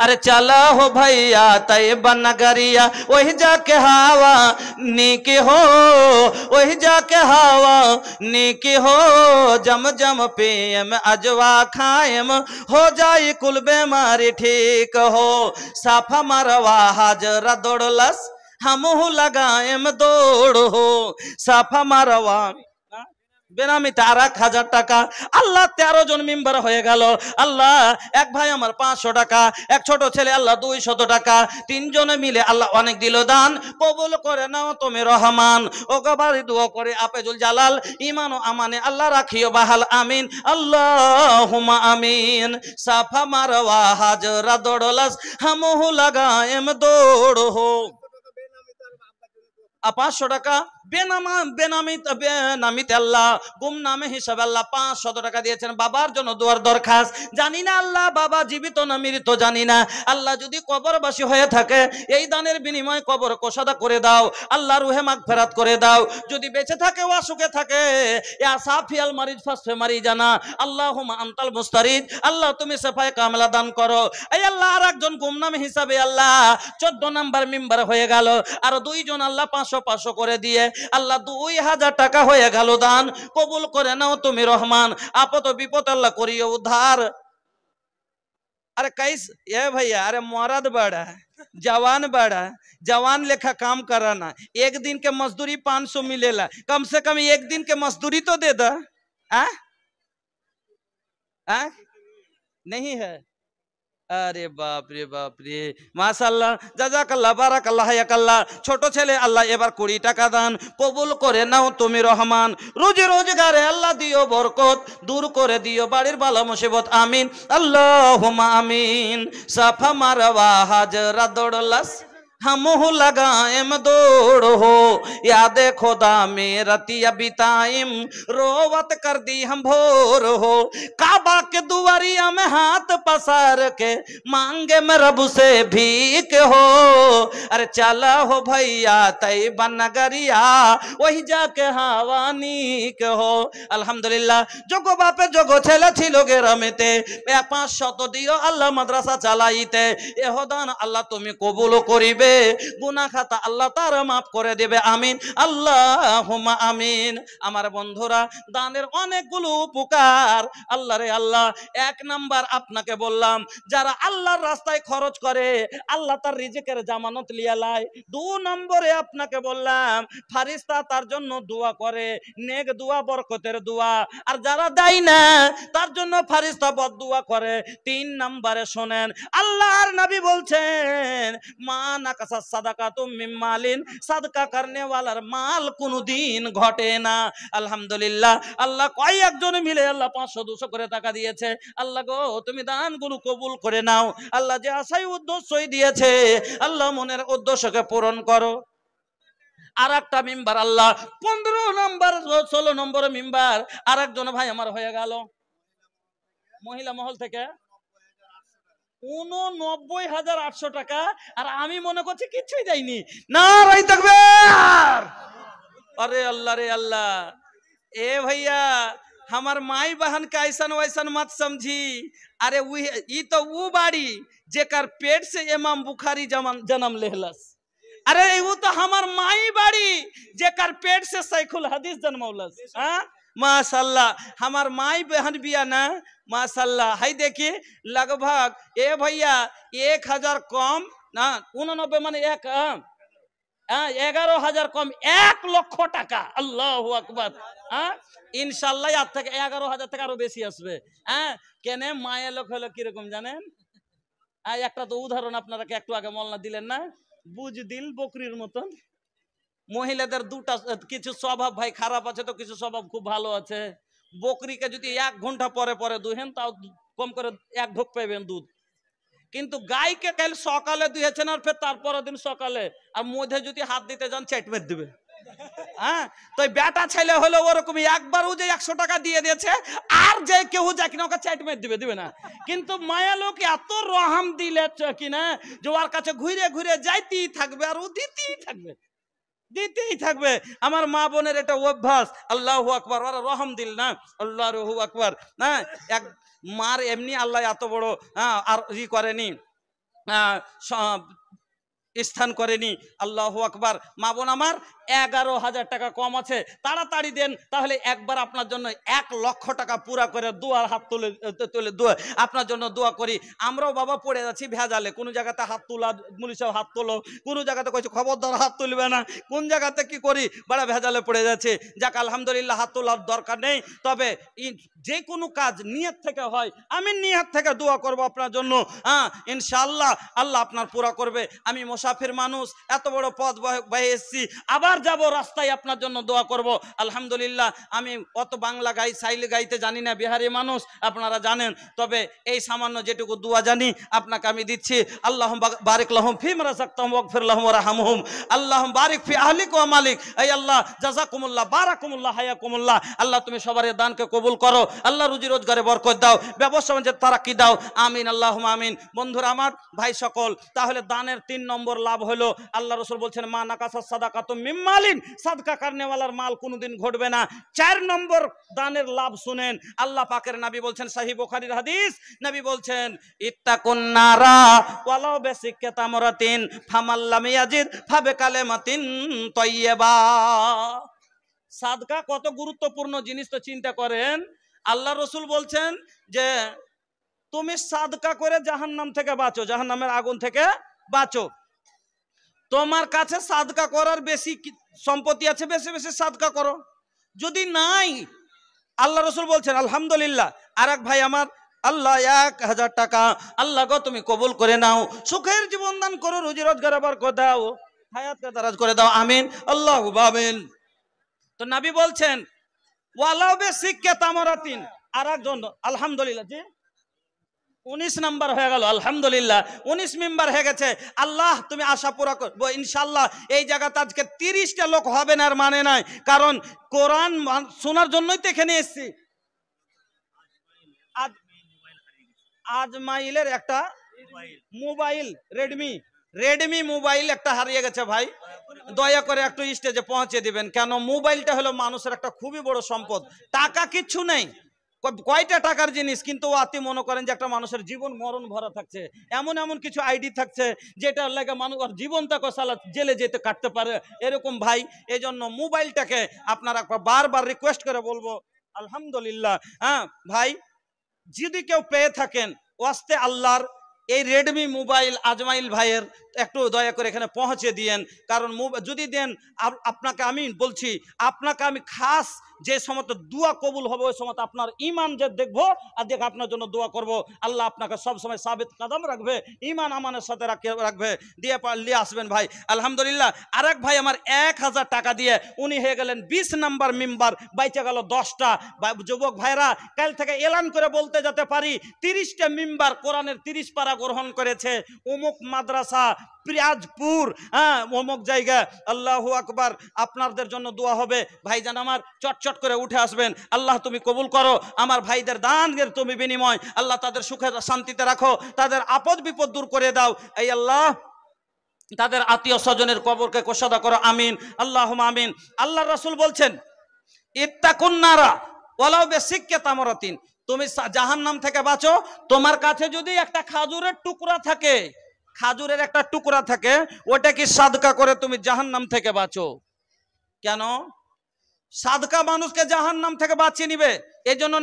अरे चला हो भैया तैयबा नगरिया, वही जाके हवा नीके हो, वही जाके हवा नीके हो, जम जम पियम अजवा खायम, हो जाए कुल बीमारी ठीक हो, साफा मरवा हाजरा दौड़लस हम लगाएम दौड़ हो, साफा मरवा বেনামিতে 1000 টাকা। আল্লাহ 13 জন মেম্বার হয়ে গেল। আল্লাহ এক ভাই আমার 500 টাকা, এক ছোট ছেলে আল্লাহ 200 টাকা, 3 জনে মিলে আল্লাহ অনেক দিল দান, কবুল করে নাও তুমি রহমান। ও গবারি দোয়া করে আফেজুল জালাল ঈমান ও আমানে আল্লাহ রাখিও বাহাল, আমিন আল্লাহুম্মা আমিন। সাফা মারওয়া হাজরা দৌড়লাস হামহু লাগায়েম দৌড় হো। 500 টাকা বেনামিতে আল্লাহ গুমনামে হিসাবে আল্লাহ 500 টাকা দিয়েছেন। বাবার জন্য দোয়ার দরখাস্ত। জানি না আল্লাহ বাবা জীবিত না মৃত জানি না, আল্লাহ যদি কবরবাসী হয়ে থাকে এই দানের বিনিময়ে কবর কোষাদা করে দাও, আল্লাহ রুহে মাগফিরাত করে দাও। যদি বেঁচে থাকে ও অসুখে থাকে, ইয়া সাফিয়াল মারিজ ফাসফে মারি জানা, আল্লাহুম্মা আনতাল মুস্তারিদ, আল্লাহ তুমি সেফায়ে কামলা দান করো। এই আল্লাহ আর একজন গুমনামে হিসাবে আল্লাহ 14 নাম্বার মেম্বার হয়ে গেল। আর 2 জন আল্লাহ 500 করে দিয়ে আল্লাহ 2000 টাকা হয়ে গেল দান, কবুল করে নাও তুমি রহমান। আপদ বিপদ আল্লাহ করিও উদ্ধার। अरे कैस ये भैया, अरे मर्द बड़ा जवान बड़ा, जवान लेखा काम कराना, एक दिन के मजदूरी 500 मिलेला, कम से कम एक दिन के मजदूरी तो दे दा। नहीं है? अरे बाप रे माशाल्लाह, জাযাকাল্লাহ, বারাকাল্লাহ, হায়াকাল্লাহ। ছোট ছেলে আল্লাহ এবার 20 টাকা দান, কবুল করে নাও তুমি রহমান। রুজি রোজগারে আল্লাহ দিও বরকত, দূর করে দিও বাড়ির বালা মুসিবত, আমিন আল্লাহুম্মা আমিন। সাফা মারওয়া হাজরা দৌড়লাস हम लगाएम दौड़ हो, याद खुदा में रतिया बिताइम, रोवत कर दी हम भोर हो। काबा के दुआरिया में हाथ पसार के मांगे में रब से भीख हो। अरे चला हो भैया तैयबा नगरिया, वही जाके हावानी के हो। अल्हम्दुलिल्लाह जोगो बापे जोगो ছেলে ছিল গ্রামেতে, 500 দিও আল্লাহ মাদ্রাসা চালাইতে। এহ দান আল্লাহ তুমি কবুল করিবে, গুনাহ খাতা আল্লাহ তার মাফ করে দেবে, আমিন আল্লাহুম্মা আমিন। আমার বন্ধুরা, দানের অনেকগুলো উপকার। আল্লাহ রে আল্লাহ, এক নাম্বার আপনাকে বললাম, যারা আল্লাহর রাস্তায় খরচ করে আল্লাহ তার রিজিকের জামানত লিয়া লায়। 2 নম্বরে আপনাকে বললাম, ফারিস্তা তার জন্য দোয়া করে, নেক দোয়া, বরকতের দোয়া। আর যারা দেয় না তার জন্য ফারিস্তা বদদুয়া করে। 3 নম্বরে শোনেন, আল্লাহর নবী বলছেন, মা নাকাসা সাদাকাতুম মিন মালিন, সাদকা করনে ওয়ালার মাল কোনদিন ঘটে না। আলহামদুলিল্লাহ, আল্লাহ কয়েকজন মিলে আল্লাহ 500-200 করে টাকা দিয়েছে। আল্লাহ গো তুমি দানগুলো কবুল করে নাও। আল্লাহ যে আশায় উদ্দেশ্যই দিয়েছে, আল্লাহ মনের উদ্দেশ্যকে পূরণ করো। আর একটা মিম্বার আল্লাহ 15 নম্বর 16 নম্বর মিম্বার আর একজন ভাই আমার হয়ে গেল মহিলা মহল থেকে 89,800 টাকা। আর আমি মনে করছি কিছুই দেয়নি। নারাই তাকবীর। अरे अल्लाह रे अल्लाह, ए भैया हमार माई बहन का ऐसा वैसन मत समझी। अरे ई तो वो बाड़ी जेकर पेट से इमाम बुखारी जन्म लेहलस। अरे वो तो हमार माई बाड़ी जेकर पेट से सैखुल हदीस जन्मौलस। हाँ माशाल्लाह, हमार माई बहन बिया ना माशाल्लाह। है देखिए लगभग ए भैया 1000 कम ना 89 माने 11,000 कम 1 লক্ষ টাকা। আল্লাহু আকবার। ইনশাআল্লাহ আজ থেকে 11,000 টাকা আরো বেশি আসবে। কেন মায়ের লোক হলো কিরকম জানেন? একটা তো উদাহরণ আপনারা একটু আগে মলনা দিলেন না, বুঝ দিল বকরির মতন। মহিলাদের দুটা কিছু স্বভাব ভাই খারাপ আছে, তো কিছু স্বভাব খুব ভালো আছে। বকরিকে যদি 1 ঘন্টা পরে পরে দুহেন তাও কম করে 1 ঢোক পাবেন দুধ। কিন্তু গাইকে কাল সকালে দুহেছেন আর ফের তারপরের দিন সকালে, আর মধ্যে যদি হাত দিতে যান চেট মেরে দিবে। হ্যাঁ, তো বেটা ছেলে হলো ওরকম, একবার ও যে 100 টাকা দিয়ে দিয়েছে আর যে কেউ যা কিনা ওকে চেট মেরে দিবে না। কিন্তু মায়া লোক এত রহম দিলে কিনা যে ওর কাছে ঘুরে ঘুরে যাইতেই থাকবে আর ও দিতেই থাকবে। আমার মা বোনের এটা অভ্যাস। আল্লাহু আকবার। ওরা রহম দিল না, আল্লাহু আকবার। হ্যাঁ, এক মার এমনি আল্লাহ এত বড় আর ই করেনি, স্থান করেনি। আল্লাহু আকবার। মা বোন আমার 11,000 টাকা কম আছে, তাড়াতাড়ি দেন, তাহলে একবার আপনার জন্য 1 লক্ষ টাকা পুরা করে দুয়ার হাত তুলে আপনার জন্য দোয়া করি। আমরাও বাবা পড়ে যাচ্ছি ভেজালে, কোন জায়গাতে হাত তোলা মুলি সাহেব হাত তোলো, কোন জায়গাতে কইছে খবরদার হাত তুলবে না, কোন জায়গাতে কি করি বড় ভেজালে পড়ে যাচ্ছে। যাক আলহামদুলিল্লাহ, হাত তোলার দরকার নেই। তবে যে কোনো কাজ নিয়ত থেকে হয়, আমি নিয়ত থেকে দোয়া করব আপনার জন্য। ইনশাআল্লাহ আল্লাহ আপনার পুরা করবে। আমি মুসাফির মানুষ, এত বড় পথ বয়ে এসেছি, আবার যাব রাস্তায় আপনার জন্য দোয়া করব। আলহামদুলিল্লাহ আমি অত বাংলা সাইলে গাইতে জানি না, বিহারি মানুষ আপনারা জানেন। তবে এই সামান্য যেটুকু দোয়া জানি আপনাকে আমি দিচ্ছি। আল্লাহুম্মা বারিক লাহুম ফিমা রাযাকতাহুম ওয়াগফির লাহুম ওয়ারহামহুম। আল্লাহুম্মা বারিক ফি আহলিক ওয়া মালিক। এই আল্লাহ জাযাকুমুল্লাহ, বারাকুমুল্লাহ, হায়াকুমুল্লাহ। আল্লাহ তুমি সবার দানকে কবুল করো। আল্লাহ রুজি রোজগারে বরকত দাও, ব্যবসা বাণিজ্যে তারাক্কি দাও, আমিন আল্লাহুম্মা আমিন। বন্ধুরা আমার, ভাই সকল, তাহলে দানের 3 নম্বর লাভ হলো, আল্লাহ রাসূল বলছেন মা নাকাসা সাদাকাতুম মিন মালিন, সাদকা করনে ওয়ালার মাল কোনদিন ঘটবে না। 4 নম্বর দানের লাভ শুনেন। আল্লাহ পাকের নবী বলছেন, সহিহ বুখারীর হাদিস, নবী বলছেন ইত্তাকুন নারা ওয়ালাউ বিসিক্কাতি তামরাতিন ফামাল্লাম ইয়াজিদ ফাবিকালিমাতিন তাইয়্যিবা। সাদকা কত গুরুত্বপূর্ণ জিনিস তো চিন্তা করেন। আল্লাহ রাসূল বলছেন যে তুমি সাদকা করে জাহান্নাম থেকে বাঁচো, জাহান্নামের আগুন থেকে বাঁচো। তোমার কাছে সাদকা করার বেশি সম্পত্তি আছে, বেশি বেশি সাদকা করো। যদি নাই, আল্লাহ রাসূল বলছেন আলহামদুলিল্লাহ। আর এক ভাই আমার, আল্লাহ 1000 টাকা, আল্লাহ গো তুমি কবুল করে নাও, সুখের জীবন দান করো, রুজি রোজগার বরকত দাও, হায়াতকে দারাজ করে দাও, আমিন আল্লাহুম্মা আমিন। তো নবী বলছেন ওয়ালাউ বিসিক্কাতি তামরাতিন। আর একজন আলহামদুলিল্লাহ জি 19 নাম্বার হয়ে গেল, আলহামদুলিল্লাহ 19 মেম্বার হয়ে গেছে। আল্লাহ তুমি আশা পুরা করবো ইনশাআল্লাহ। এই জায়গাতে আজকে 30টা লোক হবে না, আর মানে নাই, কারণ কোরআন শোনার জন্যই তো এখানে এসেছি। আজমাইলের একটা মোবাইল, রেডমি মোবাইল একটা হারিয়ে গেছে ভাই, দয়া করে একটু স্টেজে পৌঁছে দিবেন। কেন মোবাইলটা হলো মানুষের একটা খুবই বড় সম্পদ। টাকা কিচ্ছু নেই, কয়টা টাকার জিনিস, কিন্তু আতি মনে করেন যে একটা মানুষের জীবন মরণ ভরা থাকছে, এমন এমন কিছু আইডি থাকছে যেটা লাগে মানুষ জীবনটাকে সালা জেলে যেতে কাটতে পারে এরকম ভাই। এই জন্য মোবাইলটাকে আপনারা বারবার রিকোয়েস্ট করে বলবো আলহামদুলিল্লাহ। হ্যাঁ ভাই, যদি কেউ পেয়ে থাকেন ওয়াস্তে আল্লাহর এই রেডমি মোবাইল আজমাইল ভাইয়ের একটু দয়া করে এখানে পৌঁছে দিয়েন। কারণ যদি দেন আপনাকে আমি বলছি, আপনাকে আমি খাস যে সময় দোয়া কবুল হবে ওই সময় আপনার ইমান যে দেখবো আর দেখে আপনার জন্য দোয়া করব। আল্লাহ আপনাকে সব সময় সাবিত কদম রাখবে, ইমান আমানের সাথে রাখবে। দিয়ে নিয়ে আসবেন ভাই আলহামদুলিল্লাহ। আরেক ভাই আমার 1000 টাকা দিয়ে উনি হয়ে গেলেন 20 নাম্বার মেম্বার, বাইচে গেল 10টা। যুবক ভাইরা কাল থেকে এলান করে বলতে যেতে পারি 30টা মেম্বার কোরআনের 30 পারা গ্রহণ করেছে অমুক মাদ্রাসা পিরাজপুর, হ্যাঁ অমুক জায়গা। আল্লাহু আকবার। আপনাদের জন্য দোয়া হবে ভাইজান আমার, চটচট করে উঠে আসবেন। আল্লাহ তুমি কবুল করো আমার ভাইদের দানের তুমি বিনিময়, আল্লাহ তাদের সুখে শান্তিতে রাখো, তাদের আপদ বিপদ দূর করে দাও। এই আল্লাহ তাদের আত্মীয় স্বজনের কবরকে কোষাদা করো, আমিন আল্লাহুম্মা আমিন। আল্লাহ রাসূল বলছেন ইত্তাকুন নারা ওয়ালাউ বিসিক্কি তামরাতিন, তুমি জাহান্নাম থেকে বাঁচো। তোমার কাছে যদি একটা খাজুরের টুকরা থাকে, খাজুরের একটা টুকরা থাকে, ওটা কি সাদকা করে তুমি জাহান্নাম থেকে বাঁচো। কেন? সাদকা মানুষকে জাহান্নাম থেকে বাঁচিয়ে নিবে। এই জন্য